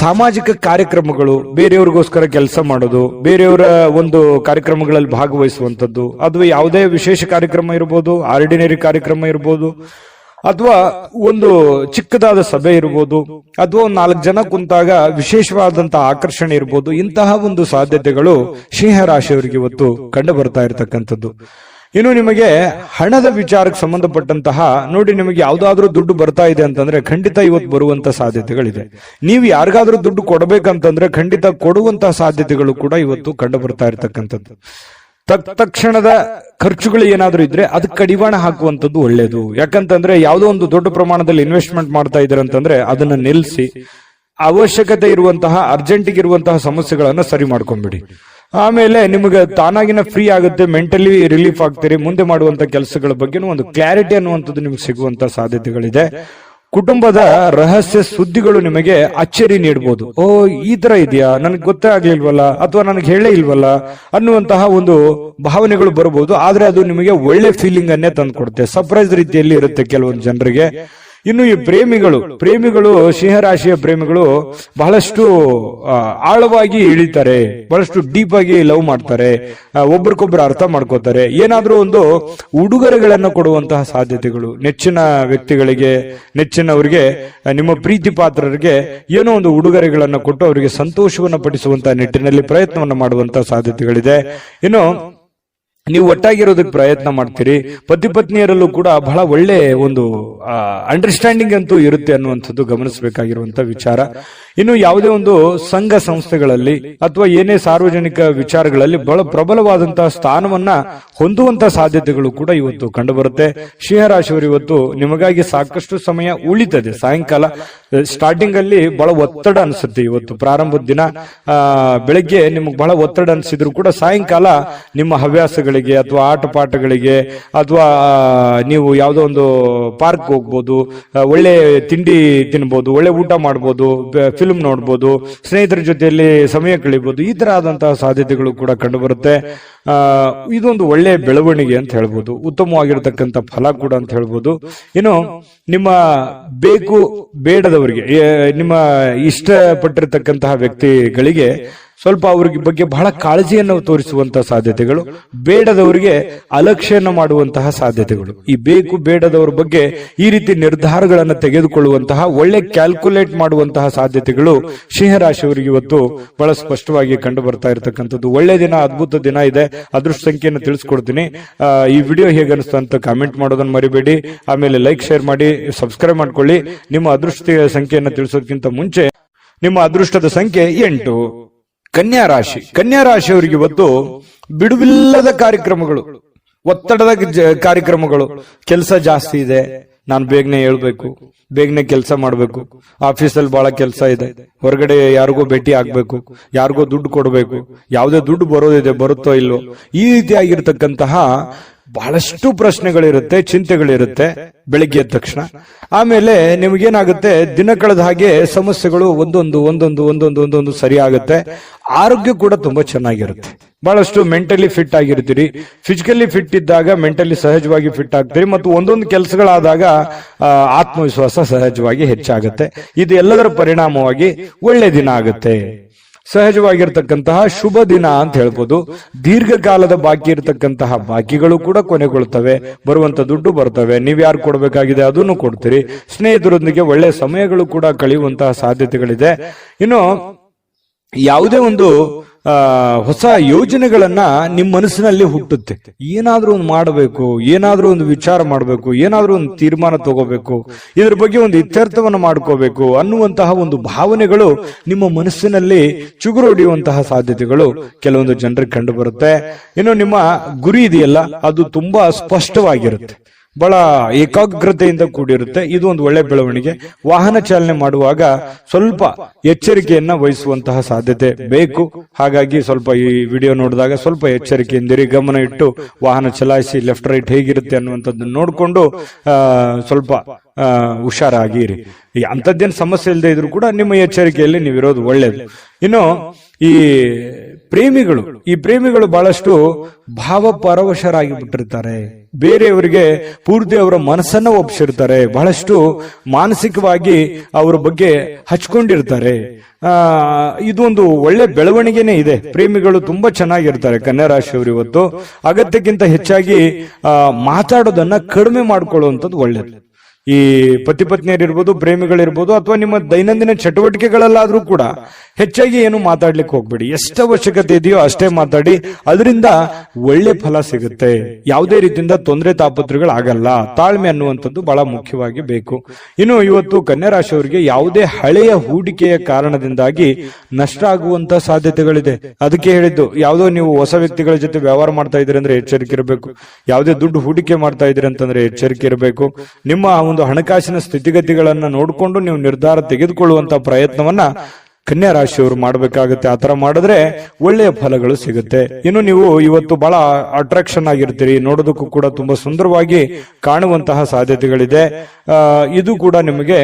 ಸಾಮಾಜಿಕ ಕಾರ್ಯಕ್ರಮಗಳು, ಬೇರೆಯವ್ರಿಗೋಸ್ಕರ ಕೆಲಸ ಮಾಡೋದು, ಬೇರೆಯವರ ಒಂದು ಕಾರ್ಯಕ್ರಮಗಳಲ್ಲಿ ಭಾಗವಹಿಸುವಂಥದ್ದು, ಅದು ಯಾವುದೇ ವಿಶೇಷ ಕಾರ್ಯಕ್ರಮ ಇರ್ಬೋದು, ಆರ್ಡಿನರಿ ಕಾರ್ಯಕ್ರಮ ಇರ್ಬೋದು, ಅಥವಾ ಒಂದು ಚಿಕ್ಕದಾದ ಸಭೆ ಇರ್ಬೋದು, ಅಥವಾ 4 ಜನ ಕುಂತಾಗ ವಿಶೇಷವಾದಂತಹ ಆಕರ್ಷಣೆ ಇರ್ಬೋದು. ಇಂತಹ ಒಂದು ಸಾಧ್ಯತೆಗಳು ಸಿಂಹ ರಾಶಿಯವರಿಗೆ ಇವತ್ತು ಕಂಡು ಬರ್ತಾ ಇರತಕ್ಕಂಥದ್ದು. ಇನ್ನು ನಿಮಗೆ ಹಣದ ವಿಚಾರಕ್ಕೆ ಸಂಬಂಧಪಟ್ಟಂತಹ ನೋಡಿ, ನಿಮಗೆ ಯಾವ್ದಾದ್ರೂ ದುಡ್ಡು ಬರ್ತಾ ಇದೆ ಅಂತಂದ್ರೆ ಖಂಡಿತ ಇವತ್ತು ಬರುವಂತ ಸಾಧ್ಯತೆಗಳಿದೆ. ನೀವು ಯಾರಿಗಾದ್ರೂ ದುಡ್ಡು ಕೊಡಬೇಕಂತಂದ್ರೆ ಖಂಡಿತ ಕೊಡುವಂತಹ ಸಾಧ್ಯತೆಗಳು ಕೂಡ ಇವತ್ತು ಕಂಡು ಬರ್ತಾ ಇರತಕ್ಕಂಥದ್ದು. ತಕ್ಷಣದ ಖರ್ಚುಗಳು ಏನಾದ್ರೂ ಇದ್ರೆ ಅದಕ್ಕೆ ಕಡಿವಾಣ ಹಾಕುವಂಥದ್ದು ಒಳ್ಳೇದು. ಯಾಕಂತಂದ್ರೆ ಯಾವುದೋ ಒಂದು ದೊಡ್ಡ ಪ್ರಮಾಣದಲ್ಲಿ ಇನ್ವೆಸ್ಟ್ಮೆಂಟ್ ಮಾಡ್ತಾ ಇದ್ದಾರೆ ಅಂತಂದ್ರೆ ಅದನ್ನ ನಿಲ್ಲಿಸಿ ಅವಶ್ಯಕತೆ ಇರುವಂತಹ ಅರ್ಜೆಂಟಿಗೆ ಇರುವಂತಹ ಸಮಸ್ಯೆಗಳನ್ನ ಸರಿ ಮಾಡ್ಕೊಂಡ್ಬಿಡಿ. ಆಮೇಲೆ ನಿಮಗೆ ತಾನಾಗಿನ ಫ್ರೀ ಆಗುತ್ತೆ, ಮೆಂಟಲಿ ರಿಲೀಫ್ ಆಗ್ತೀರಿ. ಮುಂದೆ ಮಾಡುವಂತ ಕೆಲಸಗಳ ಬಗ್ಗೆ ಒಂದು ಕ್ಲಾರಿಟಿ ಅನ್ನುವಂಥದ್ದು ನಿಮ್ಗೆ ಸಿಗುವಂತ ಸಾಧ್ಯತೆಗಳಿದೆ. ಕುಟುಂಬದ ರಹಸ್ಯ ಸುದ್ದಿಗಳು ನಿಮಗೆ ಅಚ್ಚರಿ ನೀಡಬಹುದು. ಓ, ಈ ತರ ಇದೆಯಾ, ನನಗೆ ಗೊತ್ತೇ ಆಗ್ಲಿಲ್ವಲ್ಲ, ಅಥವಾ ನನಗೆ ಹೇಳೇ ಇಲ್ವಲ್ಲ ಅನ್ನುವಂತಹ ಒಂದು ಭಾವನೆಗಳು ಬರಬಹುದು. ಆದ್ರೆ ಅದು ನಿಮಗೆ ಒಳ್ಳೆ ಫೀಲಿಂಗ್ ಅನ್ನೇ ತಂದ್ಕೊಡುತ್ತೆ. ಸರ್ಪ್ರೈಸ್ ರೀತಿಯಲ್ಲಿ ಇರುತ್ತೆ ಕೆಲವೊಂದು ಜನರಿಗೆ. ಇನ್ನು ಈ ಪ್ರೇಮಿಗಳು ಸಿಂಹರಾಶಿಯ ಪ್ರೇಮಿಗಳು ಬಹಳಷ್ಟು ಆಳವಾಗಿ ಇಳಿತಾರೆ, ಬಹಳಷ್ಟು ಡೀಪ್ ಆಗಿ ಲವ್ ಮಾಡ್ತಾರೆ, ಒಬ್ರಿಗೊಬ್ರು ಅರ್ಥ ಮಾಡ್ಕೋತಾರೆ. ಏನಾದ್ರೂ ಒಂದು ಉಡುಗೊರೆಗಳನ್ನು ಕೊಡುವಂತಹ ಸಾಧ್ಯತೆಗಳು, ನೆಚ್ಚಿನ ವ್ಯಕ್ತಿಗಳಿಗೆ, ನೆಚ್ಚಿನವರಿಗೆ, ನಿಮ್ಮ ಪ್ರೀತಿ ಪಾತ್ರರಿಗೆ ಏನೋ ಒಂದು ಉಡುಗೊರೆಗಳನ್ನು ಕೊಟ್ಟು ಅವರಿಗೆ ಸಂತೋಷವನ್ನು ಪಡಿಸುವಂತಹ ನಿಟ್ಟಿನಲ್ಲಿ ಪ್ರಯತ್ನವನ್ನು ಮಾಡುವಂತಹ ಸಾಧ್ಯತೆಗಳಿದೆ. ಇನ್ನು ನೀವು ಒಟ್ಟಾಗಿರೋದಕ್ಕೆ ಪ್ರಯತ್ನ ಮಾಡ್ತೀರಿ. ಪತಿ ಪತ್ನಿಯರಲ್ಲೂ ಕೂಡ ಬಹಳ ಒಳ್ಳೆ ಒಂದು ಅಂಡರ್ಸ್ಟ್ಯಾಂಡಿಂಗ್ ಅಂತೂ ಇರುತ್ತೆ ಅನ್ನುವಂಥದ್ದು ಗಮನಿಸಬೇಕಾಗಿರುವಂತಹ ವಿಚಾರ. ಇನ್ನು ಯಾವುದೇ ಒಂದು ಸಂಘ ಸಂಸ್ಥೆಗಳಲ್ಲಿ ಅಥವಾ ಏನೇ ಸಾರ್ವಜನಿಕ ವಿಚಾರಗಳಲ್ಲಿ ಬಹಳ ಪ್ರಬಲವಾದಂತಹ ಸ್ಥಾನವನ್ನ ಹೊಂದುವಂತಹ ಸಾಧ್ಯತೆಗಳು ಕೂಡ ಇವತ್ತು ಕಂಡುಬರುತ್ತೆ. ಸಿಂಹರಾಶಿಯವರು ಇವತ್ತು ನಿಮಗಾಗಿ ಸಾಕಷ್ಟು ಸಮಯ ಉಳಿತದೆ. ಸಾಯಂಕಾಲ ಸ್ಟಾರ್ಟಿಂಗ್ ಅಲ್ಲಿ ಬಹಳ ಒತ್ತಡ ಅನಿಸುತ್ತೆ. ಇವತ್ತು ಪ್ರಾರಂಭದ ದಿನ ಬೆಳಗ್ಗೆ ನಿಮಗೆ ಬಹಳ ಒತ್ತಡ ಅನಿಸಿದ್ರು ಕೂಡ ಸಾಯಂಕಾಲ ನಿಮ್ಮ ಹವ್ಯಾಸಗಳಿಗೆ ಅಥವಾ ಆಟ ಪಾಠಗಳಿಗೆ ಅಥವಾ ನೀವು ಯಾವುದೋ ಒಂದು ಪಾರ್ಕ್ ಹೋಗ್ಬೋದು, ಒಳ್ಳೆ ತಿಂಡಿ ತಿನ್ಬೋದು, ಒಳ್ಳೆ ಊಟ ಮಾಡ್ಬೋದು, ಫಿಲ್ಮ್ ನೋಡ್ಬೋದು, ಸ್ನೇಹಿತರ ಜೊತೆಯಲ್ಲಿ ಸಮಯ ಕಳಿಬಹುದು. ಈ ತರ ಆದಂತಹ ಸಾಧ್ಯತೆಗಳು ಕೂಡ ಕಂಡು ಬರುತ್ತೆ. ಇದೊಂದು ಒಳ್ಳೆ ಬೆಳವಣಿಗೆ ಅಂತ ಹೇಳ್ಬೋದು, ಉತ್ತಮವಾಗಿರತಕ್ಕಂಥ ಫಲ ಕೂಡ ಅಂತ ಹೇಳ್ಬೋದು. ಇನ್ನು ನಿಮ್ಮ ಬೇಕು ಬೇಡದವರಿಗೆ, ನಿಮ್ಮ ಇಷ್ಟಪಟ್ಟಿರತಕ್ಕಂತಹ ವ್ಯಕ್ತಿಗಳಿಗೆ ಸ್ವಲ್ಪ ಅವ್ರಿಗೆ ಬಗ್ಗೆ ಬಹಳ ಕಾಳಜಿಯನ್ನು ತೋರಿಸುವಂತಹ ಸಾಧ್ಯತೆಗಳು, ಬೇಡದವರಿಗೆ ಅಲಕ್ಷ್ಯನ ಮಾಡುವಂತಹ ಸಾಧ್ಯತೆಗಳು. ಈ ಬೇಕು ಬೇಡದವರ ಬಗ್ಗೆ ಈ ರೀತಿ ನಿರ್ಧಾರಗಳನ್ನು ತೆಗೆದುಕೊಳ್ಳುವಂತಹ, ಒಳ್ಳೆ ಕ್ಯಾಲ್ಕುಲೇಟ್ ಮಾಡುವಂತಹ ಸಾಧ್ಯತೆಗಳು ಸಿಂಹರಾಶಿಯವರಿಗೆ ಇವತ್ತು ಬಹಳ ಸ್ಪಷ್ಟವಾಗಿ ಕಂಡು ಬರ್ತಾ ಇರತಕ್ಕಂಥದ್ದು. ಒಳ್ಳೆ ದಿನ, ಅದ್ಭುತ ದಿನ ಇದೆ. ಅದೃಷ್ಟ ಸಂಖ್ಯೆಯನ್ನು ತಿಳಿಸ್ಕೊಡ್ತೀನಿ. ಈ ವಿಡಿಯೋ ಹೇಗೆ ಅನಿಸ್ತು ಅಂತ ಕಾಮೆಂಟ್ ಮಾಡೋದನ್ನ ಮರಿಬೇಡಿ. ಆಮೇಲೆ ಲೈಕ್, ಶೇರ್ ಮಾಡಿ, ಸಬ್ಸ್ಕ್ರೈಬ್ ಮಾಡ್ಕೊಳ್ಳಿ. ನಿಮ್ಮ ಅದೃಷ್ಟ ಸಂಖ್ಯೆಯನ್ನು ತಿಳಿಸೋದಕ್ಕಿಂತ ಮುಂಚೆ ನಿಮ್ಮ ಅದೃಷ್ಟದ ಸಂಖ್ಯೆ 8. ಕನ್ಯಾ ರಾಶಿಯವರಿಗೆ ಇವತ್ತು ಬಿಡುವಿಲ್ಲದ ಕಾರ್ಯಕ್ರಮಗಳು, ಒತ್ತಡದ ಕಾರ್ಯಕ್ರಮಗಳು, ಕೆಲಸ ಜಾಸ್ತಿ ಇದೆ, ನಾನು ಬೇಗನೆ ಹೇಳ್ಬೇಕು, ಬೇಗನೆ ಕೆಲಸ ಮಾಡ್ಬೇಕು, ಆಫೀಸಲ್ಲಿ ಬಹಳ ಕೆಲಸ ಇದೆ, ಹೊರಗಡೆ ಯಾರಿಗೋ ಭೇಟಿ ಆಗ್ಬೇಕು, ಯಾರಿಗೋ ದುಡ್ಡು ಕೊಡಬೇಕು, ಯಾವುದೇ ದುಡ್ಡು ಬರೋದಿದೆ, ಬರುತ್ತೋ ಇಲ್ಲೋ, ಈ ರೀತಿಯಾಗಿರ್ತಕ್ಕಂತಹ ಬಹಳಷ್ಟು ಪ್ರಶ್ನೆಗಳಿರುತ್ತೆ, ಚಿಂತೆಗಳಿರುತ್ತೆ ಬೆಳಿಗ್ಗೆ ಎದ್ದ ತಕ್ಷಣ. ಆಮೇಲೆ ನಿಮಗೇನಾಗುತ್ತೆ, ದಿನ ಕಳೆದ ಹಾಗೆ ಸಮಸ್ಯೆಗಳು ಒಂದೊಂದು ಸರಿ ಆಗುತ್ತೆ. ಆರೋಗ್ಯ ಕೂಡ ತುಂಬಾ ಚೆನ್ನಾಗಿರುತ್ತೆ. ಬಹಳಷ್ಟು ಮೆಂಟಲಿ ಫಿಟ್ ಆಗಿರ್ತೀರಿ. ಫಿಸಿಕಲಿ ಫಿಟ್ ಇದ್ದಾಗ ಮೆಂಟಲಿ ಸಹಜವಾಗಿ ಫಿಟ್ ಆಗ್ತೀರಿ. ಮತ್ತು ಒಂದೊಂದು ಕೆಲಸಗಳಾದಾಗ ಆತ್ಮವಿಶ್ವಾಸ ಸಹಜವಾಗಿ ಹೆಚ್ಚಾಗುತ್ತೆ. ಇದು ಎಲ್ಲದರ ಪರಿಣಾಮವಾಗಿ ಒಳ್ಳೆ ದಿನ ಆಗುತ್ತೆ. ಸಹಜವಾಗಿರ್ತಕ್ಕಂತಹ ಶುಭ ದಿನ ಅಂತ ಹೇಳ್ಬೋದು. ದೀರ್ಘಕಾಲದ ಬಾಕಿ ಇರತಕ್ಕಂತಹ ಬಾಕಿಗಳು ಕೂಡ ಕೊನೆಗೊಳ್ತವೆ. ಬರುವಂತ ದುಡ್ಡು ಬರ್ತವೆ. ನೀವ್ ಯಾರು ಕೊಡಬೇಕಾಗಿದೆ ಅದನ್ನು ಕೊಡ್ತೀರಿ. ಸ್ನೇಹಿತರೊಂದಿಗೆ ಒಳ್ಳೆ ಸಮಯಗಳು ಕೂಡ ಕಳೆಯುವಂತಹ ಸಾಧ್ಯತೆಗಳಿದೆ. ಇನ್ನು ಯಾವುದೇ ಒಂದು ಹೊಸ ಯೋಜನೆಗಳನ್ನ ನಿಮ್ಮ ಮನಸ್ಸಿನಲ್ಲಿ ಹುಟ್ಟುತ್ತೆ. ಏನಾದ್ರೂ ಒಂದು ಮಾಡಬೇಕು, ಏನಾದ್ರೂ ಒಂದು ವಿಚಾರ ಮಾಡಬೇಕು, ಏನಾದ್ರೂ ಒಂದು ತೀರ್ಮಾನ ತಗೋಬೇಕು, ಇದ್ರ ಬಗ್ಗೆ ಒಂದು ಇತ್ಯರ್ಥವನ್ನು ಮಾಡ್ಕೋಬೇಕು ಅನ್ನುವಂತಹ ಒಂದು ಭಾವನೆಗಳು ನಿಮ್ಮ ಮನಸ್ಸಿನಲ್ಲಿ ಚುಗುರೊಡೆಯುವಂತಹ ಸಾಧ್ಯತೆಗಳು ಕೆಲವೊಂದು ಜನರಿಗೆ ಕಂಡು ಬರುತ್ತೆ. ಇನ್ನು ನಿಮ್ಮ ಗುರಿ ಇದೆಯಲ್ಲ, ಅದು ತುಂಬಾ ಸ್ಪಷ್ಟವಾಗಿರುತ್ತೆ, ಬಹಳ ಏಕಾಗ್ರತೆಯಿಂದ ಕೂಡಿರುತ್ತೆ. ಇದು ಒಂದು ಒಳ್ಳೆ ಬೆಳವಣಿಗೆ. ವಾಹನ ಚಾಲನೆ ಮಾಡುವಾಗ ಸ್ವಲ್ಪ ಎಚ್ಚರಿಕೆಯನ್ನ ವಹಿಸುವಂತಹ ಸಾಧ್ಯತೆ ಬೇಕು. ಹಾಗಾಗಿ ಸ್ವಲ್ಪ ಈ ವಿಡಿಯೋ ನೋಡಿದಾಗ ಸ್ವಲ್ಪ ಎಚ್ಚರಿಕೆಯಿಂದಿರಿ, ಗಮನ ಇಟ್ಟು ವಾಹನ ಚಲಾಯಿಸಿ. ಲೆಫ್ಟ್ ರೈಟ್ ಹೇಗಿರುತ್ತೆ ಅನ್ನುವಂಥದ್ದನ್ನು ನೋಡಿಕೊಂಡು ಸ್ವಲ್ಪ ಹುಷಾರಾಗಿರಿ. ಅಂಥದ್ದೇನು ಸಮಸ್ಯೆ ಇಲ್ಲದೆ ಇದ್ರೂ ಕೂಡ ನಿಮ್ಮ ಎಚ್ಚರಿಕೆಯಲ್ಲಿ ನೀವಿರೋದು ಒಳ್ಳೇದು. ಇನ್ನು ಈ ಪ್ರೇಮಿಗಳು ಬಹಳಷ್ಟು ಭಾವಪರವಶರಾಗಿ ಬಿಟ್ಟಿರ್ತಾರೆ. ಬೇರೆಯವರಿಗೆ ಪೂರ್ತಿ ಅವರ ಮನಸ್ಸನ್ನ ಒಪ್ಪಿಸಿರ್ತಾರೆ. ಬಹಳಷ್ಟು ಮಾನಸಿಕವಾಗಿ ಅವರ ಬಗ್ಗೆ ಹಚ್ಕೊಂಡಿರ್ತಾರೆ. ಇದು ಒಂದು ಒಳ್ಳೆ ಬೆಳವಣಿಗೆನೇ ಇದೆ. ಪ್ರೇಮಿಗಳು ತುಂಬಾ ಚೆನ್ನಾಗಿರ್ತಾರೆ. ಕನ್ಯಾ ರಾಶಿಯವರು ಇವತ್ತು ಅಗತ್ಯಕ್ಕಿಂತ ಹೆಚ್ಚಾಗಿ ಮಾತಾಡೋದನ್ನ ಕಡಿಮೆ ಮಾಡ್ಕೊಳ್ಳುವಂಥದ್ದು ಒಳ್ಳೇದು. ಈ ಪತಿ ಪತ್ನಿಯರಿರ್ಬೋದು, ಪ್ರೇಮಿಗಳಿರ್ಬೋದು, ಅಥವಾ ನಿಮ್ಮ ದೈನಂದಿನ ಚಟುವಟಿಕೆಗಳಲ್ಲಾದ್ರೂ ಕೂಡ ಹೆಚ್ಚಾಗಿ ಏನು ಮಾತಾಡ್ಲಿಕ್ಕೆ ಹೋಗ್ಬೇಡಿ. ಎಷ್ಟು ಅವಶ್ಯಕತೆ ಇದೆಯೋ ಅಷ್ಟೇ ಮಾತಾಡಿ. ಅದರಿಂದ ಒಳ್ಳೆ ಫಲ ಸಿಗುತ್ತೆ. ಯಾವುದೇ ರೀತಿಯಿಂದ ತೊಂದರೆ ತಾಪತ್ರಗಳಾಗಲ್ಲ. ತಾಳ್ಮೆ ಅನ್ನುವಂಥದ್ದು ಬಹಳ ಮುಖ್ಯವಾಗಿ ಬೇಕು. ಇನ್ನು ಇವತ್ತು ಕನ್ಯಾ ರಾಶಿಯವರಿಗೆ ಯಾವುದೇ ಹಳೆಯ ಹೂಡಿಕೆಯ ಕಾರಣದಿಂದಾಗಿ ನಷ್ಟ ಆಗುವಂತ ಸಾಧ್ಯತೆಗಳಿದೆ. ಅದಕ್ಕೆ ಹೇಳಿದ್ದು, ಯಾವುದೋ ನೀವು ಹೊಸ ವ್ಯಕ್ತಿಗಳ ಜೊತೆ ವ್ಯವಹಾರ ಮಾಡ್ತಾ ಇದ್ದೀರಿ ಅಂದ್ರೆ ಎಚ್ಚರಿಕೆ ಇರಬೇಕು. ಯಾವುದೇ ದುಡ್ಡು ಹೂಡಿಕೆ ಮಾಡ್ತಾ ಇದ್ದೀರಿ ಅಂತಂದ್ರೆ ಎಚ್ಚರಿಕೆ ಇರಬೇಕು. ನಿಮ್ಮ ಒಂದು ಹಣಕಾಸಿನ ಸ್ಥಿತಿಗತಿಗಳನ್ನ ನೋಡಿಕೊಂಡು ನೀವು ನಿರ್ಧಾರ ತೆಗೆದುಕೊಳ್ಳುವಂತ ಪ್ರಯತ್ನವನ್ನ ಕನ್ಯಾ ರಾಶಿಯವರು ಮಾಡಬೇಕಾಗುತ್ತೆ. ಆತರ ಮಾಡಿದ್ರೆ ಒಳ್ಳೆಯ ಫಲಗಳು ಸಿಗುತ್ತೆ. ಇನ್ನು ನೀವು ಇವತ್ತು ಬಹಳ ಅಟ್ರಾಕ್ಷನ್ ಆಗಿರ್ತೀರಿ, ನೋಡೋದಕ್ಕೂ ಕೂಡ ತುಂಬಾ ಸುಂದರವಾಗಿ ಕಾಣುವಂತಹ ಸಾಧ್ಯತೆಗಳಿದೆ. ಇದು ಕೂಡ ನಿಮಗೆ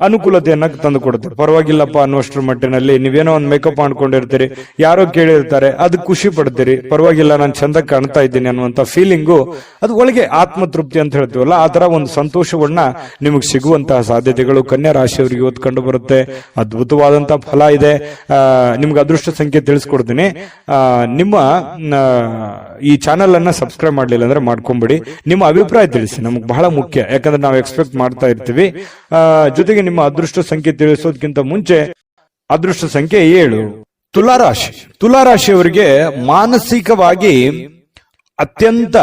ಅನುಕೂಲತೆಯನ್ನ ತಂದು ಕೊಡುತ್ತೆ. ಪರವಾಗಿಲ್ಲಪ್ಪ ಅನ್ನುವಷ್ಟರ ಮಟ್ಟಿನಲ್ಲಿ ನೀವೇನೋ ಒಂದು ಮೇಕಪ್ ಮಾಡ್ಕೊಂಡಿರ್ತೀರಿ, ಯಾರೋ ಕೇಳಿರ್ತಾರೆ, ಅದು ಖುಷಿ ಪಡ್ತೀರಿ. ಪರವಾಗಿಲ್ಲ, ನಾನು ಚಂದ ಕಾಣ್ತಾ ಇದ್ದೀನಿ ಅನ್ನುವಂತ ಫೀಲಿಂಗು, ಅದು ಒಳಗೆ ಆತ್ಮತೃಪ್ತಿ ಅಂತ ಹೇಳ್ತೀವಲ್ಲ, ಆ ತರ ಒಂದು ಸಂತೋಷವನ್ನ ನಿಮಗೆ ಸಿಗುವಂತಹ ಸಾಧ್ಯತೆಗಳು ಕನ್ಯಾ ರಾಶಿಯವರಿಗೆ ಇವತ್ತು ಕಂಡು ಬರುತ್ತೆ. ಅದ್ಭುತವಾದಂತಹ ಫಲ ಇದೆ. ನಿಮ್ಗೆ ಅದೃಷ್ಟ ಸಂಖ್ಯೆ ತಿಳಿಸ್ಕೊಡ್ತೀನಿ. ನಿಮ್ಮ ಈ ಚಾನೆಲ್ ಅನ್ನ ಸಬ್ಸ್ಕ್ರೈಬ್ ಮಾಡ್ಲಿಲ್ಲ ಅಂದ್ರೆ ಮಾಡ್ಕೊಂಬಿಡಿ. ನಿಮ್ಮ ಅಭಿಪ್ರಾಯ ತಿಳಿಸಿ, ನಮ್ಗೆ ಬಹಳ ಮುಖ್ಯ. ಯಾಕಂದ್ರೆ ನಾವು ಎಕ್ಸ್ಪೆಕ್ಟ್ ಮಾಡ್ತಾ ಇರ್ತೀವಿ. ಜೊತೆಗೆ ನಿಮ್ಮ ಅದೃಷ್ಟ ಸಂಖ್ಯೆ ತಿಳಿಸೋದಕ್ಕಿಂತ ಮುಂಚೆ ಅದೃಷ್ಟ ಸಂಖ್ಯೆ 7, ತುಲಾರಾಶಿಯವರಿಗೆ ಮಾನಸಿಕವಾಗಿ ಅತ್ಯಂತ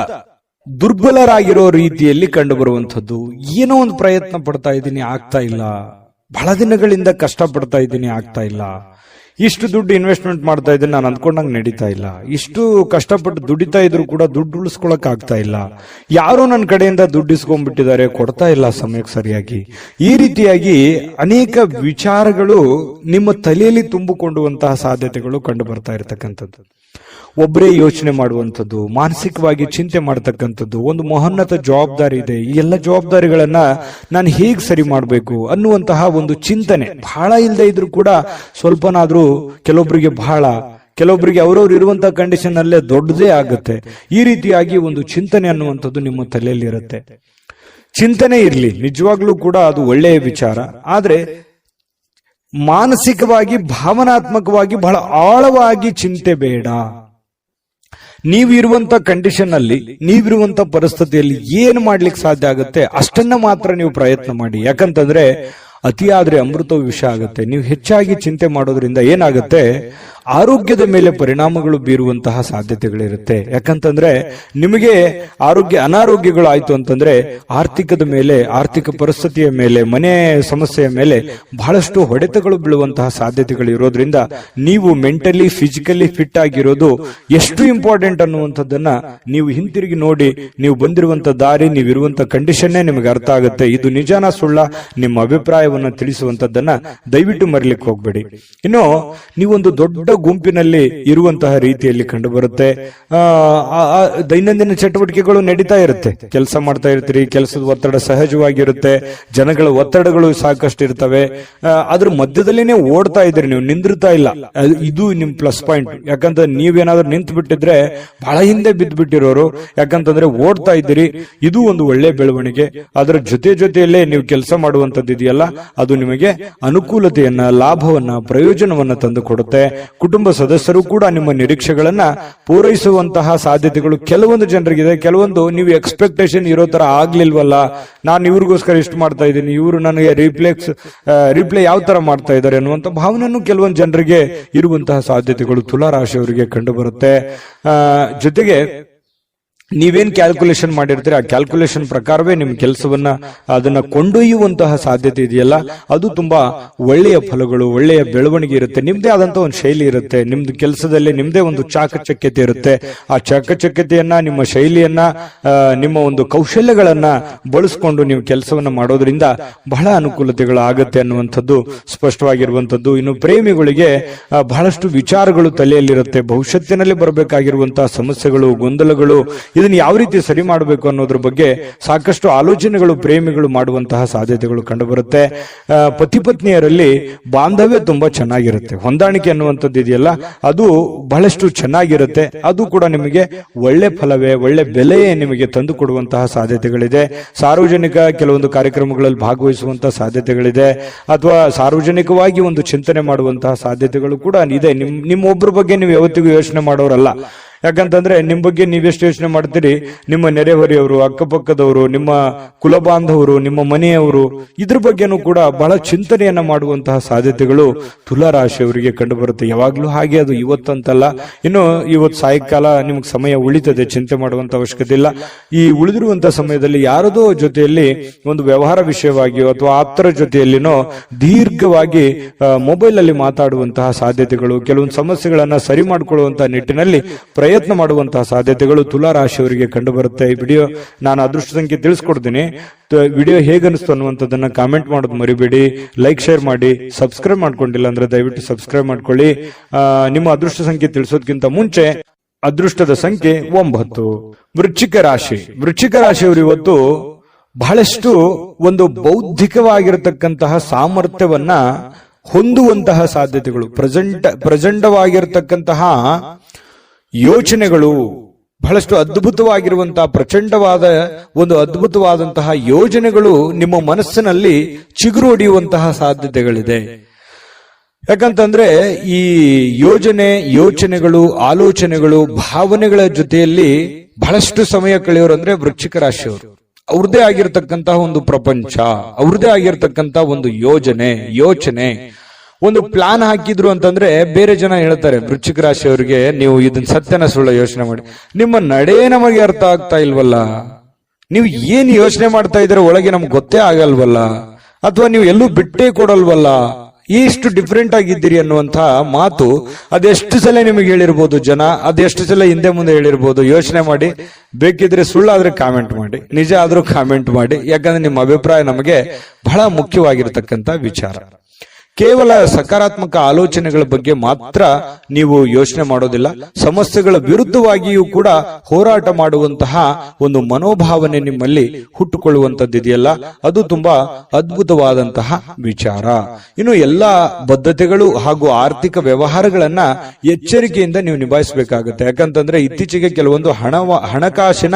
ದುರ್ಬಲರಾಗಿರೋ ರೀತಿಯಲ್ಲಿ ಕಂಡು ಬರುವಂತದ್ದು. ಏನೋ ಒಂದು ಪ್ರಯತ್ನ ಪಡ್ತಾ ಇದ್ದೀನಿ, ಆಗ್ತಾ ಇಲ್ಲ. ಬಹಳ ದಿನಗಳಿಂದ ಕಷ್ಟ ಪಡ್ತಾ ಇದ್ದೀನಿ, ಆಗ್ತಾ ಇಲ್ಲ. ಇಷ್ಟು ದುಡ್ಡು ಇನ್ವೆಸ್ಟ್ಮೆಂಟ್ ಮಾಡ್ತಾ ಇದ್ದೀನಿ, ನಾನು ಅಂದ್ಕೊಂಡಂಗೆ ನಡೀತಾ ಇಲ್ಲ. ಇಷ್ಟು ಕಷ್ಟಪಟ್ಟು ದುಡಿತಾ ಇದ್ರು ಕೂಡ ದುಡ್ಡು ಉಳಿಸ್ಕೊಳಕ್ ಆಗ್ತಾ ಇಲ್ಲ. ಯಾರೋ ನನ್ನ ಕಡೆಯಿಂದ ದುಡ್ಡು ಇಸ್ಕೊಂಡ್ಬಿಟ್ಟಿದ್ದಾರೆ, ಕೊಡ್ತಾ ಇಲ್ಲ ಸಮಯಕ್ಕೆ ಸರಿಯಾಗಿ. ಈ ರೀತಿಯಾಗಿ ಅನೇಕ ವಿಚಾರಗಳು ನಿಮ್ಮ ತಲೆಯಲ್ಲಿ ತುಂಬಿಕೊಂಡುವಂತಹ ಸಾಧ್ಯತೆಗಳು ಕಂಡು ಬರ್ತಾ ಇರತಕ್ಕಂಥದ್ದು. ಒಬ್ಬರೇ ಯೋಚನೆ ಮಾಡುವಂಥದ್ದು, ಮಾನಸಿಕವಾಗಿ ಚಿಂತೆ ಮಾಡತಕ್ಕಂಥದ್ದು, ಒಂದು ಮಹೋನ್ನತ ಜವಾಬ್ದಾರಿ ಇದೆ, ಈ ಎಲ್ಲ ಜವಾಬ್ದಾರಿಗಳನ್ನ ನಾನು ಹೇಗೆ ಸರಿ ಮಾಡಬೇಕು ಅನ್ನುವಂತಹ ಒಂದು ಚಿಂತನೆ ಬಹಳ ಇಲ್ಲದೆ ಇದ್ರೂ ಕೂಡ ಸ್ವಲ್ಪನಾದ್ರೂ ಕೆಲವೊಬ್ಬರಿಗೆ ಅವರವ್ರು ಇರುವಂತಹ ಕಂಡೀಷನ್ ಅಲ್ಲೇ ದೊಡ್ಡದೇ ಆಗುತ್ತೆ. ಈ ರೀತಿಯಾಗಿ ಒಂದು ಚಿಂತನೆ ಅನ್ನುವಂಥದ್ದು ನಿಮ್ಮ ತಲೆಯಲ್ಲಿ ಇರುತ್ತೆ. ಚಿಂತನೆ ಇರಲಿ, ನಿಜವಾಗ್ಲೂ ಕೂಡ ಅದು ಒಳ್ಳೆಯ ವಿಚಾರ. ಆದ್ರೆ ಮಾನಸಿಕವಾಗಿ ಭಾವನಾತ್ಮಕವಾಗಿ ಬಹಳ ಆಳವಾಗಿ ಚಿಂತೆ ಬೇಡ. ನೀವಿರುವಂತ ಕಂಡೀಷನ್ ಅಲ್ಲಿ, ನೀವಿರುವಂತ ಪರಿಸ್ಥಿತಿಯಲ್ಲಿ ಏನು ಮಾಡ್ಲಿಕ್ಕೆ ಸಾಧ್ಯ ಆಗುತ್ತೆ ಅಷ್ಟನ್ನ ಮಾತ್ರ ನೀವು ಪ್ರಯತ್ನ ಮಾಡಿ. ಯಾಕಂತಂದ್ರೆ ಅತಿಯಾದ್ರೆ ಅಮೃತವು ವಿಷ ಆಗುತ್ತೆ. ನೀವು ಹೆಚ್ಚಾಗಿ ಚಿಂತೆ ಮಾಡೋದ್ರಿಂದ ಏನಾಗುತ್ತೆ, ಆರೋಗ್ಯದ ಮೇಲೆ ಪರಿಣಾಮಗಳು ಬೀರುವಂತಹ ಸಾಧ್ಯತೆಗಳಿರುತ್ತೆ. ಯಾಕಂತಂದ್ರೆ ನಿಮಗೆ ಅನಾರೋಗ್ಯಗಳು ಆಯ್ತು ಅಂತಂದ್ರೆ ಆರ್ಥಿಕದ ಮೇಲೆ, ಆರ್ಥಿಕ ಪರಿಸ್ಥಿತಿಯ ಮೇಲೆ, ಮನೆ ಸಮಸ್ಯೆಯ ಮೇಲೆ ಬಹಳಷ್ಟು ಹೊಡೆತಗಳು ಬೀಳುವಂತಹ ಸಾಧ್ಯತೆಗಳು ಇರೋದ್ರಿಂದ ನೀವು ಮೆಂಟಲಿ ಫಿಸಿಕಲಿ ಫಿಟ್ ಆಗಿರೋದು ಎಷ್ಟು ಇಂಪಾರ್ಟೆಂಟ್ ಅನ್ನುವಂಥದ್ದನ್ನ ನೀವು ಹಿಂತಿರುಗಿ ನೋಡಿ. ನೀವು ಬಂದಿರುವಂತ ದಾರಿ, ನೀವಿರುವಂತ ಕಂಡೀಷನ್ನೇ ನಿಮಗೆ ಅರ್ಥ ಆಗುತ್ತೆ. ಇದು ನಿಜಾನ ಸುಳ್ಳ, ನಿಮ್ಮ ಅಭಿಪ್ರಾಯವನ್ನ ತಿಳಿಸುವಂತದ್ದನ್ನ ದಯವಿಟ್ಟು ಮರಿಲಿಕ್ಕೆ ಹೋಗ್ಬೇಡಿ. ಇನ್ನು ನೀವೊಂದು ದೊಡ್ಡ ಗುಂಪಿನಲ್ಲಿ ಇರುವಂತಹ ರೀತಿಯಲ್ಲಿ ಕಂಡು ಬರುತ್ತೆ. ದೈನಂದಿನ ಚಟುವಟಿಕೆಗಳು ನಡೀತಾ ಇರುತ್ತೆ, ಕೆಲಸ ಮಾಡ್ತಾ ಇರ್ತೀರಿ, ಕೆಲಸದ ಒತ್ತಡ ಸಹಜವಾಗಿರುತ್ತೆ, ಜನಗಳ ಒತ್ತಡಗಳು ಸಾಕಷ್ಟು ಇರ್ತವೆ. ಅದ್ರ ಮಧ್ಯದಲ್ಲಿನೇ ಓಡ್ತಾ ಇದ್ರಿ, ನೀವು ನಿಂದಿರ್ತಾ ಇಲ್ಲ. ಇದು ನಿಮ್ ಪ್ಲಸ್ ಪಾಯಿಂಟ್. ಯಾಕಂದ್ರೆ ನೀವೇನಾದ್ರೂ ನಿಂತು ಬಿಟ್ಟಿದ್ರೆ ಬಹಳ ಹಿಂದೆ ಬಿದ್ದು ಬಿಟ್ಟಿರೋರು, ಯಾಕಂತಂದ್ರೆ ಓಡ್ತಾ ಇದ್ದೀರಿ. ಇದು ಒಂದು ಒಳ್ಳೆ ಬೆಳವಣಿಗೆ. ಅದರ ಜೊತೆಯಲ್ಲೇ ನೀವು ಕೆಲಸ ಮಾಡುವಂತದ್ದು ಇದೆಯಲ್ಲ, ಅದು ನಿಮಗೆ ಅನುಕೂಲತೆಯನ್ನ, ಲಾಭವನ್ನ, ಪ್ರಯೋಜನವನ್ನ ತಂದು ಕೊಡುತ್ತೆ. ಕುಟುಂಬ ಸದಸ್ಯರು ಕೂಡ ನಿಮ್ಮ ನಿರೀಕ್ಷೆಗಳನ್ನ ಪೂರೈಸುವಂತಹ ಸಾಧ್ಯತೆಗಳು ಕೆಲವೊಂದು ಜನರಿಗಿದೆ. ಕೆಲವೊಂದು ನೀವು ಎಕ್ಸ್ಪೆಕ್ಟೇಷನ್ ಇರೋ ತರ ಆಗ್ಲಿಲ್ವಲ್ಲ, ನಾನು ಇವ್ರಿಗೋಸ್ಕರ ಇಷ್ಟು ಮಾಡ್ತಾ ಇದ್ದೀನಿ, ಇವರು ನನಗೆ ರಿಪ್ಲೈ ಯಾವ ತರ ಮಾಡ್ತಾ ಇದ್ದಾರೆ ಅನ್ನುವಂಥ ಭಾವನೆಯನ್ನು ಕೆಲವೊಂದು ಜನರಿಗೆ ಇರುವಂತಹ ಸಾಧ್ಯತೆಗಳು ತುಲಾ ರಾಶಿಯವರಿಗೆ ಕಂಡು ಬರುತ್ತೆ. ಜೊತೆಗೆ ನೀವೇನ್ ಕ್ಯಾಲ್ಕುಲೇಷನ್ ಮಾಡಿರ್ತೀರಿ ಆ ಕ್ಯಾಲ್ಕುಲೇಷನ್ ಪ್ರಕಾರವೇ ನಿಮ್ ಕೆಲಸವನ್ನ ಅದನ್ನ ಕೊಂಡೊಯ್ಯುವಂತಹ ಸಾಧ್ಯತೆ ಇದೆಯಲ್ಲ, ಅದು ತುಂಬಾ ಒಳ್ಳೆಯ ಫಲಗಳು, ಒಳ್ಳೆಯ ಬೆಳವಣಿಗೆ ಇರುತ್ತೆ. ನಿಮ್ದೇ ಆದಂತಹ ಒಂದು ಶೈಲಿ ಇರುತ್ತೆ, ನಿಮ್ದು ಕೆಲಸದಲ್ಲಿ ನಿಮ್ದೇ ಒಂದು ಚಾಕಚಕ್ಯತೆ ಇರುತ್ತೆ. ಆ ಚಾಕಚಕ್ಯತೆಯನ್ನ, ನಿಮ್ಮ ಶೈಲಿಯನ್ನ, ನಿಮ್ಮ ಒಂದು ಕೌಶಲ್ಯಗಳನ್ನ ಬಳಸ್ಕೊಂಡು ನೀವು ಕೆಲಸವನ್ನ ಮಾಡೋದ್ರಿಂದ ಬಹಳ ಅನುಕೂಲತೆಗಳು ಆಗತ್ತೆ ಅನ್ನುವಂಥದ್ದು ಸ್ಪಷ್ಟವಾಗಿರುವಂತದ್ದು. ಇನ್ನು ಪ್ರೇಮಿಗಳಿಗೆ ಬಹಳಷ್ಟು ವಿಚಾರಗಳು ತಲೆಯಲ್ಲಿರುತ್ತೆ. ಭವಿಷ್ಯತ್ತಿನಲ್ಲಿ ಬರಬೇಕಾಗಿರುವಂತಹ ಸಮಸ್ಯೆಗಳು, ಗೊಂದಲಗಳು, ಇದನ್ನು ಯಾವ ರೀತಿ ಸರಿ ಮಾಡಬೇಕು ಅನ್ನೋದ್ರ ಬಗ್ಗೆ ಸಾಕಷ್ಟು ಆಲೋಚನೆಗಳು ಪ್ರೇಮಿಗಳು ಮಾಡುವಂತಹ ಸಾಧ್ಯತೆಗಳು ಕಂಡುಬರುತ್ತೆ. ಪತಿ ಪತ್ನಿಯರಲ್ಲಿ ಬಾಂಧವ್ಯ ತುಂಬಾ ಚೆನ್ನಾಗಿರುತ್ತೆ. ಹೊಂದಾಣಿಕೆ ಅನ್ನುವಂಥದ್ದು ಇದೆಯಲ್ಲ, ಅದು ಬಹಳಷ್ಟು ಚೆನ್ನಾಗಿರುತ್ತೆ. ಅದು ಕೂಡ ನಿಮಗೆ ಒಳ್ಳೆ ಫಲವೇ, ಒಳ್ಳೆ ಬೆಲೆಯೇ ನಿಮಗೆ ತಂದು ಕೊಡುವಂತಹ ಸಾಧ್ಯತೆಗಳಿದೆ. ಸಾರ್ವಜನಿಕ ಕೆಲವೊಂದು ಕಾರ್ಯಕ್ರಮಗಳಲ್ಲಿ ಭಾಗವಹಿಸುವಂತಹ ಸಾಧ್ಯತೆಗಳಿದೆ, ಅಥವಾ ಸಾರ್ವಜನಿಕವಾಗಿ ಒಂದು ಚಿಂತನೆ ಮಾಡುವಂತಹ ಸಾಧ್ಯತೆಗಳು ಕೂಡ ಇದೆ. ನಿಮ್ಮೊಬ್ಬರ ಬಗ್ಗೆ ನೀವು ಯಾವತ್ತಿಗೂ ಯೋಚನೆ ಮಾಡೋರಲ್ಲ. ಯಾಕಂತಂದ್ರೆ ನಿಮ್ ಬಗ್ಗೆ ನೀವೆಷ್ಟು ಯೋಚನೆ ಮಾಡ್ತೀರಿ, ನಿಮ್ಮ ನೆರೆಹೊರೆಯವರು, ಅಕ್ಕಪಕ್ಕದವರು, ನಿಮ್ಮ ಕುಲಬಾಂಧವರು, ನಿಮ್ಮ ಮನೆಯವರು, ಇದ್ರ ಬಗ್ಗೆನೂ ಕೂಡ ಬಹಳ ಚಿಂತನೆಯನ್ನ ಮಾಡುವಂತಹ ಸಾಧ್ಯತೆಗಳು ತುಲಾ ರಾಶಿಯವರಿಗೆ ಕಂಡು ಬರುತ್ತೆ. ಯಾವಾಗ್ಲೂ ಹಾಗೆ, ಅದು ಇವತ್ತಂತಲ್ಲ. ಇನ್ನು ಇವತ್ತು ಸಾಯಂಕಾಲ ನಿಮ್ಗೆ ಸಮಯ ಉಳಿತದೆ, ಚಿಂತೆ ಮಾಡುವಂತ ಅವಶ್ಯಕತೆ ಇಲ್ಲ. ಈ ಉಳಿದಿರುವಂತಹ ಸಮಯದಲ್ಲಿ ಯಾರದೋ ಜೊತೆಯಲ್ಲಿ ಒಂದು ವ್ಯವಹಾರ ವಿಷಯವಾಗಿಯೋ ಅಥವಾ ಆಪ್ತರ ಜೊತೆಯಲ್ಲಿನೋ ದೀರ್ಘವಾಗಿ ಮೊಬೈಲ್ ಅಲ್ಲಿ ಮಾತಾಡುವಂತಹ ಸಾಧ್ಯತೆಗಳು, ಕೆಲವೊಂದು ಸಮಸ್ಯೆಗಳನ್ನ ಸರಿ ಮಾಡಿಕೊಳ್ಳುವಂತಹ ನಿಟ್ಟಿನಲ್ಲಿ ಪ್ರಯತ್ನ ಮಾಡುವಂತಹ ಸಾಧ್ಯತೆಗಳು ತುಲಾ ರಾಶಿಯವರಿಗೆ ಕಂಡು ಬರುತ್ತೆ. ಈ ವಿಡಿಯೋ ನಾನು ಅದೃಷ್ಟ ಸಂಖ್ಯೆ ತಿಳಿಸ್ಕೊಡ್ತೀನಿ. ವಿಡಿಯೋ ಹೇಗನಿಸ್ತು ಅನ್ನುವಂಥದ್ದನ್ನ ಕಾಮೆಂಟ್ ಮಾಡೋದು ಮರಿಬೇಡಿ. ಲೈಕ್, ಶೇರ್ ಮಾಡಿ. ಸಬ್ಸ್ಕ್ರೈಬ್ ಮಾಡ್ಕೊಂಡಿಲ್ಲ ಅಂದ್ರೆ ದಯವಿಟ್ಟು ಸಬ್ಸ್ಕ್ರೈಬ್ ಮಾಡ್ಕೊಳ್ಳಿ. ನಿಮ್ಮ ಅದೃಷ್ಟ ಸಂಖ್ಯೆ ತಿಳಿಸೋದಕ್ಕಿಂತ ಮುಂಚೆ ಅದೃಷ್ಟದ ಸಂಖ್ಯೆ 9. ವೃಶ್ಚಿಕ ರಾಶಿ. ವೃಶ್ಚಿಕ ರಾಶಿಯವರು ಇವತ್ತು ಬಹಳಷ್ಟು ಒಂದು ಬೌದ್ಧಿಕವಾಗಿರತಕ್ಕಂತಹ ಸಾಮರ್ಥ್ಯವನ್ನ ಹೊಂದುವಂತಹ ಸಾಧ್ಯತೆಗಳು, ಪ್ರಚಂಡವಾಗಿರತಕ್ಕಂತಹ ಯೋಚನೆಗಳು, ಬಹಳಷ್ಟು ಅದ್ಭುತವಾಗಿರುವಂತಹ ಪ್ರಚಂಡವಾದ ಒಂದು ಅದ್ಭುತವಾದಂತಹ ಯೋಜನೆಗಳು ನಿಮ್ಮ ಮನಸ್ಸಿನಲ್ಲಿ ಚಿಗುರು ಹೊಡೆಯುವಂತಹ ಸಾಧ್ಯತೆಗಳಿದೆ. ಯಾಕಂತಂದ್ರೆ ಈ ಯೋಚನೆಗಳು, ಆಲೋಚನೆಗಳು, ಭಾವನೆಗಳ ಜೊತೆಯಲ್ಲಿ ಬಹಳಷ್ಟು ಸಮಯ ಕಳೆಯೋರು ಅಂದ್ರೆ ವೃಶ್ಚಿಕ ರಾಶಿಯವರು. ಅವ್ರದೇ ಆಗಿರ್ತಕ್ಕಂತಹ ಒಂದು ಪ್ರಪಂಚ, ಅವ್ರದೇ ಆಗಿರ್ತಕ್ಕಂತಹ ಒಂದು ಯೋಚನೆ, ಒಂದು ಪ್ಲಾನ್ ಹಾಕಿದ್ರು ಅಂತಂದ್ರೆ ಬೇರೆ ಜನ ಹೇಳ್ತಾರೆ ವೃಶ್ಚಿಕ ರಾಶಿಯವರಿಗೆ, ನೀವು ಇದನ್ನ ಸತ್ಯನ ಸುಳ್ಳ ಯೋಚನೆ ಮಾಡಿ, ನಿಮ್ಮ ನಡೆ ನಮಗೆ ಅರ್ಥ ಆಗ್ತಾ ಇಲ್ವಲ್ಲ, ನೀವು ಏನ್ ಯೋಚನೆ ಮಾಡ್ತಾ ಇದ್ರೆ ಒಳಗೆ ನಮ್ಗೆ ಗೊತ್ತೇ ಆಗಲ್ವಲ್ಲ, ಅಥವಾ ನೀವು ಎಲ್ಲೂ ಬಿಟ್ಟೇ ಕೊಡಲ್ವಲ್ಲ, ಎಷ್ಟು ಡಿಫ್ರೆಂಟ್ ಆಗಿದ್ದೀರಿ ಅನ್ನುವಂತ ಮಾತು ಅದೆಷ್ಟು ಸಲ ನಿಮಗೆ ಹೇಳಿರ್ಬೋದು ಜನ, ಅದೆಷ್ಟು ಸಲ ಹಿಂದೆ ಮುಂದೆ ಹೇಳಿರ್ಬೋದು. ಯೋಚನೆ ಮಾಡಿ, ಬೇಕಿದ್ರೆ ಸುಳ್ಳಾದ್ರೆ ಕಾಮೆಂಟ್ ಮಾಡಿ, ನಿಜ ಆದ್ರೂ ಕಾಮೆಂಟ್ ಮಾಡಿ. ಯಾಕಂದ್ರೆ ನಿಮ್ಮ ಅಭಿಪ್ರಾಯ ನಮಗೆ ಬಹಳ ಮುಖ್ಯವಾಗಿರತಕ್ಕಂತ ವಿಚಾರ. ಕೇವಲ ಸಕಾರಾತ್ಮಕ ಆಲೋಚನೆಗಳ ಬಗ್ಗೆ ಮಾತ್ರ ನೀವು ಯೋಚನೆ ಮಾಡೋದಿಲ್ಲ, ಸಮಸ್ಯೆಗಳ ವಿರುದ್ಧವಾಗಿಯೂ ಕೂಡ ಹೋರಾಟ ಮಾಡುವಂತಹ ಒಂದು ಮನೋಭಾವನೆ ನಿಮ್ಮಲ್ಲಿ ಹುಟ್ಟುಕೊಳ್ಳುವಂತದ್ದಿದೆಯಲ್ಲ, ಅದು ತುಂಬಾ ಅದ್ಭುತವಾದಂತಹ ವಿಚಾರ. ಇನ್ನು ಎಲ್ಲಾ ಬದ್ಧತೆಗಳು ಹಾಗೂ ಆರ್ಥಿಕ ವ್ಯವಹಾರಗಳನ್ನ ಎಚ್ಚರಿಕೆಯಿಂದ ನೀವು ನಿಭಾಯಿಸಬೇಕಾಗುತ್ತೆ. ಯಾಕಂತಂದ್ರೆ ಇತ್ತೀಚೆಗೆ ಕೆಲವೊಂದು ಹಣಕಾಸಿನ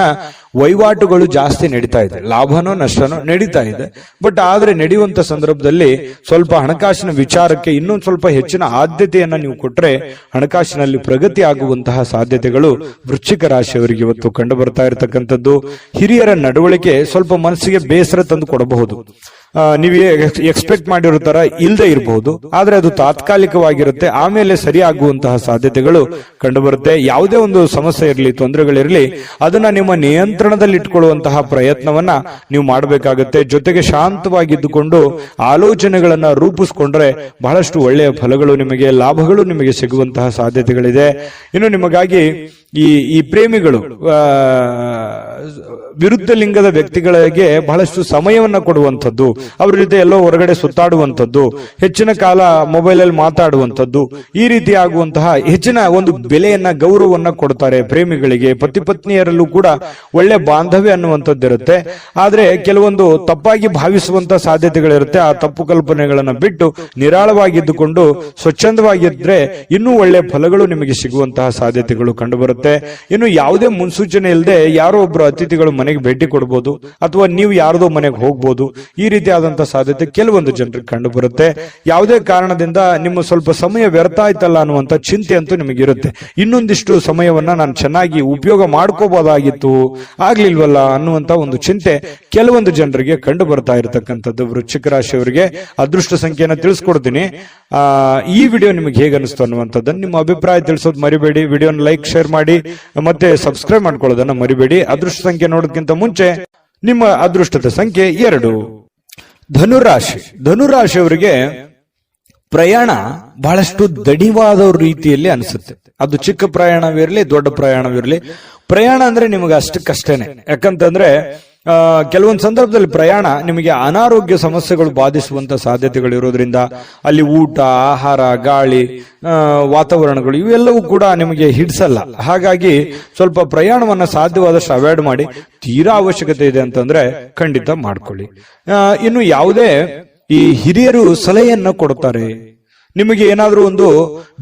ವಹಿವಾಟುಗಳು ಜಾಸ್ತಿ ನಡೀತಾ ಇದೆ, ಲಾಭನೋ ನಷ್ಟನೋ ನಡೀತಾ ಇದೆ. ಬಟ್ ಆದ್ರೆ ನಡೆಯುವಂತ ಸಂದರ್ಭದಲ್ಲಿ ಸ್ವಲ್ಪ ಹಣಕಾಸಿನ ವಿಚಾರಕ್ಕೆ ಇನ್ನೊಂದು ಸ್ವಲ್ಪ ಹೆಚ್ಚಿನ ಆದ್ಯತೆಯನ್ನ ನೀವು ಕೊಟ್ರೆ ಹಣಕಾಸಿನಲ್ಲಿ ಪ್ರಗತಿ ಆಗುವಂತಹ ಸಾಧ್ಯತೆಗಳು ವೃಶ್ಚಿಕ ರಾಶಿಯವರಿಗೆ ಇವತ್ತು ಕಂಡು ಬರ್ತಾ ಇರತಕ್ಕಂಥದ್ದು. ಹಿರಿಯರ ನಡವಳಿಕೆ ಸ್ವಲ್ಪ ಮನಸ್ಸಿಗೆ ಬೇಸರ ತಂದು ಕೊಡಬಹುದು. ನೀವು ಎಕ್ಸ್ಪೆಕ್ಟ್ ಮಾಡಿರೋ ತರ ಇಲ್ಲದೆ ಇರಬಹುದು, ಆದ್ರೆ ಅದು ತಾತ್ಕಾಲಿಕವಾಗಿರುತ್ತೆ, ಆಮೇಲೆ ಸರಿಯಾಗುವಂತಹ ಸಾಧ್ಯತೆಗಳು ಕಂಡುಬರುತ್ತೆ. ಯಾವುದೇ ಒಂದು ಸಮಸ್ಯೆ ಇರಲಿ, ತೊಂದರೆಗಳಿರಲಿ, ಅದನ್ನ ನಿಮ್ಮ ನಿಯಂತ್ರಣದಲ್ಲಿ ಇಟ್ಕೊಳ್ಳುವಂತಹ ಪ್ರಯತ್ನವನ್ನ ನೀವು ಮಾಡಬೇಕಾಗುತ್ತೆ. ಜೊತೆಗೆ ಶಾಂತವಾಗಿದ್ದುಕೊಂಡು ಆಲೋಚನೆಗಳನ್ನ ರೂಪಿಸ್ಕೊಂಡ್ರೆ ಬಹಳಷ್ಟು ಒಳ್ಳೆಯ ಫಲಗಳು ನಿಮಗೆ, ಲಾಭಗಳು ನಿಮಗೆ ಸಿಗುವಂತಹ ಸಾಧ್ಯತೆಗಳಿದೆ. ಇನ್ನು ನಿಮಗಾಗಿ ಈ ಪ್ರೇಮಿಗಳು ವಿರುದ್ಧ ಲಿಂಗದ ವ್ಯಕ್ತಿಗಳಿಗೆ ಬಹಳಷ್ಟು ಸಮಯವನ್ನ ಕೊಡುವಂಥದ್ದು, ಅವ್ರ ಜೊತೆ ಎಲ್ಲೋ ಹೊರಗಡೆ ಸುತ್ತಾಡುವಂಥದ್ದು, ಹೆಚ್ಚಿನ ಕಾಲ ಮೊಬೈಲ್ ಅಲ್ಲಿ ಮಾತಾಡುವಂಥದ್ದು, ಈ ರೀತಿ ಆಗುವಂತಹ ಹೆಚ್ಚಿನ ಒಂದು ಬೆಲೆಯನ್ನ, ಗೌರವವನ್ನ ಕೊಡ್ತಾರೆ ಪ್ರೇಮಿಗಳಿಗೆ. ಪತಿ ಪತ್ನಿಯರಲ್ಲೂ ಕೂಡ ಒಳ್ಳೆ ಬಾಂಧವ್ಯ ಅನ್ನುವಂಥದ್ದಿರುತ್ತೆ. ಆದ್ರೆ ಕೆಲವೊಂದು ತಪ್ಪಾಗಿ ಭಾವಿಸುವಂತಹ ಸಾಧ್ಯತೆಗಳಿರುತ್ತೆ. ಆ ತಪ್ಪು ಕಲ್ಪನೆಗಳನ್ನ ಬಿಟ್ಟು ನಿರಾಳವಾಗಿದ್ದುಕೊಂಡು ಸ್ವಚ್ಛಂದವಾಗಿದ್ರೆ ಇನ್ನೂ ಒಳ್ಳೆ ಫಲಗಳು ನಿಮಗೆ ಸಿಗುವಂತಹ ಸಾಧ್ಯತೆಗಳು ಕಂಡುಬರುತ್ತೆ. ಬರುತ್ತೆ. ಇನ್ನು ಯಾವುದೇ ಮುನ್ಸೂಚನೆ ಇಲ್ಲದೆ ಯಾರೋ ಒಬ್ರು ಅತಿಥಿಗಳು ಮನೆಗೆ ಭೇಟಿ ಕೊಡಬಹುದು, ಅಥವಾ ನೀವು ಯಾರ್ದೋ ಮನೆಗೆ ಹೋಗ್ಬೋದು. ಈ ರೀತಿಯಾದಂತಹ ಸಾಧ್ಯತೆ ಕೆಲವೊಂದು ಜನರಿಗೆ ಕಂಡು ಬರುತ್ತೆ. ಯಾವುದೇ ಕಾರಣದಿಂದ ನಿಮ್ಮ ಸ್ವಲ್ಪ ಸಮಯ ವ್ಯರ್ಥ ಆಯ್ತಲ್ಲ ಅನ್ನುವಂತ ಚಿಂತೆ ಅಂತೂ ನಿಮಗಿರುತ್ತೆ. ಇನ್ನೊಂದಿಷ್ಟು ಸಮಯವನ್ನ ನಾನು ಚೆನ್ನಾಗಿ ಉಪಯೋಗ ಮಾಡ್ಕೋಬಹುದಾಗಿತ್ತು, ಆಗ್ಲಿಲ್ವಲ್ಲ ಅನ್ನುವಂತ ಒಂದು ಚಿಂತೆ ಕೆಲವೊಂದು ಜನರಿಗೆ ಕಂಡು ಬರ್ತಾ ಇರತಕ್ಕಂಥದ್ದು. ವೃಶ್ಚಿಕ ರಾಶಿಯವರಿಗೆ ಅದೃಷ್ಟ ಸಂಖ್ಯೆಯನ್ನು ತಿಳಿಸ್ಕೊಡ್ತೀನಿ. ಈ ವಿಡಿಯೋ ನಿಮಗೆ ಹೇಗೆ ಅನಿಸ್ತು ಅನ್ನುವಂಥದ್ದನ್ನು ನಿಮ್ಮ ಅಭಿಪ್ರಾಯ ತಿಳಿಸೋದು ಮರಿಬೇಡಿ. ವಿಡಿಯೋನ ಲೈಕ್, ಶೇರ್ ಮಾಡಿ, ಮತ್ತೆ ಸಬ್ಸ್ಕ್ರೈಬ್ ಮಾಡ್ಕೊಳ್ಳೋದನ್ನ ಮರಿಬೇಡಿ. ಅದೃಷ್ಟ ಸಂಖ್ಯೆ ನೋಡೋದಕ್ಕಿಂತ ಮುಂಚೆ ನಿಮ್ಮ ಅದೃಷ್ಟದ ಸಂಖ್ಯೆ 2. ಧನುರಾಶಿ. ಧನುರಾಶಿಯವರಿಗೆ ಪ್ರಯಾಣ ಬಹಳಷ್ಟು ದಣಿವಾದ ರೀತಿಯಲ್ಲಿ ಅನಿಸುತ್ತೆ. ಅದು ಚಿಕ್ಕ ಪ್ರಯಾಣವಿರಲಿ, ದೊಡ್ಡ ಪ್ರಯಾಣವಿರಲಿ, ಪ್ರಯಾಣ ಅಂದ್ರೆ ನಿಮಗೆ ಅಷ್ಟಕ್ಕಷ್ಟೇನೆ. ಯಾಕಂತಂದ್ರೆ ಕೆಲವೊಂದು ಸಂದರ್ಭದಲ್ಲಿ ಪ್ರಯಾಣ ನಿಮಗೆ ಅನಾರೋಗ್ಯ ಸಮಸ್ಯೆಗಳು ಬಾಧಿಸುವಂತ ಸಾಧ್ಯತೆಗಳು ಇರೋದ್ರಿಂದ ಅಲ್ಲಿ ಊಟ, ಆಹಾರ, ಗಾಳಿ, ವಾತಾವರಣಗಳು ಇವೆಲ್ಲವೂ ಕೂಡ ನಿಮಗೆ ಹಿಡಿಸಲ್ಲ. ಹಾಗಾಗಿ ಸ್ವಲ್ಪ ಪ್ರಯಾಣವನ್ನ ಸಾಧ್ಯವಾದಷ್ಟು ಅವಾಯ್ಡ್ ಮಾಡಿ. ತೀರಾ ಅವಶ್ಯಕತೆ ಇದೆ ಅಂತಂದ್ರೆ ಖಂಡಿತ ಮಾಡ್ಕೊಳ್ಳಿ. ಇನ್ನು ಯಾವುದೇ ಈ ಹಿರಿಯರು ಸಲಹೆಯನ್ನ ಕೊಡ್ತಾರೆ, ನಿಮಗೆ ಏನಾದ್ರೂ ಒಂದು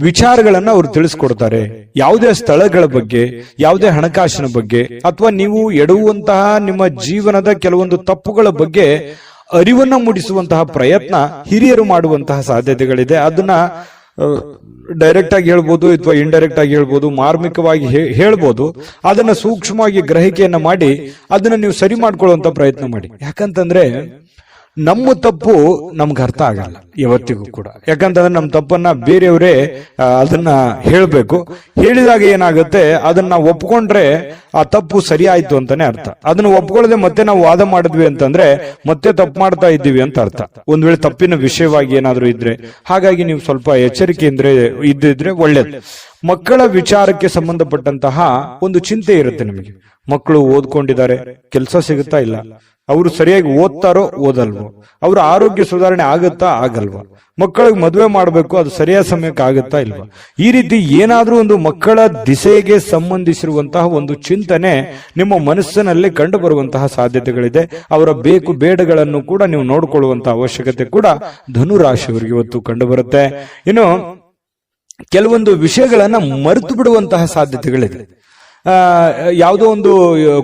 ವಿಚಾರಗಳನ್ನ ಅವರು ತಿಳಿಸ್ಕೊಡ್ತಾರೆ. ಯಾವುದೇ ಸ್ಥಳಗಳ ಬಗ್ಗೆ, ಯಾವುದೇ ಹಣಕಾಸಿನ ಬಗ್ಗೆ, ಅಥವಾ ನೀವು ಎಡುವಂತಹ ನಿಮ್ಮ ಜೀವನದ ಕೆಲವೊಂದು ತಪ್ಪುಗಳ ಬಗ್ಗೆ ಅರಿವನ್ನ ಮೂಡಿಸುವಂತಹ ಪ್ರಯತ್ನ ಹಿರಿಯರು ಮಾಡುವಂತಹ ಸಾಧ್ಯತೆಗಳಿದೆ. ಅದನ್ನ ಡೈರೆಕ್ಟ್ ಆಗಿ ಹೇಳ್ಬೋದು, ಅಥವಾ ಇಂಡೈರೆಕ್ಟ್ ಆಗಿ ಹೇಳ್ಬೋದು, ಮಾರ್ಮಿಕವಾಗಿ ಹೇಳ್ಬೋದು. ಅದನ್ನ ಸೂಕ್ಷ್ಮವಾಗಿ ಗ್ರಹಿಕೆಯನ್ನ ಮಾಡಿ ಅದನ್ನ ನೀವು ಸರಿ ಮಾಡ್ಕೊಳ್ಳುವಂತ ಪ್ರಯತ್ನ ಮಾಡಿ. ಯಾಕಂತಂದ್ರೆ ನಮ್ಮ ತಪ್ಪು ನಮ್ಗೆ ಅರ್ಥ ಆಗಲ್ಲ ಯಾವತ್ತಿಗೂ ಕೂಡ. ಯಾಕಂತಂದ್ರೆ ನಮ್ಮ ತಪ್ಪನ್ನ ಬೇರೆಯವರೇ ಅದನ್ನ ಹೇಳ್ಬೇಕು. ಹೇಳಿದಾಗ ಏನಾಗುತ್ತೆ, ಅದನ್ನ ಒಪ್ಕೊಂಡ್ರೆ ಆ ತಪ್ಪು ಸರಿ ಆಯ್ತು ಅಂತಾನೆ ಅರ್ಥ. ಅದನ್ನ ಒಪ್ಕೊಳ್ಳದೆ ಮತ್ತೆ ನಾವು ವಾದ ಮಾಡಿದ್ವಿ ಅಂತಂದ್ರೆ ಮತ್ತೆ ತಪ್ಪು ಮಾಡ್ತಾ ಇದ್ದೀವಿ ಅಂತ ಅರ್ಥ, ಒಂದ್ ವೇಳೆ ತಪ್ಪಿನ ವಿಷಯವಾಗಿ ಏನಾದ್ರೂ ಇದ್ರೆ. ಹಾಗಾಗಿ ನೀವು ಸ್ವಲ್ಪ ಎಚ್ಚರಿಕೆಯಿಂದ ಇದ್ದಿದ್ರೆ ಒಳ್ಳೇದು. ಮಕ್ಕಳ ವಿಚಾರಕ್ಕೆ ಸಂಬಂಧಪಟ್ಟಂತಹ ಒಂದು ಚಿಂತೆ ಇರುತ್ತೆ ನಿಮಗೆ. ಮಕ್ಕಳು ಓದ್ಕೊಂಡಿದ್ದಾರೆ, ಕೆಲಸ ಸಿಗುತ್ತಾ ಇಲ್ಲ, ಅವರು ಸರಿಯಾಗಿ ಓದ್ತಾರೋ ಓದಲ್ವೋ, ಅವ್ರ ಆರೋಗ್ಯ ಸುಧಾರಣೆ ಆಗುತ್ತಾ ಆಗಲ್ವಾ, ಮಕ್ಕಳಿಗೆ ಮದುವೆ ಮಾಡಬೇಕು, ಅದು ಸರಿಯಾದ ಸಮಯಕ್ಕೆ ಆಗುತ್ತಾ ಇಲ್ವಾ, ಈ ರೀತಿ ಏನಾದ್ರೂ ಒಂದು ಮಕ್ಕಳ ದಿಸೆಗೆ ಸಂಬಂಧಿಸಿರುವಂತಹ ಒಂದು ಚಿಂತನೆ ನಿಮ್ಮ ಮನಸ್ಸಿನಲ್ಲಿ ಕಂಡು ಬರುವಂತಹ ಸಾಧ್ಯತೆಗಳಿದೆ. ಅವರ ಬೇಕು ಬೇಡಗಳನ್ನು ಕೂಡ ನೀವು ನೋಡಿಕೊಳ್ಳುವಂತಹ ಅವಶ್ಯಕತೆ ಕೂಡ ಧನುರಾಶಿಯವರಿಗೆ ಇವತ್ತು ಕಂಡು ಬರುತ್ತೆ. ಇನ್ನು ಕೆಲವೊಂದು ವಿಷಯಗಳನ್ನ ಮರೆತು ಬಿಡುವಂತಹ ಸಾಧ್ಯತೆಗಳಿದೆ. ಯಾವುದೋ ಒಂದು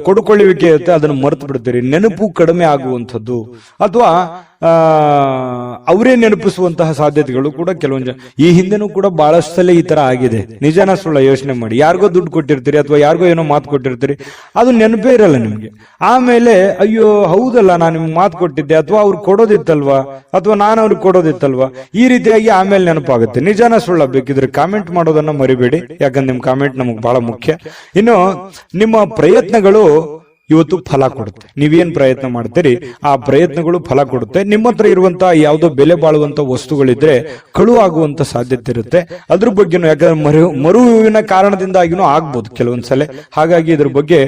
ಕೊಡುಕೊಳ್ಳುವಿಕೆ ಇರುತ್ತೆ, ಅದನ್ನು ಮರೆತು ಬಿಡ್ತೀರಿ. ನೆನಪು ಕಡಿಮೆ ಆಗುವಂಥದ್ದು, ಅಥವಾ ಅವರೇ ನೆನಪಿಸುವಂತಹ ಸಾಧ್ಯತೆಗಳು ಕೂಡ ಕೆಲವೊಂದು ಈ ಹಿಂದೆನೂ ಕೂಡ ಬಹಳಷ್ಟು ಸಲ ಈ ತರ ಆಗಿದೆ. ನಿಜನ ಸುಳ್ಳ ಯೋಚನೆ ಮಾಡಿ. ಯಾರಿಗೋ ದುಡ್ಡು ಕೊಟ್ಟಿರ್ತೀರಿ, ಅಥವಾ ಯಾರಿಗೋ ಏನೋ ಮಾತು ಕೊಟ್ಟಿರ್ತೀರಿ, ಅದು ನೆನಪೇ ಇರಲ್ಲ ನಿಮ್ಗೆ. ಆಮೇಲೆ ಅಯ್ಯೋ ಹೌದಲ್ಲ, ನಾನು ನಿಮ್ಗೆ ಮಾತು ಕೊಟ್ಟಿದ್ದೆ, ಅಥವಾ ಅವ್ರು ಕೊಡೋದಿತ್ತಲ್ವಾ, ಅಥವಾ ನಾನು ಅವ್ರಿಗೆ ಕೊಡೋದಿತ್ತಲ್ವಾ, ಈ ರೀತಿಯಾಗಿ ಆಮೇಲೆ ನೆನಪಾಗುತ್ತೆ. ನಿಜನ ಸುಳ್ಳ ಬೇಕಿದ್ರೆ ಕಾಮೆಂಟ್ ಮಾಡೋದನ್ನ ಮರಿಬೇಡಿ, ಯಾಕಂದ್ರೆ ನಿಮ್ ಕಾಮೆಂಟ್ ನಮಗ್ ಬಹಳ ಮುಖ್ಯ. ಇನ್ನು ನಿಮ್ಮ ಪ್ರಯತ್ನಗಳು ಇವತ್ತು ಫಲ ಕೊಡುತ್ತೆ. ನೀವೇನ್ ಪ್ರಯತ್ನ ಮಾಡ್ತೀರಿ ಆ ಪ್ರಯತ್ನಗಳು ಫಲ ಕೊಡುತ್ತೆ. ನಿಮ್ಮ ಹತ್ರ ಇರುವಂತಹ ಯಾವುದೋ ಬೆಲೆ ಬಾಳುವಂತ ವಸ್ತುಗಳಿದ್ರೆ ಕಳು ಆಗುವಂತ ಸಾಧ್ಯತೆ ಇರುತ್ತೆ. ಅದ್ರ ಬಗ್ಗೆನೂ, ಯಾಕಂದ್ರೆ ಮರುವಿನ ಕಾರಣದಿಂದಾಗಿನೂ ಆಗ್ಬೋದು ಕೆಲವೊಂದ್ಸಲ. ಹಾಗಾಗಿ ಇದ್ರ ಬಗ್ಗೆ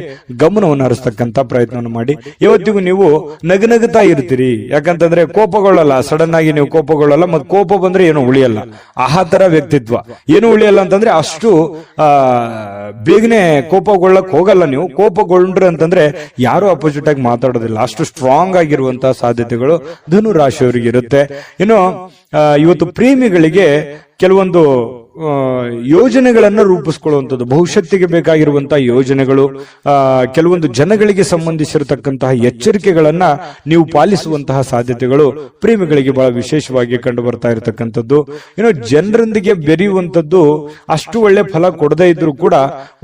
ಗಮನವನ್ನು ಹರಿಸ್ತಕ್ಕಂತ ಪ್ರಯತ್ನವನ್ನು ಮಾಡಿ. ಇವತ್ತಿಗೂ ನೀವು ನಗನಗುತ್ತಾ ಇರ್ತೀರಿ, ಯಾಕಂತಂದ್ರೆ ಕೋಪಗೊಳ್ಳಲ್ಲ, ಸಡನ್ ಆಗಿ ನೀವು ಕೋಪಗೊಳ್ಳಲ್ಲ. ಮತ್ತೆ ಕೋಪ ಬಂದ್ರೆ ಏನು ಉಳಿಯಲ್ಲ, ಆ ತರ ವ್ಯಕ್ತಿತ್ವ. ಏನು ಉಳಿಯಲ್ಲ ಅಂತಂದ್ರೆ ಅಷ್ಟು ಬೇಗನೆ ಕೋಪಗೊಳ್ಳಕ್ ಹೋಗಲ್ಲ ನೀವು. ಕೋಪಗೊಂಡ್ರೆ ಅಂತಂದ್ರೆ ಯಾರು ಅಪೋಸಿಟ್ ಆಗಿ ಮಾತಾಡೋದಿಲ್ಲ, ಅಷ್ಟು ಸ್ಟ್ರಾಂಗ್ ಆಗಿರುವಂತಹ ಸಾಧ್ಯತೆಗಳು ಧನು ರಾಶಿಯವರಿಗೆ ಇರುತ್ತೆ. ಇನ್ನು ಇವತ್ತು ಪ್ರೇಮಿಗಳಿಗೆ ಕೆಲವೊಂದು ಯೋಜನೆಗಳನ್ನ ರೂಪಿಸ್ಕೊಳ್ಳುವಂಥದ್ದು, ಭವಿಷ್ಯತ್ತಿಗೆ ಬೇಕಾಗಿರುವಂತಹ ಯೋಜನೆಗಳು, ಕೆಲವೊಂದು ಜನಗಳಿಗೆ ಸಂಬಂಧಿಸಿರತಕ್ಕಂತಹ ಎಚ್ಚರಿಕೆಗಳನ್ನ ನೀವು ಪಾಲಿಸುವಂತಹ ಸಾಧ್ಯತೆಗಳು ಪ್ರೇಮಿಗಳಿಗೆ ಬಹಳ ವಿಶೇಷವಾಗಿ ಕಂಡು ಬರ್ತಾ ಇರತಕ್ಕಂಥದ್ದು. ಇನ್ನು ಜನರೊಂದಿಗೆ ಬೆರೆಯುವಂಥದ್ದು ಅಷ್ಟು ಒಳ್ಳೆ ಫಲ ಕೊಡದೇ ಇದ್ರೂ ಕೂಡ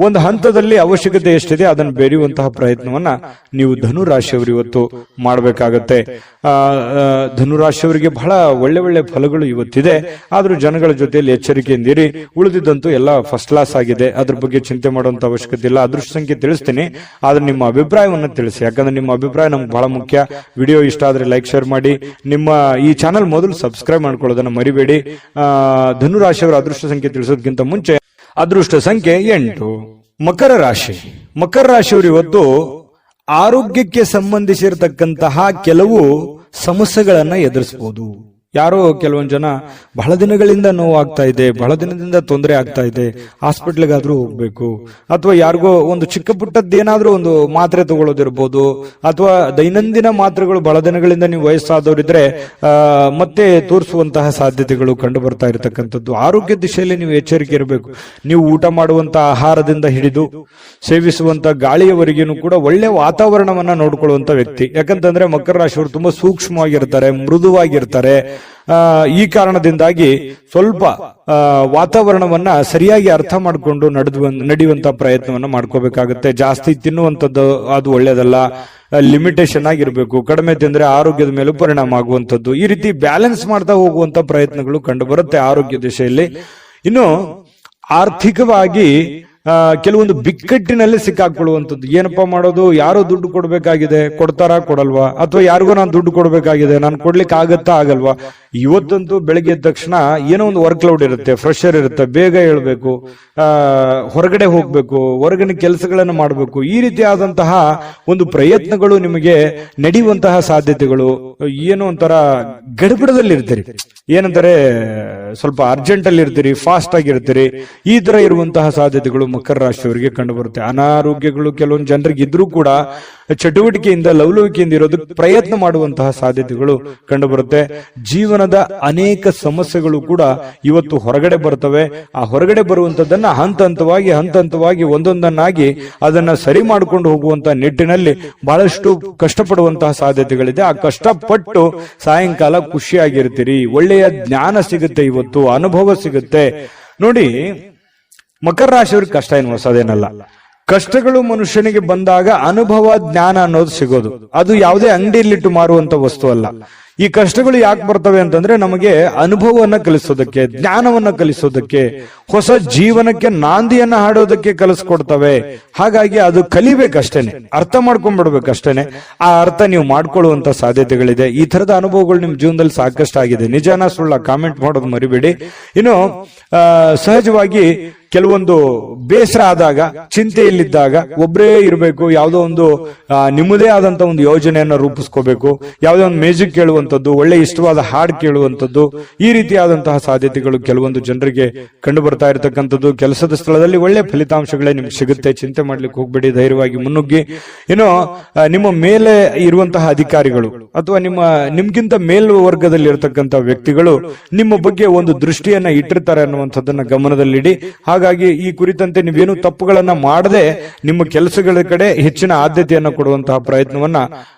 ಒಂದು ಹಂತದಲ್ಲಿ ಅವಶ್ಯಕತೆ ಎಷ್ಟಿದೆ ಅದನ್ನು ಬೆರೆಯುವಂತಹ ಪ್ರಯತ್ನವನ್ನ ನೀವು ಧನುರಾಶಿಯವರು ಇವತ್ತು ಮಾಡಬೇಕಾಗತ್ತೆ. ಧನುರಾಶಿಯವರಿಗೆ ಬಹಳ ಒಳ್ಳೆ ಒಳ್ಳೆ ಫಲಗಳು ಇವತ್ತಿದೆ. ಆದ್ರೂ ಜನಗಳ ಜೊತೆಯಲ್ಲಿ ಎಚ್ಚರಿಕೆಯಿಂದಿರಿ. ಉಳಿದಿದ್ದಂತೂ ಎಲ್ಲ ಫಸ್ಟ್ ಕ್ಲಾಸ್ ಆಗಿದೆ, ಅದ್ರ ಬಗ್ಗೆ ಚಿಂತೆ ಮಾಡುವಂತ ಅವಶ್ಯಕತೆ ಇಲ್ಲ. ಅದೃಷ್ಟ ಸಂಖ್ಯೆ ತಿಳಿಸ್ತೀನಿ, ಆದ್ರೆ ನಿಮ್ಮ ಅಭಿಪ್ರಾಯವನ್ನು ತಿಳಿಸಿ, ಯಾಕಂದ್ರೆ ನಿಮ್ಮ ಅಭಿಪ್ರಾಯ ನಮ್ಗೆ ಬಹಳ ಮುಖ್ಯ. ವಿಡಿಯೋ ಇಷ್ಟ ಆದ್ರೆ ಲೈಕ್, ಶೇರ್ ಮಾಡಿ. ನಿಮ್ಮ ಈ ಚಾನಲ್ ಮೊದಲು ಸಬ್ಸ್ಕ್ರೈಬ್ ಮಾಡ್ಕೊಳ್ಳೋದನ್ನ ಮರಿಬೇಡಿ. ಧನುರಾಶಿಯವರ ಅದೃಷ್ಟ ಸಂಖ್ಯೆ ತಿಳಿಸೋದಕ್ಕಿಂತ ಮುಂಚೆ ಅದೃಷ್ಟ ಸಂಖ್ಯೆ 8. ಮಕರ ರಾಶಿ. ಮಕರ ರಾಶಿಯವರು ಇವತ್ತು ಆರೋಗ್ಯಕ್ಕೆ ಸಂಬಂಧಿಸಿರತಕ್ಕಂತಹ ಕೆಲವು ಸಮಸ್ಯೆಗಳನ್ನ ಎದುರಿಸಬಹುದು. ಯಾರೋ ಕೆಲವೊಂದು ಜನ ಬಹಳ ದಿನಗಳಿಂದ ನೋವು ಆಗ್ತಾ ಇದೆ, ಬಹಳ ದಿನದಿಂದ ತೊಂದರೆ ಆಗ್ತಾ ಇದೆ, ಹಾಸ್ಪಿಟ್ಲಿಗಾದ್ರೂ ಹೋಗ್ಬೇಕು, ಅಥವಾ ಯಾರಿಗೋ ಒಂದು ಚಿಕ್ಕ ಪುಟ್ಟದ್ದು ಏನಾದ್ರೂ ಒಂದು ಮಾತ್ರೆ ತಗೊಳ್ಳೋದಿರ್ಬೋದು, ಅಥವಾ ದೈನಂದಿನ ಮಾತ್ರೆಗಳು ಬಹಳ ದಿನಗಳಿಂದ ನೀವು ವಯಸ್ಸಾದವರಿದ್ರೆ ಮತ್ತೆ ತೋರಿಸುವಂತಹ ಸಾಧ್ಯತೆಗಳು ಕಂಡು ಬರ್ತಾ ಇರತಕ್ಕಂಥದ್ದು. ಆರೋಗ್ಯ ದಿಶೆಯಲ್ಲಿ ನೀವು ಎಚ್ಚರಿಕೆ ಇರಬೇಕು. ನೀವು ಊಟ ಮಾಡುವಂತಹ ಆಹಾರದಿಂದ ಹಿಡಿದು ಸೇವಿಸುವಂತ ಗಾಳಿಯವರೆಗೂ ಕೂಡ ಒಳ್ಳೆ ವಾತಾವರಣವನ್ನ ನೋಡ್ಕೊಳ್ಳುವಂತ ವ್ಯಕ್ತಿ. ಯಾಕಂತಂದ್ರೆ ಮಕರ ರಾಶಿಯವರು ತುಂಬಾ ಸೂಕ್ಷ್ಮವಾಗಿರ್ತಾರೆ, ಮೃದುವಾಗಿರ್ತಾರೆ. ಈ ಕಾರಣದಿಂದಾಗಿ ಸ್ವಲ್ಪ ವಾತಾವರಣವನ್ನ ಸರಿಯಾಗಿ ಅರ್ಥ ಮಾಡಿಕೊಂಡು ನಡೆಯುವಂತ ಪ್ರಯತ್ನವನ್ನ ಮಾಡ್ಕೋಬೇಕಾಗುತ್ತೆ. ಜಾಸ್ತಿ ತಿನ್ನುವಂಥದ್ದು ಅದು ಒಳ್ಳೇದಲ್ಲ, ಲಿಮಿಟೇಷನ್ ಆಗಿರ್ಬೇಕು. ಕಡಿಮೆ ತಿಂದ್ರೆ ಆರೋಗ್ಯದ ಮೇಲೂ ಪರಿಣಾಮ ಆಗುವಂಥದ್ದು. ಈ ರೀತಿ ಬ್ಯಾಲೆನ್ಸ್ ಮಾಡ್ತಾ ಹೋಗುವಂತ ಪ್ರಯತ್ನಗಳು ಕಂಡು ಬರುತ್ತೆ ಆರೋಗ್ಯ ದಿಶೆಯಲ್ಲಿ. ಇನ್ನು ಆರ್ಥಿಕವಾಗಿ ಕೆಲವೊಂದು ಬಿಕ್ಕಟ್ಟಿನಲ್ಲಿ ಸಿಕ್ಕಾಕೊಳ್ಳುವಂಥದ್ದು. ಏನಪ್ಪಾ ಮಾಡೋದು, ಯಾರೋ ದುಡ್ಡು ಕೊಡ್ಬೇಕಾಗಿದೆ, ಕೊಡ್ತಾರಾ ಕೊಡಲ್ವಾ, ಅಥವಾ ಯಾರಿಗೂ ನಾನು ದುಡ್ಡು ಕೊಡ್ಬೇಕಾಗಿದೆ, ನಾನು ಕೊಡ್ಲಿಕ್ಕೆ ಆಗತ್ತಾ ಆಗಲ್ವಾ. ಇವತ್ತಂತೂ ಬೆಳಗ್ಗೆ ಎದ್ದ ತಕ್ಷಣ ಏನೋ ಒಂದು ವರ್ಕ್ ಲೋಡ್ ಇರುತ್ತೆ, ಪ್ರೆಷರ್ ಇರುತ್ತೆ, ಬೇಗ ಹೇಳ್ಬೇಕು, ಹೊರಗಡೆ ಹೋಗ್ಬೇಕು, ಹೊರಗಡೆ ಕೆಲಸಗಳನ್ನು ಮಾಡಬೇಕು. ಈ ರೀತಿಯಾದಂತಹ ಒಂದು ಪ್ರಯತ್ನಗಳು ನಿಮಗೆ ನಡೆಯುವಂತಹ ಸಾಧ್ಯತೆಗಳು. ಏನೋ ಒಂಥರ ಗಡಿಬಿಡದಲ್ಲಿ ಇರ್ತೀರಿ, ಏನಂತಾರೆ ಸ್ವಲ್ಪ ಅರ್ಜೆಂಟ್ ಅಲ್ಲಿ ಇರ್ತೀರಿ, ಫಾಸ್ಟ್ ಆಗಿರ್ತೀರಿ. ಈ ತರ ಇರುವಂತಹ ಸಾಧ್ಯತೆಗಳು ಮಕರ ರಾಶಿಯವರಿಗೆ ಕಂಡು ಬರುತ್ತೆ. ಅನಾರೋಗ್ಯಗಳು ಕೆಲವೊಂದು ಜನರಿಗೆ ಇದ್ರೂ ಕೂಡ ಚಟುವಟಿಕೆಯಿಂದ ಲವಲವಿಕೆಯಿಂದ ಇರೋದಕ್ಕೆ ಪ್ರಯತ್ನ ಮಾಡುವಂತಹ ಸಾಧ್ಯತೆಗಳು ಕಂಡು ಬರುತ್ತೆ. ಜೀವನದ ಅನೇಕ ಸಮಸ್ಯೆಗಳು ಕೂಡ ಇವತ್ತು ಹೊರಗಡೆ ಬರ್ತವೆ. ಆ ಹೊರಗಡೆ ಬರುವಂತದ್ದನ್ನ ಹಂತ ಹಂತವಾಗಿ ಒಂದೊಂದನ್ನಾಗಿ ಅದನ್ನ ಸರಿ ಮಾಡಿಕೊಂಡು ಹೋಗುವಂತಹ ನಿಟ್ಟಿನಲ್ಲಿ ಬಹಳಷ್ಟು ಕಷ್ಟಪಡುವಂತಹ ಸಾಧ್ಯತೆಗಳಿದೆ. ಆ ಕಷ್ಟಪಟ್ಟು ಸಾಯಂಕಾಲ ಖುಷಿಯಾಗಿರ್ತೀರಿ, ಒಳ್ಳೆಯ ಜ್ಞಾನ ಸಿಗುತ್ತೆ, ಇವತ್ತು ಅನುಭವ ಸಿಗುತ್ತೆ. ನೋಡಿ, ಮಕರ ರಾಶಿಯವ್ರಿಗೆ ಕಷ್ಟ ಏನು ಹೊಸದೇನಲ್ಲ. ಕಷ್ಟಗಳು ಮನುಷ್ಯನಿಗೆ ಬಂದಾಗ ಅನುಭವ ಜ್ಞಾನ ಅನ್ನೋದು ಸಿಗೋದು. ಅದು ಯಾವುದೇ ಅಂಗಡಿಯಲ್ಲಿಟ್ಟು ಮಾರುವಂತ ವಸ್ತು ಅಲ್ಲ. ಈ ಕಷ್ಟಗಳು ಯಾಕೆ ಬರ್ತವೆ ಅಂತಂದ್ರೆ ನಮಗೆ ಅನುಭವವನ್ನ ಕಲಿಸೋದಕ್ಕೆ, ಜ್ಞಾನವನ್ನ ಕಲಿಸೋದಕ್ಕೆ, ಹೊಸ ಜೀವನಕ್ಕೆ ನಾಂದಿಯನ್ನ ಹಾಡೋದಕ್ಕೆ ಕಲಿಸ್ಕೊಡ್ತವೆ. ಹಾಗಾಗಿ ಅದು ಕಲಿಬೇಕಷ್ಟೇನೆ, ಅರ್ಥ ಮಾಡ್ಕೊಂಡ್ಬಿಡ್ಬೇಕಷ್ಟೇನೆ. ಆ ಅರ್ಥ ನೀವು ಮಾಡ್ಕೊಳ್ಳುವಂತ ಸಾಧ್ಯತೆಗಳಿದೆ. ಈ ತರದ ಅನುಭವಗಳು ನಿಮ್ ಜೀವನದಲ್ಲಿ ಸಾಕಷ್ಟು ಆಗಿದೆ. ನಿಜಾನ ಸುಳ್ಳ ಕಾಮೆಂಟ್ ಮಾಡೋದು ಮರಿಬೇಡಿ. ಇನ್ನು ಸಹಜವಾಗಿ ಕೆಲವೊಂದು ಬೇಸರ ಆದಾಗ, ಚಿಂತೆಯಲ್ಲಿದ್ದಾಗ ಒಬ್ಬರೇ ಇರಬೇಕು, ಯಾವುದೋ ಒಂದು ನಿಮ್ಮದೇ ಆದಂತ ಒಂದು ಯೋಜನೆಯನ್ನ ರೂಪಿಸ್ಕೋಬೇಕು, ಯಾವುದೋ ಒಂದು ಮ್ಯೂಸಿಕ್ ಕೇಳುವಂಥದ್ದು, ಒಳ್ಳೆ ಇಷ್ಟವಾದ ಹಾಡು ಕೇಳುವಂಥದ್ದು, ಈ ರೀತಿಯಾದಂತಹ ಸಾಧ್ಯತೆಗಳು ಕೆಲವೊಂದು ಜನರಿಗೆ ಕಂಡು ಬರ್ತಾ ಇರತಕ್ಕಂಥದ್ದು. ಕೆಲಸದ ಸ್ಥಳದಲ್ಲಿ ಒಳ್ಳೆ ಫಲಿತಾಂಶಗಳೇ ನಿಮ್ಗೆ ಸಿಗುತ್ತೆ, ಚಿಂತೆ ಮಾಡ್ಲಿಕ್ಕೆ ಹೋಗ್ಬೇಡಿ, ಧೈರ್ಯವಾಗಿ ಮುನ್ನುಗ್ಗಿ. ಇನ್ನು ನಿಮ್ಮ ಮೇಲೆ ಇರುವಂತಹ ಅಧಿಕಾರಿಗಳು ಅಥವಾ ನಿಮ್ಗಿಂತ ಮೇಲ್ವರ್ಗದಲ್ಲಿ ಇರತಕ್ಕಂಥ ವ್ಯಕ್ತಿಗಳು ನಿಮ್ಮ ಬಗ್ಗೆ ಒಂದು ದೃಷ್ಟಿಯನ್ನ ಇಟ್ಟಿರ್ತಾರೆ ಅನ್ನುವಂಥದ್ದನ್ನ ಗಮನದಲ್ಲಿಡಿ. ಹಾಗಾಗಿ ಈ ಕುರಿತಂತೆ ನೀವೇನು ತಪ್ಪುಗಳನ್ನ ಮಾಡದೆ ನಿಮ್ಮ ಕೆಲಸಗಳ ಕಡೆ ಹೆಚ್ಚಿನ ಆದ್ಯತೆಯನ್ನು ಕೊಡುವಂತಹ ಪ್ರಯತ್ನವನ್ನ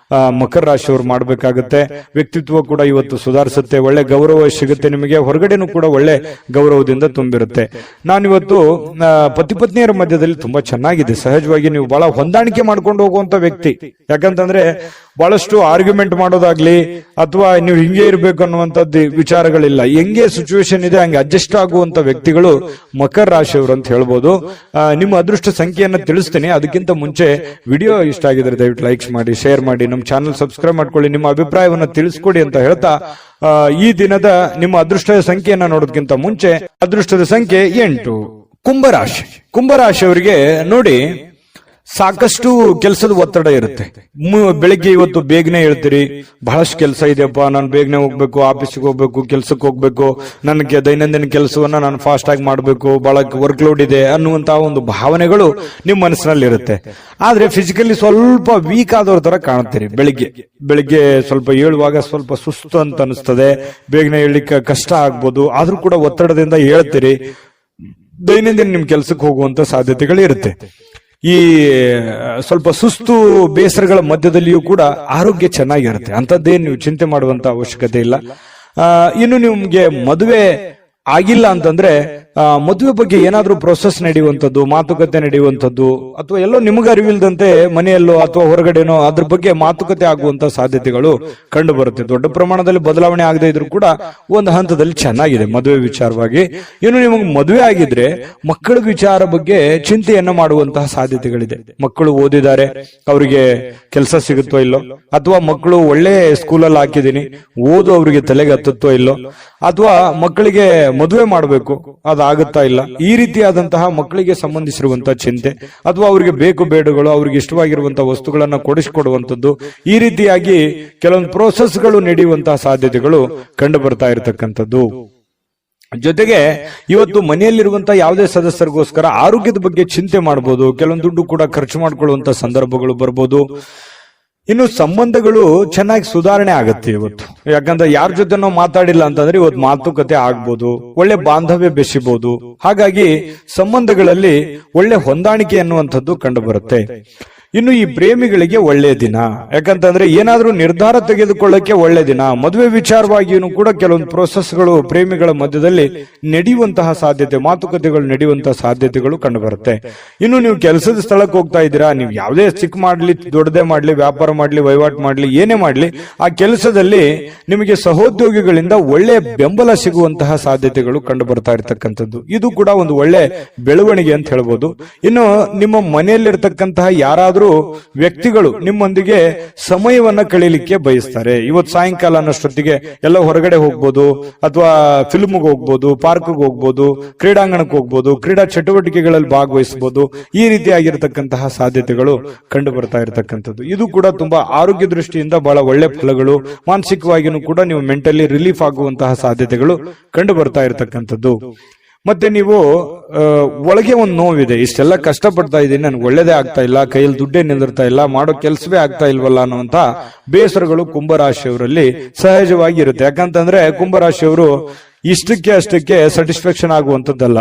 ಮಕರ ರಾಶಿಯವರು ಮಾಡಬೇಕಾಗುತ್ತೆ. ವ್ಯಕ್ತಿತ್ವ ಕೂಡ ಇವತ್ತು ಸುಧಾರಿಸುತ್ತೆ, ಒಳ್ಳೆ ಗೌರವ ಸಿಗುತ್ತೆ ನಿಮಗೆ, ಹೊರಗಡೆನೂ ಕೂಡ ಒಳ್ಳೆ ಗೌರವದಿಂದ ತುಂಬಿರುತ್ತೆ. ನಾನಿವತ್ತು ಪತಿ ಪತ್ನಿಯರ ಮಧ್ಯದಲ್ಲಿ ತುಂಬಾ ಚೆನ್ನಾಗಿದೆ. ಸಹಜವಾಗಿ ನೀವು ಬಹಳ ಹೊಂದಾಣಿಕೆ ಮಾಡ್ಕೊಂಡು ಹೋಗುವಂತ ವ್ಯಕ್ತಿ. ಯಾಕಂತಂದ್ರೆ ಬಹಳಷ್ಟು ಆರ್ಗ್ಯುಮೆಂಟ್ ಮಾಡೋದಾಗ್ಲಿ ಅಥವಾ ನೀವು ಹಿಂಗೆ ಇರ್ಬೇಕು ಅನ್ನುವಂಥದ್ದು ವಿಚಾರಗಳಿಲ್ಲ. ಹೆಂಗೆ ಸಿಚುವೇಶನ್ ಇದೆ ಹಂಗೆ ಅಡ್ಜಸ್ಟ್ ಆಗುವಂತ ವ್ಯಕ್ತಿಗಳು ಮಕರ ರಾಶಿಯವರು ಅಂತ ಹೇಳ್ಬೋದು. ನಿಮ್ಮ ಅದೃಷ್ಟ ಸಂಖ್ಯೆಯನ್ನು ತಿಳಿಸ್ತೀನಿ. ಅದಕ್ಕಿಂತ ಮುಂಚೆ ವಿಡಿಯೋ ಇಷ್ಟ ಆಗಿದ್ರೆ ದಯವಿಟ್ಟು ಲೈಕ್ಸ್ ಮಾಡಿ, ಶೇರ್ ಮಾಡಿ, ನಮ್ಮ ಚಾನಲ್ ಸಬ್ಸ್ಕ್ರೈಬ್ ಮಾಡ್ಕೊಳ್ಳಿ, ನಿಮ್ಮ ಅಭಿಪ್ರಾಯವನ್ನು ತಿಳಿಸ್ಕೊಡಿ ಅಂತ ಹೇಳ್ತಾ ಈ ದಿನದ ನಿಮ್ಮ ಅದೃಷ್ಟದ ಸಂಖ್ಯೆಯನ್ನ ನೋಡೋದಕ್ಕಿಂತ ಮುಂಚೆ ಅದೃಷ್ಟದ ಸಂಖ್ಯೆ 8. ಕುಂಭರಾಶಿ. ಕುಂಭರಾಶಿಯವರಿಗೆ ನೋಡಿ, ಸಾಕಷ್ಟು ಕೆಲಸದ ಒತ್ತಡ ಇರುತ್ತೆ. ಬೆಳಿಗ್ಗೆ ಇವತ್ತು ಬೇಗನೆ ಹೇಳ್ತೀರಿ, ಬಹಳಷ್ಟು ಕೆಲಸ ಇದೆಯಪ್ಪ, ನಾನು ಬೇಗನೆ ಹೋಗ್ಬೇಕು, ಆಫೀಸ್ಗೆ ಹೋಗ್ಬೇಕು, ಕೆಲ್ಸಕ್ಕೆ ಹೋಗ್ಬೇಕು, ನನಗೆ ದೈನಂದಿನ ಕೆಲಸವನ್ನ ನಾನು ಫಾಸ್ಟ್ ಆಗಿ ಮಾಡಬೇಕು, ಬಹಳ ವರ್ಕ್ ಲೋಡ್ ಇದೆ ಅನ್ನುವಂತಹ ಒಂದು ಭಾವನೆಗಳು ನಿಮ್ಮ ಮನಸ್ಸಿನಲ್ಲಿ ಇರುತ್ತೆ. ಆದ್ರೆ ಫಿಸಿಕಲಿ ಸ್ವಲ್ಪ ವೀಕ್ ಆದವ್ರ ತರ ಕಾಣ್ತೀರಿ. ಬೆಳಿಗ್ಗೆ ಸ್ವಲ್ಪ ಹೇಳುವಾಗ ಸ್ವಲ್ಪ ಸುಸ್ತು ಅಂತ ಅನಿಸ್ತದೆ, ಬೇಗನೆ ಹೇಳಲಿಕ್ಕೆ ಕಷ್ಟ ಆಗ್ಬೋದು. ಆದ್ರೂ ಕೂಡ ಒತ್ತಡದಿಂದ ಹೇಳ್ತೀರಿ. ದೈನಂದಿನ ನಿಮ್ ಕೆಲ್ಸಕ್ಕೆ ಹೋಗುವಂತ ಸಾಧ್ಯತೆಗಳು ಇರುತ್ತೆ. ಈ ಸ್ವಲ್ಪ ಸುಸ್ತು ಬೇಸರಗಳ ಮಧ್ಯದಲ್ಲಿಯೂ ಕೂಡ ಆರೋಗ್ಯ ಚೆನ್ನಾಗಿರುತ್ತೆ. ಅಂತದ್ದೇನು ನೀವು ಚಿಂತೆ ಮಾಡುವಂತ ಅವಶ್ಯಕತೆ ಇಲ್ಲ. ಇನ್ನು ನಿಮ್ಗೆ ಮದುವೆ ಆಗಿಲ್ಲ ಅಂತಂದ್ರೆ ಮದುವೆ ಬಗ್ಗೆ ಏನಾದ್ರೂ ಪ್ರೊಸೆಸ್ ನಡೆಯುವಂಥದ್ದು, ಮಾತುಕತೆ ನಡೆಯುವಂಥದ್ದು, ಅಥವಾ ಎಲ್ಲೋ ನಿಮಗೆ ಅರಿವಿಲ್ದಂತೆ ಮನೆಯಲ್ಲೋ ಅಥವಾ ಹೊರಗಡೆನೋ ಅದ್ರ ಬಗ್ಗೆ ಮಾತುಕತೆ ಆಗುವಂತ ಸಾಧ್ಯತೆಗಳು ಕಂಡು ಬರುತ್ತೆ. ದೊಡ್ಡ ಪ್ರಮಾಣದಲ್ಲಿ ಬದಲಾವಣೆ ಆಗದೆ ಇದ್ರೂ ಕೂಡ ಒಂದು ಹಂತದಲ್ಲಿ ಚೆನ್ನಾಗಿದೆ ಮದುವೆ ವಿಚಾರವಾಗಿ. ಇನ್ನು ನಿಮಗೆ ಮದುವೆ ಆಗಿದ್ರೆ ಮಕ್ಕಳ ವಿಚಾರ ಬಗ್ಗೆ ಚಿಂತೆಯನ್ನ ಮಾಡುವಂತಹ ಸಾಧ್ಯತೆಗಳಿದೆ. ಮಕ್ಕಳು ಓದಿದ್ದಾರೆ, ಅವರಿಗೆ ಕೆಲಸ ಸಿಗುತ್ತೋ ಇಲ್ಲೋ, ಅಥವಾ ಮಕ್ಕಳು ಒಳ್ಳೆ ಸ್ಕೂಲಲ್ಲಿ ಹಾಕಿದೀನಿ, ಓದು ಅವರಿಗೆ ತಲೆಗೆ ಹತ್ತುತ್ತೋ ಇಲ್ಲೋ, ಅಥವಾ ಮಕ್ಕಳಿಗೆ ಮದುವೆ ಮಾಡಬೇಕು, ಅದು ಆಗುತ್ತಾ ಇಲ್ಲ, ಈ ರೀತಿಯಾದಂತಹ ಮಕ್ಕಳಿಗೆ ಸಂಬಂಧಿಸಿರುವಂತಹ ಚಿಂತೆ, ಅಥವಾ ಅವರಿಗೆ ಬೇಕು ಬೇಡಗಳು, ಅವ್ರಿಗೆ ಇಷ್ಟವಾಗಿರುವಂತಹ ವಸ್ತುಗಳನ್ನ ಕೊಡಿಸಿಕೊಡುವಂಥದ್ದು, ಈ ರೀತಿಯಾಗಿ ಕೆಲವೊಂದು ಪ್ರೋಸೆಸ್ಗಳು ನಡೆಯುವಂತಹ ಸಾಧ್ಯತೆಗಳು ಕಂಡು ಬರ್ತಾ ಇರತಕ್ಕಂಥದ್ದು. ಜೊತೆಗೆ ಇವತ್ತು ಮನೆಯಲ್ಲಿರುವಂತಹ ಯಾವುದೇ ಸದಸ್ಯರಿಗೋಸ್ಕರ ಆರೋಗ್ಯದ ಬಗ್ಗೆ ಚಿಂತೆ ಮಾಡಬಹುದು, ಕೆಲವೊಂದು ದುಡ್ಡು ಕೂಡ ಖರ್ಚು ಮಾಡಿಕೊಳ್ಳುವಂತ ಸಂದರ್ಭಗಳು ಬರ್ಬೋದು. ಇನ್ನು ಸಂಬಂಧಗಳು ಚೆನ್ನಾಗಿ ಸುಧಾರಣೆ ಆಗುತ್ತೆ ಇವತ್ತು. ಯಾಕಂದ್ರೆ ಯಾರ ಜೊತೆ ನಾವು ಮಾತಾಡಿಲ್ಲ ಅಂತಂದ್ರೆ ಇವತ್ತು ಮಾತುಕತೆ ಆಗ್ಬೋದು, ಒಳ್ಳೆ ಬಾಂಧವ್ಯ ಬೆಸಿಬಹುದು. ಹಾಗಾಗಿ ಸಂಬಂಧಗಳಲ್ಲಿ ಒಳ್ಳೆ ಹೊಂದಾಣಿಕೆ ಅನ್ನುವಂಥದ್ದು ಕಂಡು ಬರುತ್ತೆ. ಇನ್ನು ಈ ಪ್ರೇಮಿಗಳಿಗೆ ಒಳ್ಳೆಯ ದಿನ, ಯಾಕಂತಂದ್ರೆ ಏನಾದ್ರೂ ನಿರ್ಧಾರ ತೆಗೆದುಕೊಳ್ಳಕ್ಕೆ ಒಳ್ಳೆ ದಿನ. ಮದುವೆ ವಿಚಾರವಾಗಿಯೂ ಕೂಡ ಕೆಲವೊಂದು ಪ್ರೋಸೆಸ್ಗಳು ಪ್ರೇಮಿಗಳ ಮಧ್ಯದಲ್ಲಿ ನಡೆಯುವಂತಹ ಸಾಧ್ಯತೆ, ಮಾತುಕತೆಗಳು ನಡೆಯುವಂತಹ ಸಾಧ್ಯತೆಗಳು ಕಂಡು ಬರುತ್ತೆ. ಇನ್ನು ನೀವು ಕೆಲಸದ ಸ್ಥಳಕ್ಕೆ ಹೋಗ್ತಾ ಇದ್ದೀರಾ, ನೀವು ಯಾವುದೇ ಚಿಕ್ಕ ಮಾಡ್ಲಿ, ದೊಡ್ಡದೇ ಮಾಡ್ಲಿ, ವ್ಯಾಪಾರ ಮಾಡ್ಲಿ, ವಹಿವಾಟು ಮಾಡ್ಲಿ, ಏನೇ ಮಾಡ್ಲಿ, ಆ ಕೆಲಸದಲ್ಲಿ ನಿಮಗೆ ಸಹೋದ್ಯೋಗಿಗಳಿಂದ ಒಳ್ಳೆ ಬೆಂಬಲ ಸಿಗುವಂತಹ ಸಾಧ್ಯತೆಗಳು ಕಂಡು ಬರ್ತಾ ಇರತಕ್ಕಂಥದ್ದು. ಇದು ಕೂಡ ಒಂದು ಒಳ್ಳೆ ಬೆಳವಣಿಗೆ ಅಂತ ಹೇಳ್ಬೋದು. ಇನ್ನು ನಿಮ್ಮ ಮನೆಯಲ್ಲಿರ್ತಕ್ಕಂತಹ ಯಾರಾದ್ರೂ ವ್ಯಕ್ತಿಗಳು ನಿಮ್ಮೊಂದಿಗೆ ಸಮಯವನ್ನ ಕಳೀಲಿಕ್ಕೆ ಬಯಸ್ತಾರೆ. ಇವತ್ತು ಸಾಯಂಕಾಲ ಅನ್ನೋಷ್ಟೊತ್ತಿಗೆ ಎಲ್ಲ ಹೊರಗಡೆ ಹೋಗ್ಬೋದು, ಅಥವಾ ಫಿಲ್ಮ್ಗೆ ಹೋಗ್ಬೋದು, ಪಾರ್ಕ್ಗೆ ಹೋಗ್ಬೋದು, ಕ್ರೀಡಾಂಗಣಕ್ಕೆ ಹೋಗ್ಬೋದು, ಕ್ರೀಡಾ ಚಟುವಟಿಕೆಗಳಲ್ಲಿ ಭಾಗವಹಿಸಬಹುದು. ಈ ರೀತಿಯಾಗಿರ್ತಕ್ಕಂತಹ ಸಾಧ್ಯತೆಗಳು ಕಂಡು ಬರ್ತಾ ಇರತಕ್ಕಂಥದ್ದು. ಇದು ಕೂಡ ತುಂಬಾ ಆರೋಗ್ಯ ದೃಷ್ಟಿಯಿಂದ ಬಹಳ ಒಳ್ಳೆ ಫಲಗಳು. ಮಾನಸಿಕವಾಗಿಯೂ ಕೂಡ ನೀವು ಮೆಂಟಲಿ ರಿಲೀಫ್ ಆಗುವಂತಹ ಸಾಧ್ಯತೆಗಳು ಕಂಡು ಬರ್ತಾ ಇರತಕ್ಕಂಥದ್ದು. ಮತ್ತೆ ನೀವು ಒಳಗೆ ಒಂದು ನೋವಿದೆ, ಇಷ್ಟೆಲ್ಲ ಕಷ್ಟಪಡ್ತಾ ಇದ್ದೀನಿ, ನನ್ಗೆ ಒಳ್ಳೇದೇ ಆಗ್ತಾ ಇಲ್ಲ, ಕೈಯಲ್ಲಿ ದುಡ್ಡೇ ನಿಂದಿರ್ತಾ ಇಲ್ಲ, ಮಾಡೋ ಕೆಲಸವೇ ಆಗ್ತಾ ಇಲ್ವಲ್ಲ ಅನ್ನುವಂತ ಬೇಸರಗಳು ಕುಂಭರಾಶಿಯವರಲ್ಲಿ ಸಹಜವಾಗಿ ಇರುತ್ತೆ. ಯಾಕಂತಂದ್ರೆ ಕುಂಭರಾಶಿಯವರು ಇಷ್ಟಕ್ಕೆ ಅಷ್ಟಕ್ಕೆ ಸ್ಯಾಟಿಸ್ಫ್ಯಾಕ್ಷನ್ ಆಗುವಂತದ್ದಲ್ಲ,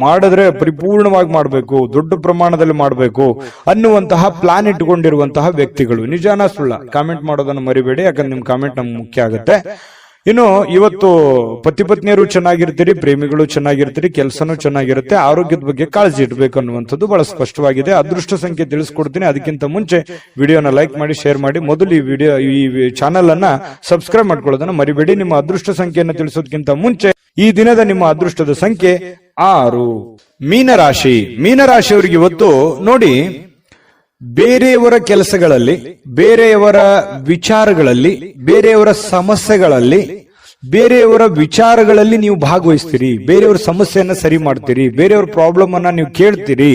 ಮಾಡಿದ್ರೆ ಪರಿಪೂರ್ಣವಾಗಿ ಮಾಡಬೇಕು, ದೊಡ್ಡ ಪ್ರಮಾಣದಲ್ಲಿ ಮಾಡಬೇಕು ಅನ್ನುವಂತಹ ಪ್ಲಾನ್ ಇಟ್ಟುಕೊಂಡಿರುವಂತಹ ವ್ಯಕ್ತಿಗಳು. ನಿಜಾನ ಸುಳ್ಳ ಕಾಮೆಂಟ್ ಮಾಡೋದನ್ನು ಮರಿಬೇಡಿ, ಯಾಕಂದ್ರೆ ನಿಮ್ ಕಾಮೆಂಟ್ ನಮ್ಗೆ ಮುಖ್ಯ ಆಗುತ್ತೆ. ಇನ್ನು ಇವತ್ತು ಪತಿ ಪತ್ನಿಯರು ಚೆನ್ನಾಗಿರ್ತೀರಿ, ಪ್ರೇಮಿಗಳು ಚೆನ್ನಾಗಿರ್ತೀರಿ, ಕೆಲಸನೂ ಚೆನ್ನಾಗಿರುತ್ತೆ, ಆರೋಗ್ಯದ ಬಗ್ಗೆ ಕಾಳಜಿ ಇಡಬೇಕು ಅನ್ನುವಂಥದ್ದು ಬಹಳ ಸ್ಪಷ್ಟವಾಗಿದೆ. ಅದೃಷ್ಟ ಸಂಖ್ಯೆ ತಿಳಿಸ್ಕೊಡ್ತೀನಿ. ಅದಕ್ಕಿಂತ ಮುಂಚೆ ವಿಡಿಯೋನ ಲೈಕ್ ಮಾಡಿ, ಶೇರ್ ಮಾಡಿ, ಮೊದಲು ಈ ಚಾನೆಲ್ ಅನ್ನ ಸಬ್ಸ್ಕ್ರೈಬ್ ಮಾಡ್ಕೊಳ್ಳೋದನ್ನ ಮರಿಬೇಡಿ. ನಿಮ್ಮ ಅದೃಷ್ಟ ಸಂಖ್ಯೆಯನ್ನು ತಿಳಿಸೋದಕ್ಕಿಂತ ಮುಂಚೆ ಈ ದಿನದ ನಿಮ್ಮ ಅದೃಷ್ಟದ ಸಂಖ್ಯೆ 6. ಮೀನರಾಶಿ. ಮೀನರಾಶಿಯವರಿಗೆ ಇವತ್ತು ನೋಡಿ, ಬೇರೆಯವರ ಕೆಲಸಗಳಲ್ಲಿ, ಬೇರೆಯವರ ವಿಚಾರಗಳಲ್ಲಿ, ಬೇರೆಯವರ ಸಮಸ್ಯೆಗಳಲ್ಲಿ, ಬೇರೆಯವರ ವಿಚಾರಗಳಲ್ಲಿ ನೀವು ಭಾಗವಹಿಸ್ತೀರಿ, ಬೇರೆಯವರ ಸಮಸ್ಯೆಯನ್ನ ಸರಿ ಮಾಡ್ತೀರಿ, ಬೇರೆಯವರ ಪ್ರಾಬ್ಲಮ್ ಅನ್ನ ನೀವು ಕೇಳ್ತೀರಿ.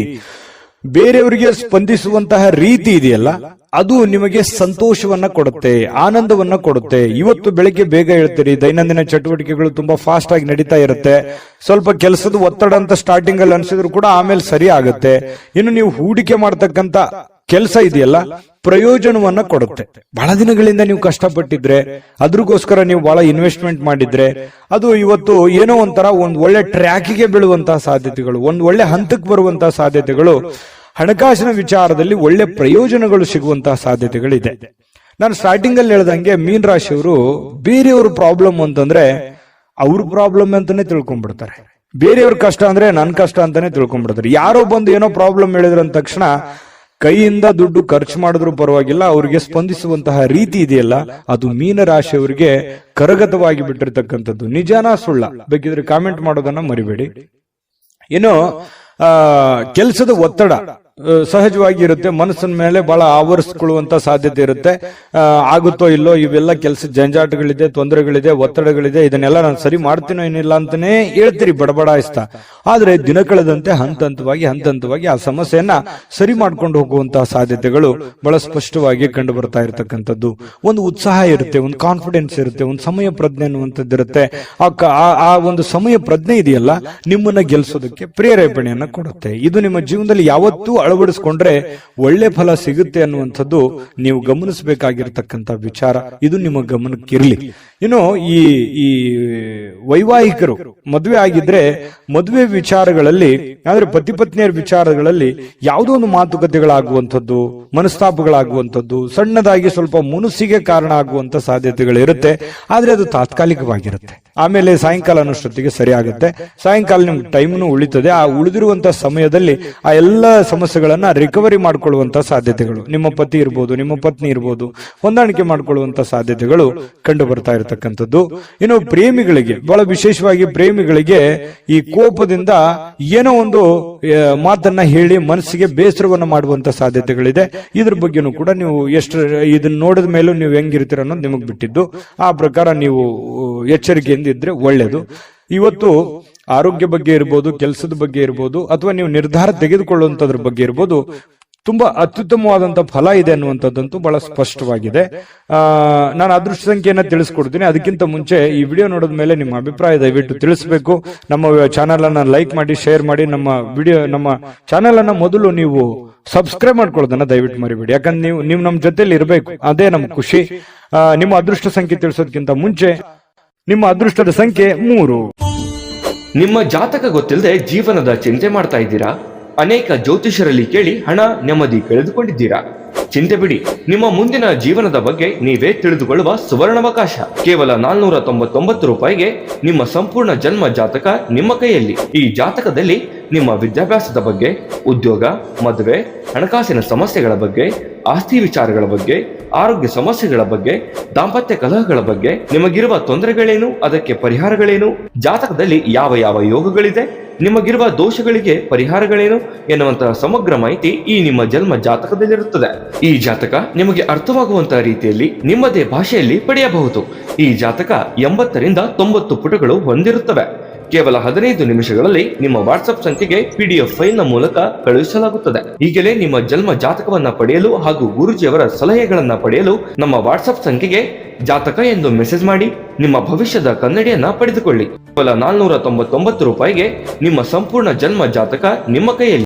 ಬೇರೆಯವರಿಗೆ ಸ್ಪಂದಿಸುವಂತಹ ರೀತಿ ಇದೆಯಲ್ಲ, ಅದು ನಿಮಗೆ ಸಂತೋಷವನ್ನ ಕೊಡುತ್ತೆ, ಆನಂದವನ್ನ ಕೊಡುತ್ತೆ. ಇವತ್ತು ಬೆಳಿಗ್ಗೆ ಬೇಗ ಹೇಳ್ತೀರಿ, ದೈನಂದಿನ ಚಟುವಟಿಕೆಗಳು ತುಂಬಾ ಫಾಸ್ಟ್ ಆಗಿ ನಡೀತಾ ಇರುತ್ತೆ. ಸ್ವಲ್ಪ ಕೆಲಸದ ಒತ್ತಡ ಅಂತ ಸ್ಟಾರ್ಟಿಂಗ್ ಅಲ್ಲಿ ಅನ್ಸಿದ್ರು ಕೂಡ ಆಮೇಲೆ ಸರಿ ಆಗುತ್ತೆ. ಇನ್ನು ನೀವು ಹೂಡಿಕೆ ಮಾಡ್ತಕ್ಕಂತ ಕೆಲಸ ಇದೆಯಲ್ಲ, ಪ್ರಯೋಜನವನ್ನ ಕೊಡುತ್ತೆ. ಬಹಳ ದಿನಗಳಿಂದ ನೀವು ಕಷ್ಟಪಟ್ಟಿದ್ರೆ, ಅದ್ರಗೋಸ್ಕರ ನೀವು ಬಹಳ ಇನ್ವೆಸ್ಟ್ಮೆಂಟ್ ಮಾಡಿದ್ರೆ, ಅದು ಇವತ್ತು ಏನೋ ಒಂಥರ ಒಂದು ಒಳ್ಳೆ ಟ್ರ್ಯಾಕಿಗೆ ಬೀಳುವಂತಹ ಸಾಧ್ಯತೆಗಳು, ಒಂದು ಒಳ್ಳೆ ಹಂತಕ್ಕೆ ಬರುವಂತಹ ಸಾಧ್ಯತೆಗಳು, ಹಣಕಾಸಿನ ವಿಚಾರದಲ್ಲಿ ಒಳ್ಳೆ ಪ್ರಯೋಜನಗಳು ಸಿಗುವಂತಹ ಸಾಧ್ಯತೆಗಳಿದೆ. ನಾನು ಸ್ಟಾರ್ಟಿಂಗ್ ಅಲ್ಲಿ ಹೇಳ್ದಂಗೆ ಮೀನ್ ರಾಶಿಯವರು ಬೇರೆಯವ್ರ ಪ್ರಾಬ್ಲಮ್ ಅಂತಂದ್ರೆ ಅವ್ರ ಪ್ರಾಬ್ಲಮ್ ಅಂತಾನೆ ತಿಳ್ಕೊಂಡ್ಬಿಡ್ತಾರೆ. ಬೇರೆಯವ್ರ ಕಷ್ಟ ಅಂದ್ರೆ ನನ್ ಕಷ್ಟ ಅಂತಾನೆ ತಿಳ್ಕೊಂಡ್ಬಿಡ್ತಾರೆ. ಯಾರೋ ಬಂದು ಏನೋ ಪ್ರಾಬ್ಲಮ್ ಹೇಳಿದ್ರ ತಕ್ಷಣ ಕೈಯಿಂದ ದುಡ್ಡು ಖರ್ಚು ಮಾಡಿದ್ರು ಪರವಾಗಿಲ್ಲ, ಅವ್ರಿಗೆ ಸ್ಪಂದಿಸುವಂತಹ ರೀತಿ ಇದೆಯಲ್ಲ, ಅದು ಮೀನರಾಶಿಯವರಿಗೆ ಕರಗತವಾಗಿ ಬಿಟ್ಟಿರ್ತಕ್ಕಂಥದ್ದು. ನಿಜಾನ ಸುಳ್ಳ ಬೇಕಿದ್ರೆ ಕಾಮೆಂಟ್ ಮಾಡೋದನ್ನ ಮರಿಬೇಡಿ. ಇನ್ನು ಕೆಲಸದ ಒತ್ತಡ ಸಹಜವಾಗಿ ಇರುತ್ತೆ, ಮನಸ್ಸಿನ ಮೇಲೆ ಬಹಳ ಆವರಿಸಿಕೊಳ್ಳುವಂತ ಸಾಧ್ಯತೆ ಇರುತ್ತೆ. ಆಗುತ್ತೋ ಇಲ್ಲೋ, ಇವೆಲ್ಲ ಕೆಲಸ ಜಂಜಾಟಗಳಿದೆ, ತೊಂದರೆಗಳಿದೆ, ಒತ್ತಡಗಳಿದೆ, ಇದನ್ನೆಲ್ಲ ನಾನು ಸರಿ ಮಾಡ್ತೀನೋ ಏನಿಲ್ಲ ಅಂತಾನೆ ಹೇಳ್ತೀರಿ ಬಡಬಡಾಯಿಸ್ತಾ. ಆದ್ರೆ ದಿನ ಕಳೆದಂತೆ ಹಂತ ಹಂತವಾಗಿ ಆ ಸಮಸ್ಯೆಯನ್ನ ಸರಿ ಮಾಡ್ಕೊಂಡು ಹೋಗುವಂತಹ ಸಾಧ್ಯತೆಗಳು ಬಹಳ ಸ್ಪಷ್ಟವಾಗಿ ಕಂಡು ಬರ್ತಾ ಇರತಕ್ಕಂಥದ್ದು. ಒಂದು ಉತ್ಸಾಹ ಇರುತ್ತೆ, ಒಂದು ಕಾನ್ಫಿಡೆನ್ಸ್ ಇರುತ್ತೆ, ಒಂದು ಸಮಯ ಪ್ರಜ್ಞೆ ಅನ್ನುವಂಥದ್ದು ಇರುತ್ತೆ. ಆ ಒಂದು ಸಮಯ ಪ್ರಜ್ಞೆ ಇದೆಯಲ್ಲ, ನಿಮ್ಮನ್ನ ಗೆಲ್ಲಿಸೋದಕ್ಕೆ ಪ್ರೇರೇಪಣೆಯನ್ನ ಕೊಡುತ್ತೆ. ಇದು ನಿಮ್ಮ ಜೀವನದಲ್ಲಿ ಯಾವತ್ತೂ ಅಳವಡಿಸಿಕೊಂಡ್ರೆ ಒಳ್ಳೆ ಫಲ ಸಿಗುತ್ತೆ ಅನ್ನುವಂಥದ್ದು ನೀವು ಗಮನಿಸಬೇಕಾಗಿರ್ತಕ್ಕಂಥ ವಿಚಾರ. ಇದು ನಿಮ್ಮ ಗಮನಕ್ಕಿರಲಿ. ಇನ್ನು ಈ ವೈವಾಹಿಕರು ಮದುವೆ ಆಗಿದ್ರೆ ಮದುವೆ ವಿಚಾರಗಳಲ್ಲಿ, ಅಂದ್ರೆ ಪತಿ ಪತ್ನಿಯರ ವಿಚಾರಗಳಲ್ಲಿ ಯಾವುದೋ ಒಂದು ಮಾತುಕತೆಗಳಾಗುವಂಥದ್ದು, ಮನಸ್ತಾಪಗಳಾಗುವಂಥದ್ದು, ಸಣ್ಣದಾಗಿ ಸ್ವಲ್ಪ ಮುನಿಸಿಗೆ ಕಾರಣ ಆಗುವಂತ ಸಾಧ್ಯತೆಗಳಿರುತ್ತೆ. ಆದ್ರೆ ಅದು ತಾತ್ಕಾಲಿಕವಾಗಿರುತ್ತೆ. ಆಮೇಲೆ ಸಾಯಂಕಾಲ ಅನ್ನೋಷ್ಟೊತ್ತಿಗೆ ಸರಿ ಆಗುತ್ತೆ. ಸಾಯಂಕಾಲ ನಿಮ್ಗೆ ಟೈಮ್ನು ಉಳಿತದೆ. ಆ ಉಳಿದಿರುವಂತಹ ಸಮಯದಲ್ಲಿ ಆ ಎಲ್ಲ ಸಮಸ್ಯೆಗಳನ್ನ ರಿಕವರಿ ಮಾಡ್ಕೊಳ್ಳುವಂತ ಸಾಧ್ಯತೆಗಳು, ನಿಮ್ಮ ಪತಿ ಇರ್ಬೋದು, ನಿಮ್ಮ ಪತ್ನಿ ಇರ್ಬೋದು, ಹೊಂದಾಣಿಕೆ ಮಾಡ್ಕೊಳ್ಳುವಂತ ಸಾಧ್ಯತೆಗಳು ಕಂಡು ಬರ್ತಾ ಇರತಕ್ಕಂಥದ್ದು. ಇನ್ನು ಪ್ರೇಮಿಗಳಿಗೆ, ಬಹಳ ವಿಶೇಷವಾಗಿ ಪ್ರೇಮಿಗಳಿಗೆ ಈ ಕೋಪದಿಂದ ಏನೋ ಒಂದು ಮಾತನ್ನ ಹೇಳಿ ಮನಸ್ಸಿಗೆ ಬೇಸರವನ್ನು ಮಾಡುವಂತ ಸಾಧ್ಯತೆಗಳಿದೆ. ಇದ್ರ ಬಗ್ಗೆನೂ ಕೂಡ ನೀವು ಎಷ್ಟು ಇದನ್ನ ನೋಡಿದ ಮೇಲೂ ನೀವು ಹೆಂಗಿರ್ತೀರ ಅನ್ನೋದು ನಿಮಗೆ ಬಿಟ್ಟಿದ್ದು. ಆ ಪ್ರಕಾರ ನೀವು ಎಚ್ಚರಿಕೆಯಿಂದ ಇದ್ರೆ ಒಳ್ಳೆಯದು. ಇವತ್ತು ಆರೋಗ್ಯ ಬಗ್ಗೆ ಇರ್ಬೋದು, ಕೆಲಸದ ಬಗ್ಗೆ ಇರ್ಬೋದು, ಅಥವಾ ನೀವು ನಿರ್ಧಾರ ತೆಗೆದುಕೊಳ್ಳುವಂತದ್ರ ಬಗ್ಗೆ ಇರ್ಬೋದು, ತುಂಬಾ ಅತ್ಯುತ್ತಮವಾದಂತಹ ಫಲ ಇದೆ ಅನ್ನುವಂಥದ್ದಂತೂ ಬಹಳ ಸ್ಪಷ್ಟವಾಗಿದೆ. ನಾನು ಅದೃಷ್ಟ ಸಂಖ್ಯೆಯನ್ನ ತಿಳಿಸ್ಕೊಡ್ತೀನಿ. ಅದಕ್ಕಿಂತ ಮುಂಚೆ ಈ ವಿಡಿಯೋ ನೋಡಿದ ಮೇಲೆ ನಿಮ್ಮ ಅಭಿಪ್ರಾಯ ದಯವಿಟ್ಟು ತಿಳಿಸಬೇಕು. ನಮ್ಮ ಚಾನೆಲ್ ಅನ್ನ ಲೈಕ್ ಮಾಡಿ, ಶೇರ್ ಮಾಡಿ. ನಮ್ಮ ಚಾನೆಲ್ ಅನ್ನ ಮೊದಲು ನೀವು ಸಬ್ಸ್ಕ್ರೈಬ್ ಮಾಡ್ಕೊಳ್ಳೋದನ್ನ ದಯವಿಟ್ಟು ಮರಿಬೇಡಿ. ಯಾಕಂದ್ರೆ ನೀವು ನಮ್ಮ ಜೊತೆಲಿ ಇರಬೇಕು, ಅದೇ ನಮ್ ಖುಷಿ. ನಿಮ್ಮ ಅದೃಷ್ಟ ಸಂಖ್ಯೆ ತಿಳಿಸೋದಕ್ಕಿಂತ ಮುಂಚೆ ನಿಮ್ಮ ಅದೃಷ್ಟದ ಸಂಖ್ಯೆ 3. ನಿಮ್ಮ ಜಾತಕ ಗೊತ್ತಿಲ್ಲದೆ ಜೀವನದ ಚಿಂತೆ ಮಾಡ್ತಾ ಇದ್ದೀರಾ? ಅನೇಕ ಜ್ಯೋತಿಷರಲ್ಲಿ ಕೇಳಿ ಹಣ ನೆಮ್ಮದಿ ಕಳೆದುಕೊಂಡಿದ್ದೀರಾ? ಚಿಂತೆ ಬಿಡಿ, ನಿಮ್ಮ ಮುಂದಿನ ಜೀವನದ ಬಗ್ಗೆ ನೀವೇ ತಿಳಿದುಕೊಳ್ಳುವ ಸುವರ್ಣಾವಕಾಶ. ಕೇವಲ 499 ರೂಪಾಯಿಗೆ ನಿಮ್ಮ ಸಂಪೂರ್ಣ ಜನ್ಮ ಜಾತಕ ನಿಮ್ಮ ಕೈಯಲ್ಲಿ. ಈ ಜಾತಕದಲ್ಲಿ ನಿಮ್ಮ ವಿದ್ಯಾಭ್ಯಾಸದ ಬಗ್ಗೆ, ಉದ್ಯೋಗ, ಮದುವೆ, ಹಣಕಾಸಿನ ಸಮಸ್ಯೆಗಳ ಬಗ್ಗೆ, ಆಸ್ತಿ ವಿಚಾರಗಳ ಬಗ್ಗೆ, ಆರೋಗ್ಯ ಸಮಸ್ಯೆಗಳ ಬಗ್ಗೆ, ದಾಂಪತ್ಯ ಕಲಹಗಳ ಬಗ್ಗೆ, ನಿಮಗಿರುವ ತೊಂದರೆಗಳೇನು, ಅದಕ್ಕೆ ಪರಿಹಾರಗಳೇನು, ಜಾತಕದಲ್ಲಿ ಯಾವ ಯಾವ ಯೋಗಗಳಿದೆ, ನಿಮಗಿರುವ ದೋಷಗಳಿಗೆ ಪರಿಹಾರಗಳೇನು ಎನ್ನುವಂತಹ ಸಮಗ್ರ ಮಾಹಿತಿ ಈ ನಿಮ್ಮ ಜನ್ಮ ಜಾತಕದಲ್ಲಿರುತ್ತದೆ. ಈ ಜಾತಕ ನಿಮಗೆ ಅರ್ಥವಾಗುವಂತಹ ರೀತಿಯಲ್ಲಿ ನಿಮ್ಮದೇ ಭಾಷೆಯಲ್ಲಿ ಪಡೆಯಬಹುದು. ಈ ಜಾತಕ 80 ರಿಂದ 90 ಪುಟಗಳು ಹೊಂದಿರುತ್ತವೆ. ಕೇವಲ 15 ನಿಮಿಷಗಳಲ್ಲಿ ನಿಮ್ಮ ವಾಟ್ಸ್ಆಪ್ ಸಂಖ್ಯೆಗೆ PDF ಫೈಲ್ ನ ಮೂಲಕ ಕಳುಹಿಸಲಾಗುತ್ತದೆ. ಈಗಲೇ ನಿಮ್ಮ ಜನ್ಮ ಜಾತಕವನ್ನ ಪಡೆಯಲು ಹಾಗೂ ಗುರುಜಿಯವರ ಸಲಹೆಗಳನ್ನ ಪಡೆಯಲು ನಮ್ಮ ವಾಟ್ಸ್ಆಪ್ ಸಂಖ್ಯೆಗೆ ಜಾತಕ ಎಂದು ಮೆಸೇಜ್ ಮಾಡಿ ನಿಮ್ಮ ಭವಿಷ್ಯದ ಕನ್ನಡಿಯನ್ನ ಪಡೆದುಕೊಳ್ಳಿ. ಕೇವಲ 499 ರೂಪಾಯಿಗೆ ನಿಮ್ಮ ಸಂಪೂರ್ಣ ಜನ್ಮ ಜಾತಕ ನಿಮ್ಮ ಕೈಯಲ್ಲಿ.